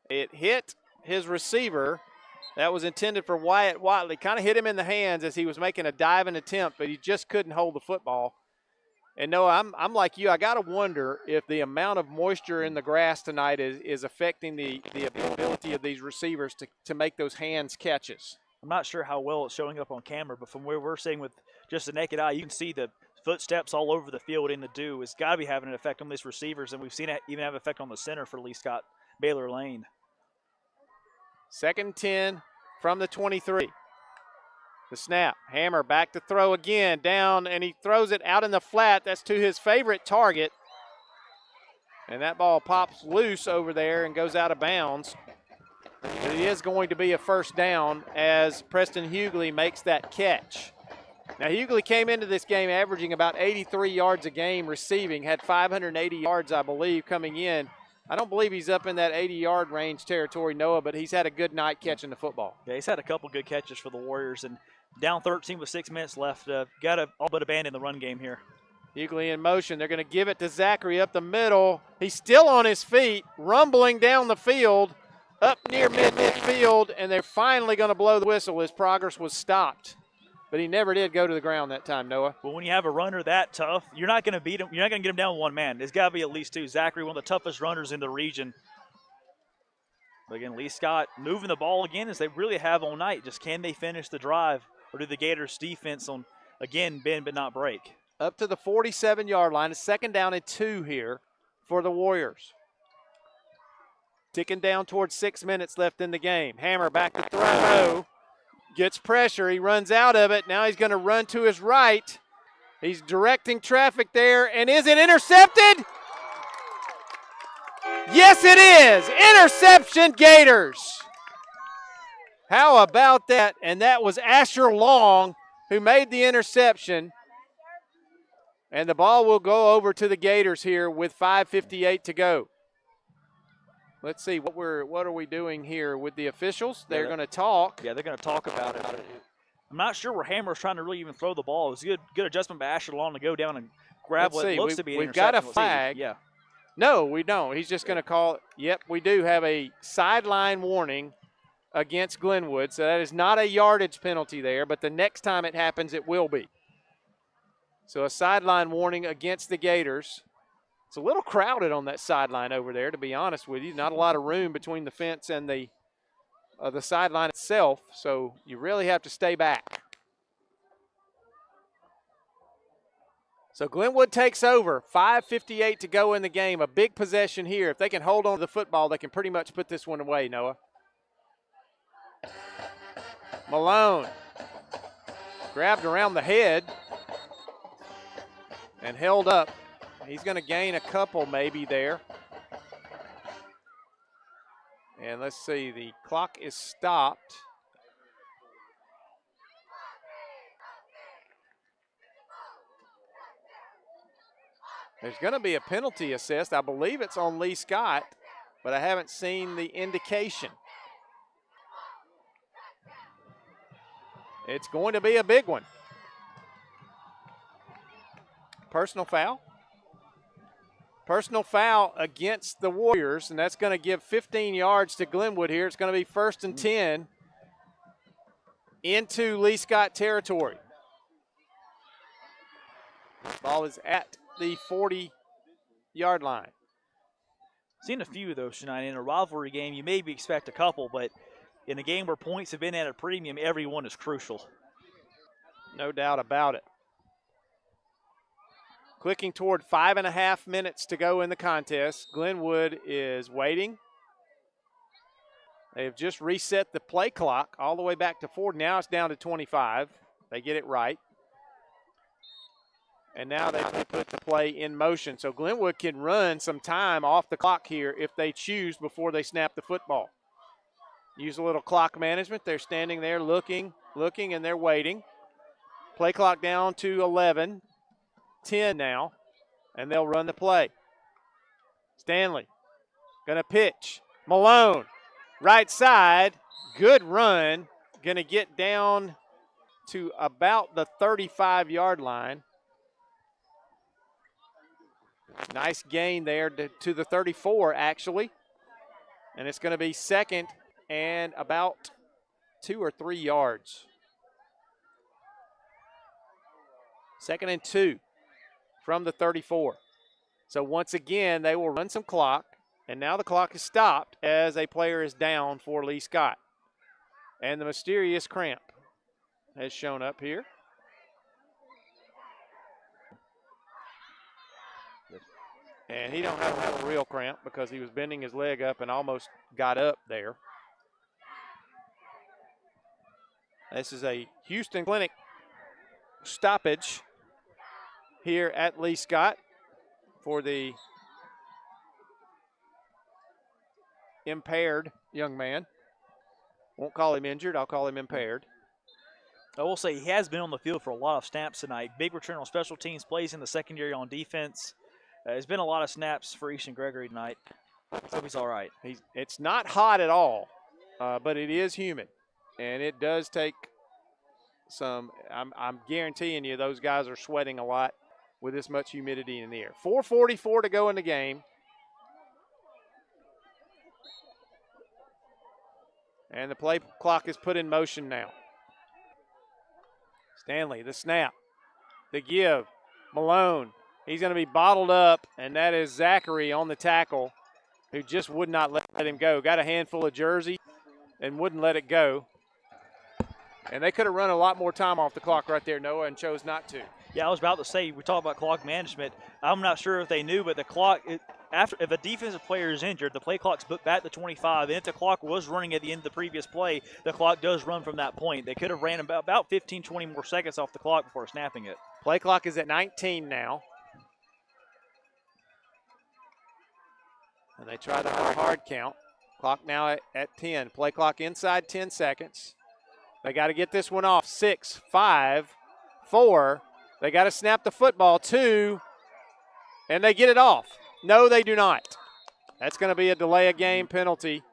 Speaker 1: It hit his receiver. That was intended for Wyatt Watley. Kind of hit him in the hands as he was making a diving attempt, but he just couldn't hold the football. And Noah, I'm like you. I got to wonder if the amount of moisture in the grass tonight is affecting the ability of these receivers to make those hands catches.
Speaker 9: I'm not sure how well it's showing up on camera, but from where we're seeing with just the naked eye, you can see the footsteps all over the field in the dew. It's got to be having an effect on these receivers, and we've seen it even have an effect on the center for Lee-Scott, Baylor Lane.
Speaker 1: 2nd and 10 from the 23. The snap. Hammer back to throw again. Down, and he throws it out in the flat. That's to his favorite target. And that ball pops loose over there and goes out of bounds. But it is going to be a first down as Preston Hughley makes that catch. Now, Hughley came into this game averaging about 83 yards a game receiving, had 580 yards, I believe, coming in. I don't believe he's up in that 80-yard range territory, Noah, but he's had a good night catching the football.
Speaker 9: Yeah, he's had a couple good catches for the Warriors, and down 13 with 6 minutes left. Got to all but abandon the run game here.
Speaker 1: Hughley in motion. They're going to give it to Zachary up the middle. He's still on his feet, rumbling down the field, up near midfield, and they're finally going to blow the whistle. His progress was stopped. But he never did go to the ground that time, Noah.
Speaker 9: Well, when you have a runner that tough, you're not going to beat him. You're not going to get him down with one man. There's got to be at least two. Zachary, one of the toughest runners in the region. But again, Lee-Scott moving the ball again as they really have all night. Just can they finish the drive? Or do the Gators defense on again, bend but not break.
Speaker 1: Up to the 47-yard line. It's 2nd down and 2 here for the Warriors. Ticking down towards 6 minutes left in the game. Hammer back to throw. Gets pressure. He runs out of it. Now he's going to run to his right. He's directing traffic there. And is it intercepted? Yes, it is. Interception, Gators. How about that? And that was Asher Long who made the interception. And the ball will go over to the Gators here with 5:58 to go. Let's see what are we doing here with the officials. They're going to talk.
Speaker 9: Yeah, they're going to talk about it. I'm not sure where Hammer's trying to really even throw the ball. It was a good adjustment by Asher Long to go down and grab what looks to be an interception.
Speaker 1: We've got a flag.
Speaker 9: Yeah.
Speaker 1: No, we don't. He's just going to call it. Yep, we do have a sideline warning against Glenwood. So that is not a yardage penalty there, but the next time it happens, it will be. So a sideline warning against the Gators. It's a little crowded on that sideline over there, to be honest with you. Not a lot of room between the fence and the sideline itself, so you really have to stay back. So Glenwood takes over. 5:58 to go in the game. A big possession here. If they can hold on to the football, they can pretty much put this one away, Noah. Malone grabbed around the head and held up. He's going to gain a couple maybe there. And let's see, the clock is stopped. There's going to be a penalty assessed. I believe it's on Lee-Scott, but I haven't seen the indication. It's going to be a big one. Personal foul. Personal foul against the Warriors, and that's going to give 15 yards to Glenwood here. It's going to be 1st and 10 into Lee-Scott territory. Ball is at the 40-yard line.
Speaker 9: Seen a few of those tonight. In a rivalry game, you maybe expect a couple, but in a game where points have been at a premium, every one is crucial.
Speaker 1: No doubt about it. Clicking toward 5.5 minutes to go in the contest. Glenwood is waiting. They have just reset the play clock all the way back to 4. Now it's down to 25. They get it right. And now they put the play in motion. So Glenwood can run some time off the clock here if they choose before they snap the football. Use a little clock management. They're standing there looking, and they're waiting. Play clock down to 11. 10 now, and they'll run the play. Stanley going to pitch. Malone, right side, good run. Going to get down to about the 35-yard line. Nice gain there to the 34, actually. And it's going to be 2nd and about 2 or 3 yards. 2nd and 2. From the 34. So once again, they will run some clock, and now the clock is stopped as a player is down for Lee-Scott. And the mysterious cramp has shown up here. And he don't have a real cramp because he was bending his leg up and almost got up there. This is a Houston Clinic stoppage here at Lee-Scott for the impaired young man. Won't call him injured, I'll call him impaired.
Speaker 9: I will say he has been on the field for a lot of snaps tonight. Big return on special teams, plays in the secondary on defense. There's been a lot of snaps for Easton Gregory tonight. So he's all right.
Speaker 1: It's not hot at all, but it is humid. And it does take some, I'm guaranteeing you those guys are sweating a lot with this much humidity in the air. 4:44 to go in the game. And the play clock is put in motion now. Stanley, the snap, the give, Malone. He's going to be bottled up, and that is Zachary on the tackle, who just would not let him go. Got a handful of jersey and wouldn't let it go. And they could have run a lot more time off the clock right there, Noah, and chose not to.
Speaker 9: Yeah, I was about to say, we talk about clock management. I'm not sure if they knew, but the clock, if a defensive player is injured, the play clock's booked back to 25. And if the clock was running at the end of the previous play, the clock does run from that point. They could have ran about 15, 20 more seconds off the clock before snapping it.
Speaker 1: Play clock is at 19 now. And they try the hard count. Clock now at 10. Play clock inside 10 seconds. They got to get this one off. 6, 5, 4. They got to snap the football. 2. And they get it off. No, they do not. That's going to be a delay of game penalty.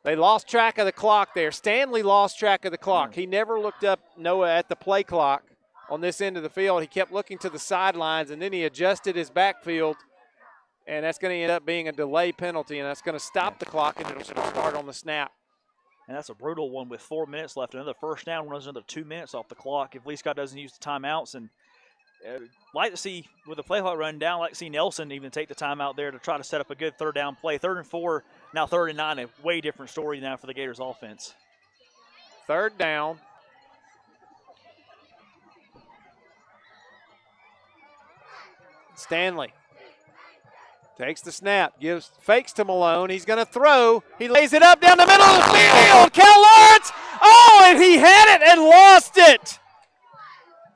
Speaker 1: They lost track of the clock there. Stanley lost track of the clock. He never looked up, Noah, at the play clock on this end of the field. He kept looking to the sidelines, and then he adjusted his backfield. And that's going to end up being a delay penalty, and that's going to stop the clock, and it'll start on the snap.
Speaker 9: And that's a brutal one with 4 minutes left. Another first down runs another 2 minutes off the clock if Lee-Scott doesn't use the timeouts. And like to see, with the play clock running down, like to see Nelson even take the timeout there to try to set up a good third down play. 3rd and 4, now 3rd and 9, a way different story now for the Gators offense.
Speaker 1: 3rd down. Stanley takes the snap, fakes to Malone. He's going to throw. He lays it up down the middle of the field. Cal Lawrence. Oh, and he had it and lost it.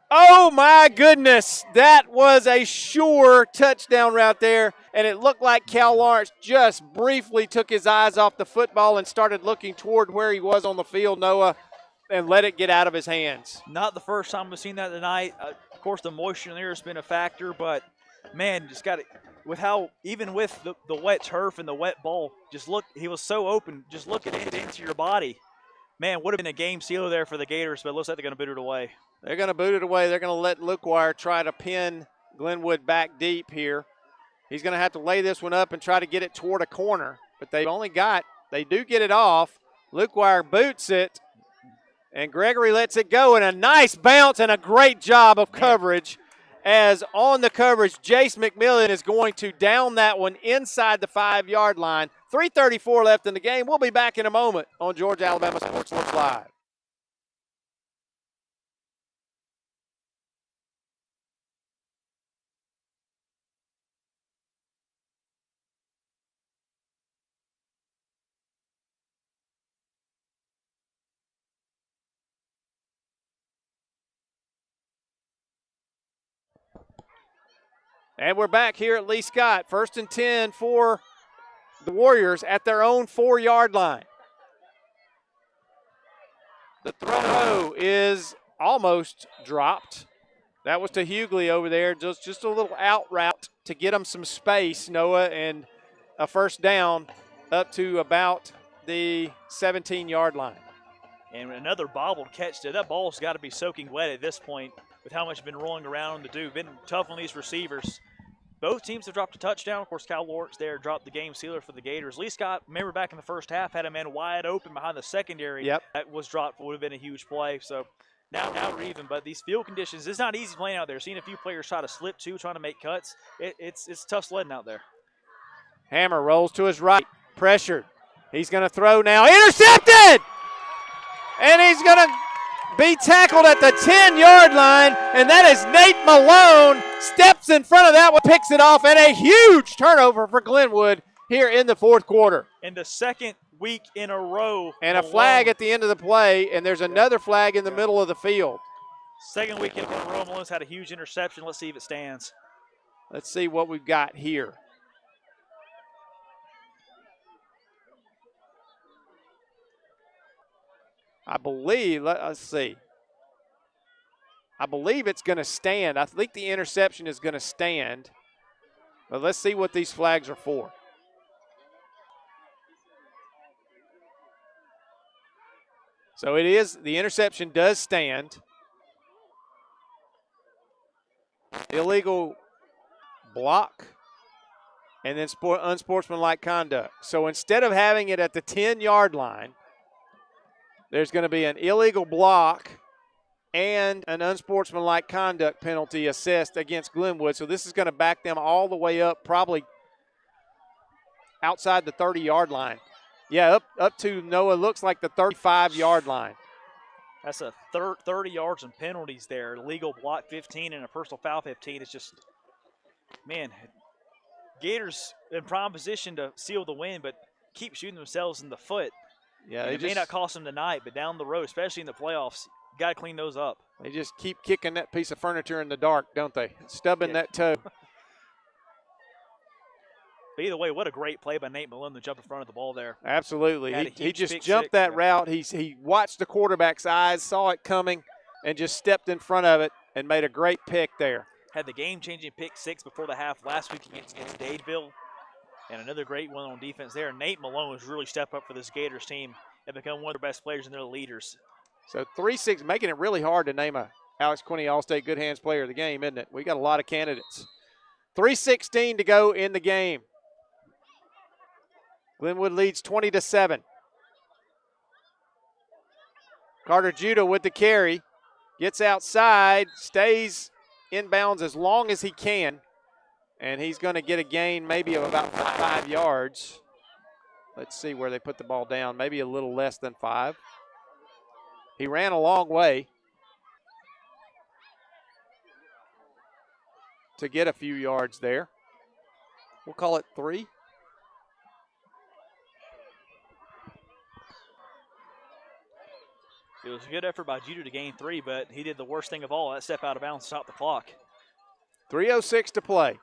Speaker 1: Oh, my goodness. That was a sure touchdown right there. And it looked like Cal Lawrence just briefly took his eyes off the football and started looking toward where he was on the field, Noah, and let it get out of his hands.
Speaker 9: Not the first time we've seen that tonight. Of course, the moisture in there has been a factor, but, man, just got to – with how, even with the wet turf and the wet ball, just look, he was so open, just looking into your body. Man, would have been a game sealer there for the Gators, but it looks like they're going to boot it away.
Speaker 1: They're going to boot it away. They're going to let Lukewire try to pin Glenwood back deep here. He's going to have to lay this one up and try to get it toward a corner, but they do get it off. Lukewire boots it, and Gregory lets it go, and a nice bounce and a great job of coverage. As on the coverage, Jace McMillan is going to down that one inside the 5-yard line. 3:34 left in the game. We'll be back in a moment on Georgia Alabama Sports Looks Live. And we're back here at Lee-Scott. 1st and 10 for the Warriors at their own 4-yard line. The throw is almost dropped. That was to Hughley over there. Just a little out route to get them some space, Noah, and a first down up to about the 17-yard line.
Speaker 9: And another bobbled catch there. That ball's got to be soaking wet at this point with how much it's been rolling around the dude. Been tough on these receivers. Both teams have dropped a touchdown. Of course, Cal Lawrence there dropped the game sealer for the Gators. Lee-Scott, remember back in the first half, had a man wide open behind the secondary.
Speaker 1: Yep.
Speaker 9: That was dropped. Would have been a huge play. So now we're even. But these field conditions, it's not easy playing out there. Seeing a few players try to slip too, trying to make cuts. It's tough sledding out there.
Speaker 1: Hammer rolls to his right. Pressured. He's going to throw now. Intercepted! And he's going to be tackled at the 10-yard line, and that is Nate Malone. Steps in front of that one, picks it off, and a huge turnover for Glenwood here in the 4th quarter.
Speaker 9: In the second week in a row.
Speaker 1: And a flag at the end of the play, and there's another flag in the middle of the field.
Speaker 9: Second week in a row, Malone's had a huge interception. Let's see if it stands.
Speaker 1: Let's see what we've got here. I believe, let's see. I believe it's going to stand. I think the interception is going to stand. But let's see what these flags are for. So it is, the interception does stand. Illegal block and then unsportsmanlike conduct. So instead of having it at the 10-yard line, there's going to be an illegal block and an unsportsmanlike conduct penalty assessed against Glenwood. So this is going to back them all the way up, probably outside the 30-yard line. Yeah, up to, Noah, looks like the 35-yard line.
Speaker 9: That's a 30 yards and penalties there. Legal block 15 and a personal foul 15. It's just, man, Gators in prime position to seal the win, but keep shooting themselves in the foot.
Speaker 1: Yeah,
Speaker 9: and it may not cost them tonight, but down the road, especially in the playoffs, got to clean those up.
Speaker 1: They just keep kicking that piece of furniture in the dark, don't they? Stubbing that toe.
Speaker 9: But either way, what a great play by Nate Malone to jump in front of the ball there.
Speaker 1: Absolutely. He just jumped that route. He watched the quarterback's eyes, saw it coming, and just stepped in front of it and made a great pick there.
Speaker 9: Had the game-changing pick 6 before the half last week against Dadeville. And another great one on defense there. Nate Malone has really stepped up for this Gators team and become one of their best players and their leaders.
Speaker 1: So 3-6, making it really hard to name a Alex Quinney All-State Good Hands player of the game, isn't it? We got a lot of candidates. 3:16 to go in the game. Glenwood leads 20-7. Carter Judah with the carry. Gets outside, stays inbounds as long as he can. And he's going to get a gain maybe of about 5 yards. Let's see where they put the ball down. Maybe a little less than 5. He ran a long way to get a few yards there. We'll call it 3.
Speaker 9: It was a good effort by Judah to gain 3, but he did the worst thing of all, that step out of bounds, stop the clock.
Speaker 1: 3:06 to play.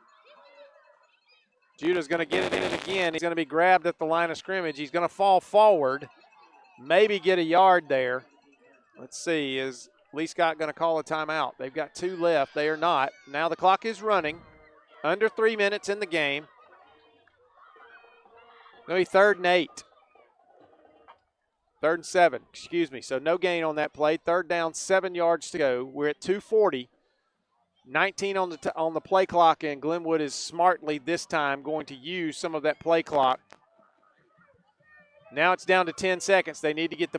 Speaker 1: Judah's going to get it in again. He's going to be grabbed at the line of scrimmage. He's going to fall forward, maybe get a yard there. Let's see, is Lee-Scott going to call a timeout? They've got 2 left. They are not. Now the clock is running. Under 3 minutes in the game. Going to be 3rd and 8. 3rd and 7, excuse me. So no gain on that play. 3rd down, 7 yards to go. We're at 2:40. 19 on the play clock, and Glenwood is smartly this time going to use some of that play clock. Now it's down to 10 seconds. They need to get to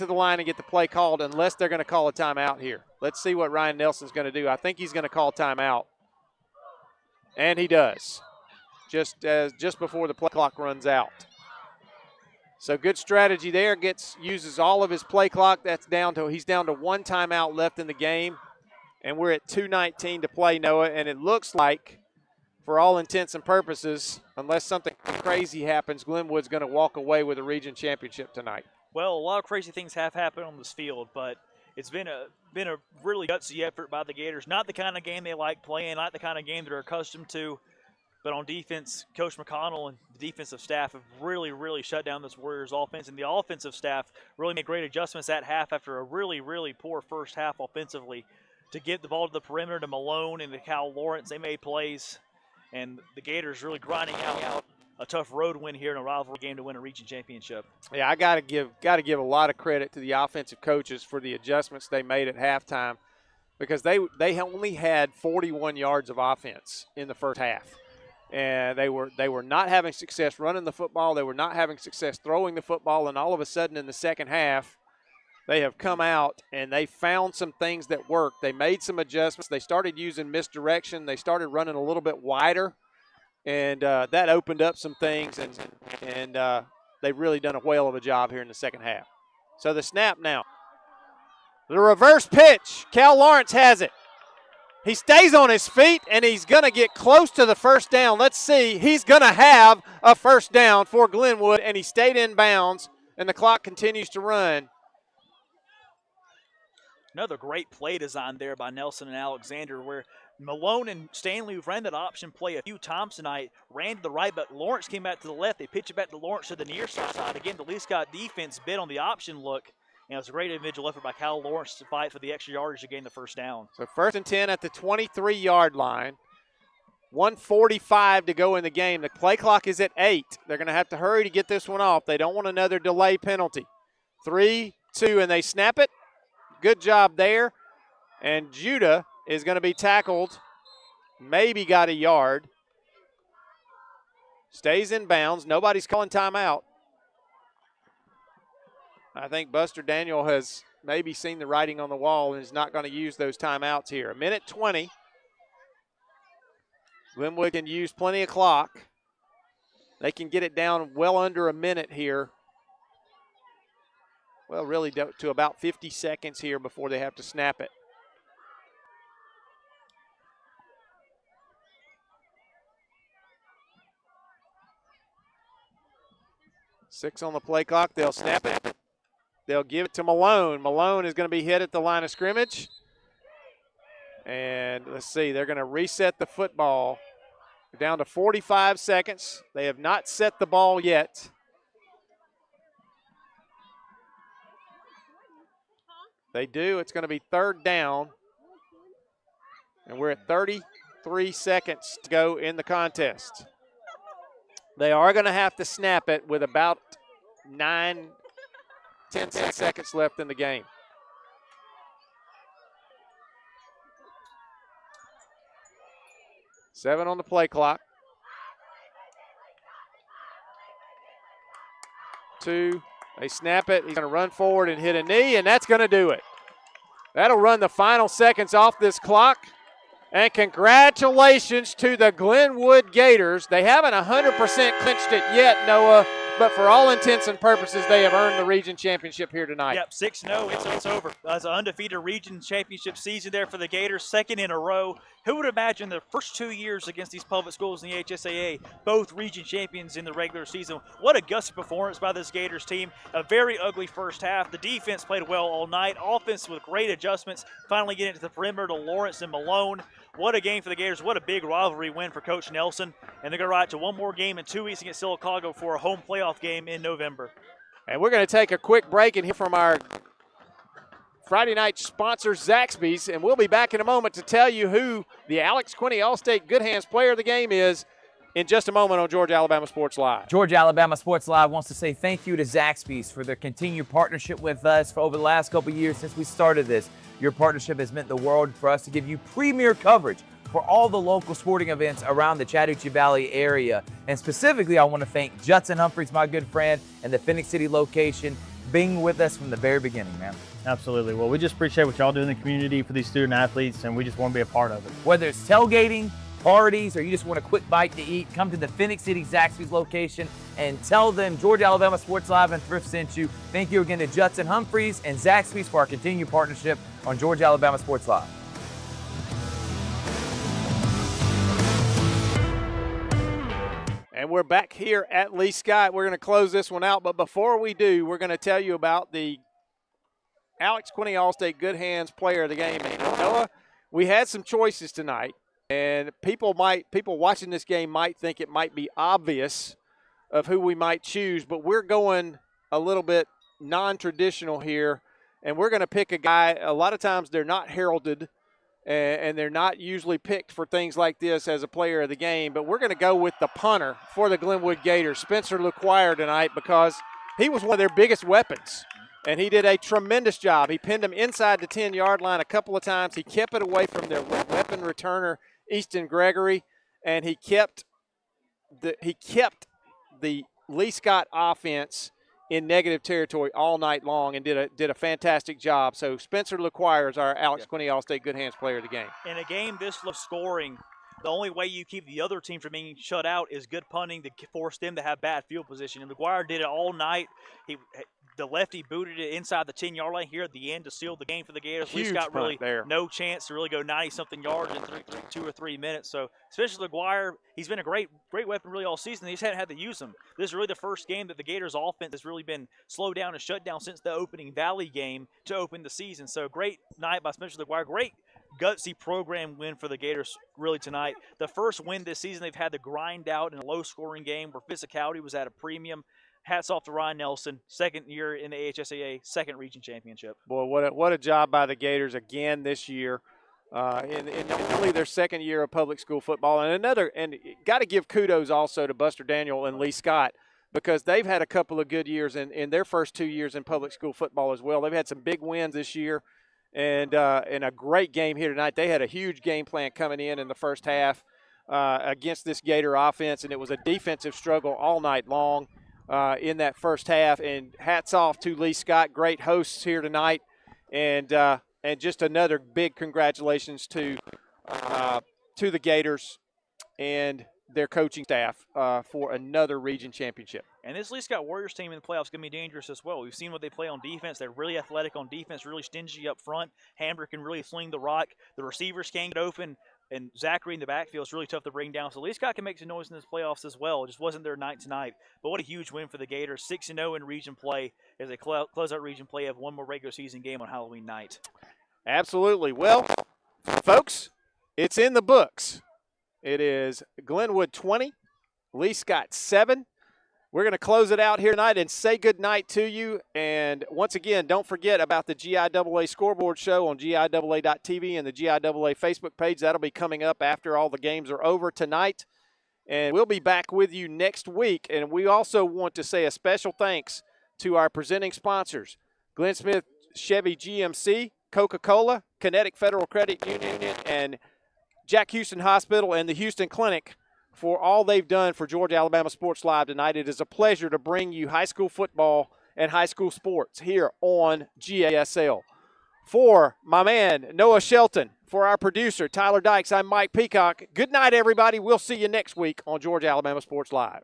Speaker 1: the line and get the play called, unless they're going to call a timeout here. Let's see what Ryan Nelson's going to do. I think he's going to call timeout, and he does, just before the play clock runs out. So good strategy there. Uses all of his play clock. He's down to 1 timeout left in the game. And we're at 2:19 to play, Noah, and it looks like, for all intents and purposes, unless something crazy happens, Glenwood's going to walk away with a region championship tonight.
Speaker 9: Well, a lot of crazy things have happened on this field, but it's been a really gutsy effort by the Gators. Not the kind of game they like playing, not the kind of game they're accustomed to. But on defense, Coach McConnell and the defensive staff have really, really shut down this Warriors offense. And the offensive staff really made great adjustments at half after a really, really poor first half offensively to get the ball to the perimeter to Malone and to Cal Lawrence. They made plays. And the Gators really grinding out a tough road win here in a rivalry game to win a region championship.
Speaker 1: Yeah, I got to give a lot of credit to the offensive coaches for the adjustments they made at halftime, because they only had 41 yards of offense in the first half. And they were not having success running the football. They were not having success throwing the football. And all of a sudden in the second half, they have come out and they found some things that worked. They made some adjustments. They started using misdirection. They started running a little bit wider. And that opened up some things. And they've really done a whale of a job here in the second half. So the snap now. The reverse pitch. Cal Lawrence has it. He stays on his feet, and he's going to get close to the first down. Let's see. He's going to have a first down for Glenwood, and he stayed in bounds, and the clock continues to run.
Speaker 9: Another great play design there by Nelson and Alexander, where Malone and Stanley, who ran that option play a few times tonight, ran to the right, but Lawrence came back to the left. They pitched it back to Lawrence to the near side. Again, the Lee-Scott defense bid on the option look. And it was a great individual effort by Cal Lawrence to fight for the extra yardage to gain the first down.
Speaker 1: So 1st and 10 at the 23-yard line. 1:45 to go in the game. The play clock is at 8. They're going to have to hurry to get this one off. They don't want another delay penalty. 3-2, and they snap it. Good job there. And Judah is going to be tackled. Maybe got a yard. Stays in bounds. Nobody's calling timeout. I think Buster Daniel has maybe seen the writing on the wall and is not going to use those timeouts here. 1:20. Glenwood can use plenty of clock. They can get it down well under a minute here. well, really to about 50 seconds here before they have to snap it. Six on the play clock. They'll snap it. They'll give it to Malone. Malone is going to be hit at the line of scrimmage. And let's see, they're going to reset the football. Down to 45 seconds. They have not set the ball yet. They do. It's going to be third down. And we're at 33 seconds to go in the contest. They are going to have to snap it with about 10 seconds left in the game. Seven on the play clock. 2. They snap it. He's going to run forward and hit a knee, and that's going to do it. That'll run the final seconds off this clock. And congratulations to the Glenwood Gators. They haven't 100% clinched it yet, Noah, but for all intents and purposes, they have earned the region championship here tonight.
Speaker 9: Yep, 6-0. It's over. It's an undefeated region championship season there for the Gators, second in a row. Who would imagine the first 2 years against these public schools in the HSAA, both region champions in the regular season? What a gutsy performance by this Gators team. A very ugly first half. The defense played well all night. Offense with great adjustments, finally getting to the perimeter to Lawrence and Malone. What a game for the Gators. What a big rivalry win for Coach Nelson. And they're going to ride to one more game in 2 weeks against Silicago for a home playoff game in November.
Speaker 1: And we're going to take a quick break and hear from our Friday night sponsor, Zaxby's, and we'll be back in a moment to tell you who the Alex Quinney All-State Good Hands player of the game is in just a moment on Georgia Alabama Sports Live.
Speaker 3: Georgia Alabama Sports Live wants to say thank you to Zaxby's for their continued partnership with us for over the last couple of years since we started this. Your partnership has meant the world for us to give you premier coverage for all the local sporting events around the Chattahoochee Valley area. And specifically, I want to thank Judson Humphreys, my good friend, and the Phoenix City location being with us from the very beginning, man.
Speaker 4: Absolutely. Well, we just appreciate what y'all do in the community for these student athletes, and we just want to be a part of it.
Speaker 3: Whether it's tailgating, parties, or you just want a quick bite to eat, come to the Phoenix City Zaxby's location and tell them Georgia Alabama Sports Live and Thrift sent you. Thank you again to Judson Humphreys and Zaxby's for our continued partnership on Georgia Alabama Sports Live.
Speaker 1: And we're back here at Lee-Scott. We're going to close this one out, but before we do, we're going to tell you about the Alex Quinney All-State Good Hands player of the game. And Noah, we had some choices tonight, and people watching this game might think it might be obvious of who we might choose, but we're going a little bit non-traditional here, and we're going to pick a guy. A lot of times they're not heralded, and they're not usually picked for things like this as a player of the game, but we're going to go with the punter for the Glenwood Gators, Spencer LeQuire, tonight, because he was one of their biggest weapons, and he did a tremendous job. He pinned them inside the 10-yard line a couple of times. He kept it away from their weapon returner, Easton Gregory, and he kept the Lee-Scott offense in negative territory all night long and did a fantastic job. So Spencer LeQuire is our Alex Quinney All-State Good Hands player of the game.
Speaker 9: In a game this low scoring, the only way you keep the other team from being shut out is good punting to force them to have bad field position. And LeQuire did it all night. The lefty booted it inside the 10-yard line here at the end to seal the game for the Gators. He's got really no chance to really go 90-something yards in 2 or 3 minutes. So, especially LeQuire, he's been a great weapon really all season. They just haven't had to use him. This is really the first game that the Gators' offense has really been slowed down and shut down since the opening Valley game to open the season. So, great night by Spencer LeQuire. Great gutsy program win for the Gators really tonight. The first win this season they've had to grind out in a low-scoring game where physicality was at a premium. Hats off to Ryan Nelson, second year in the AHSAA, second region championship.
Speaker 1: Boy, what a job by the Gators again this year. In only their second year of public school football. And got to give kudos also to Buster Daniel and Lee-Scott, because they've had a couple of good years in their first 2 years in public school football as well. They've had some big wins this year and a great game here tonight. They had a huge game plan coming in the first half against this Gator offense, and it was a defensive struggle all night long. In that first half, and hats off to Lee-Scott, great hosts here tonight, and just another big congratulations to the Gators and their coaching staff for another region championship.
Speaker 9: And this Lee-Scott Warriors team in the playoffs is going to be dangerous as well. We've seen what they play on defense. They're really athletic on defense, really stingy up front. Hamber can really fling the rock. The receivers can't get open. And Zachary in the backfield is really tough to bring down. So Lee-Scott can make some noise in this playoffs as well. It just wasn't their night tonight. But what a huge win for the Gators. 6-0 in region play as they close out region play. Have one more regular season game on Halloween night.
Speaker 1: Absolutely. Well, folks, it's in the books. It is Glenwood 20, Lee-Scott 7. We're going to close it out here tonight and say good night to you. And once again, don't forget about the GIAA scoreboard show on GIAA.tv and the GIAA Facebook page. That'll be coming up after all the games are over tonight. And we'll be back with you next week. And we also want to say a special thanks to our presenting sponsors, Glenn Smith Chevy GMC, Coca-Cola, Kinetic Federal Credit Union, and Jack Houston Hospital and the Houston Clinic for all they've done for Georgia Alabama Sports Live tonight. It is a pleasure to bring you high school football and high school sports here on GASL. For my man, Noah Shelton, for our producer, Tyler Dykes, I'm Mike Peacock. Good night, everybody. We'll see you next week on Georgia Alabama Sports Live.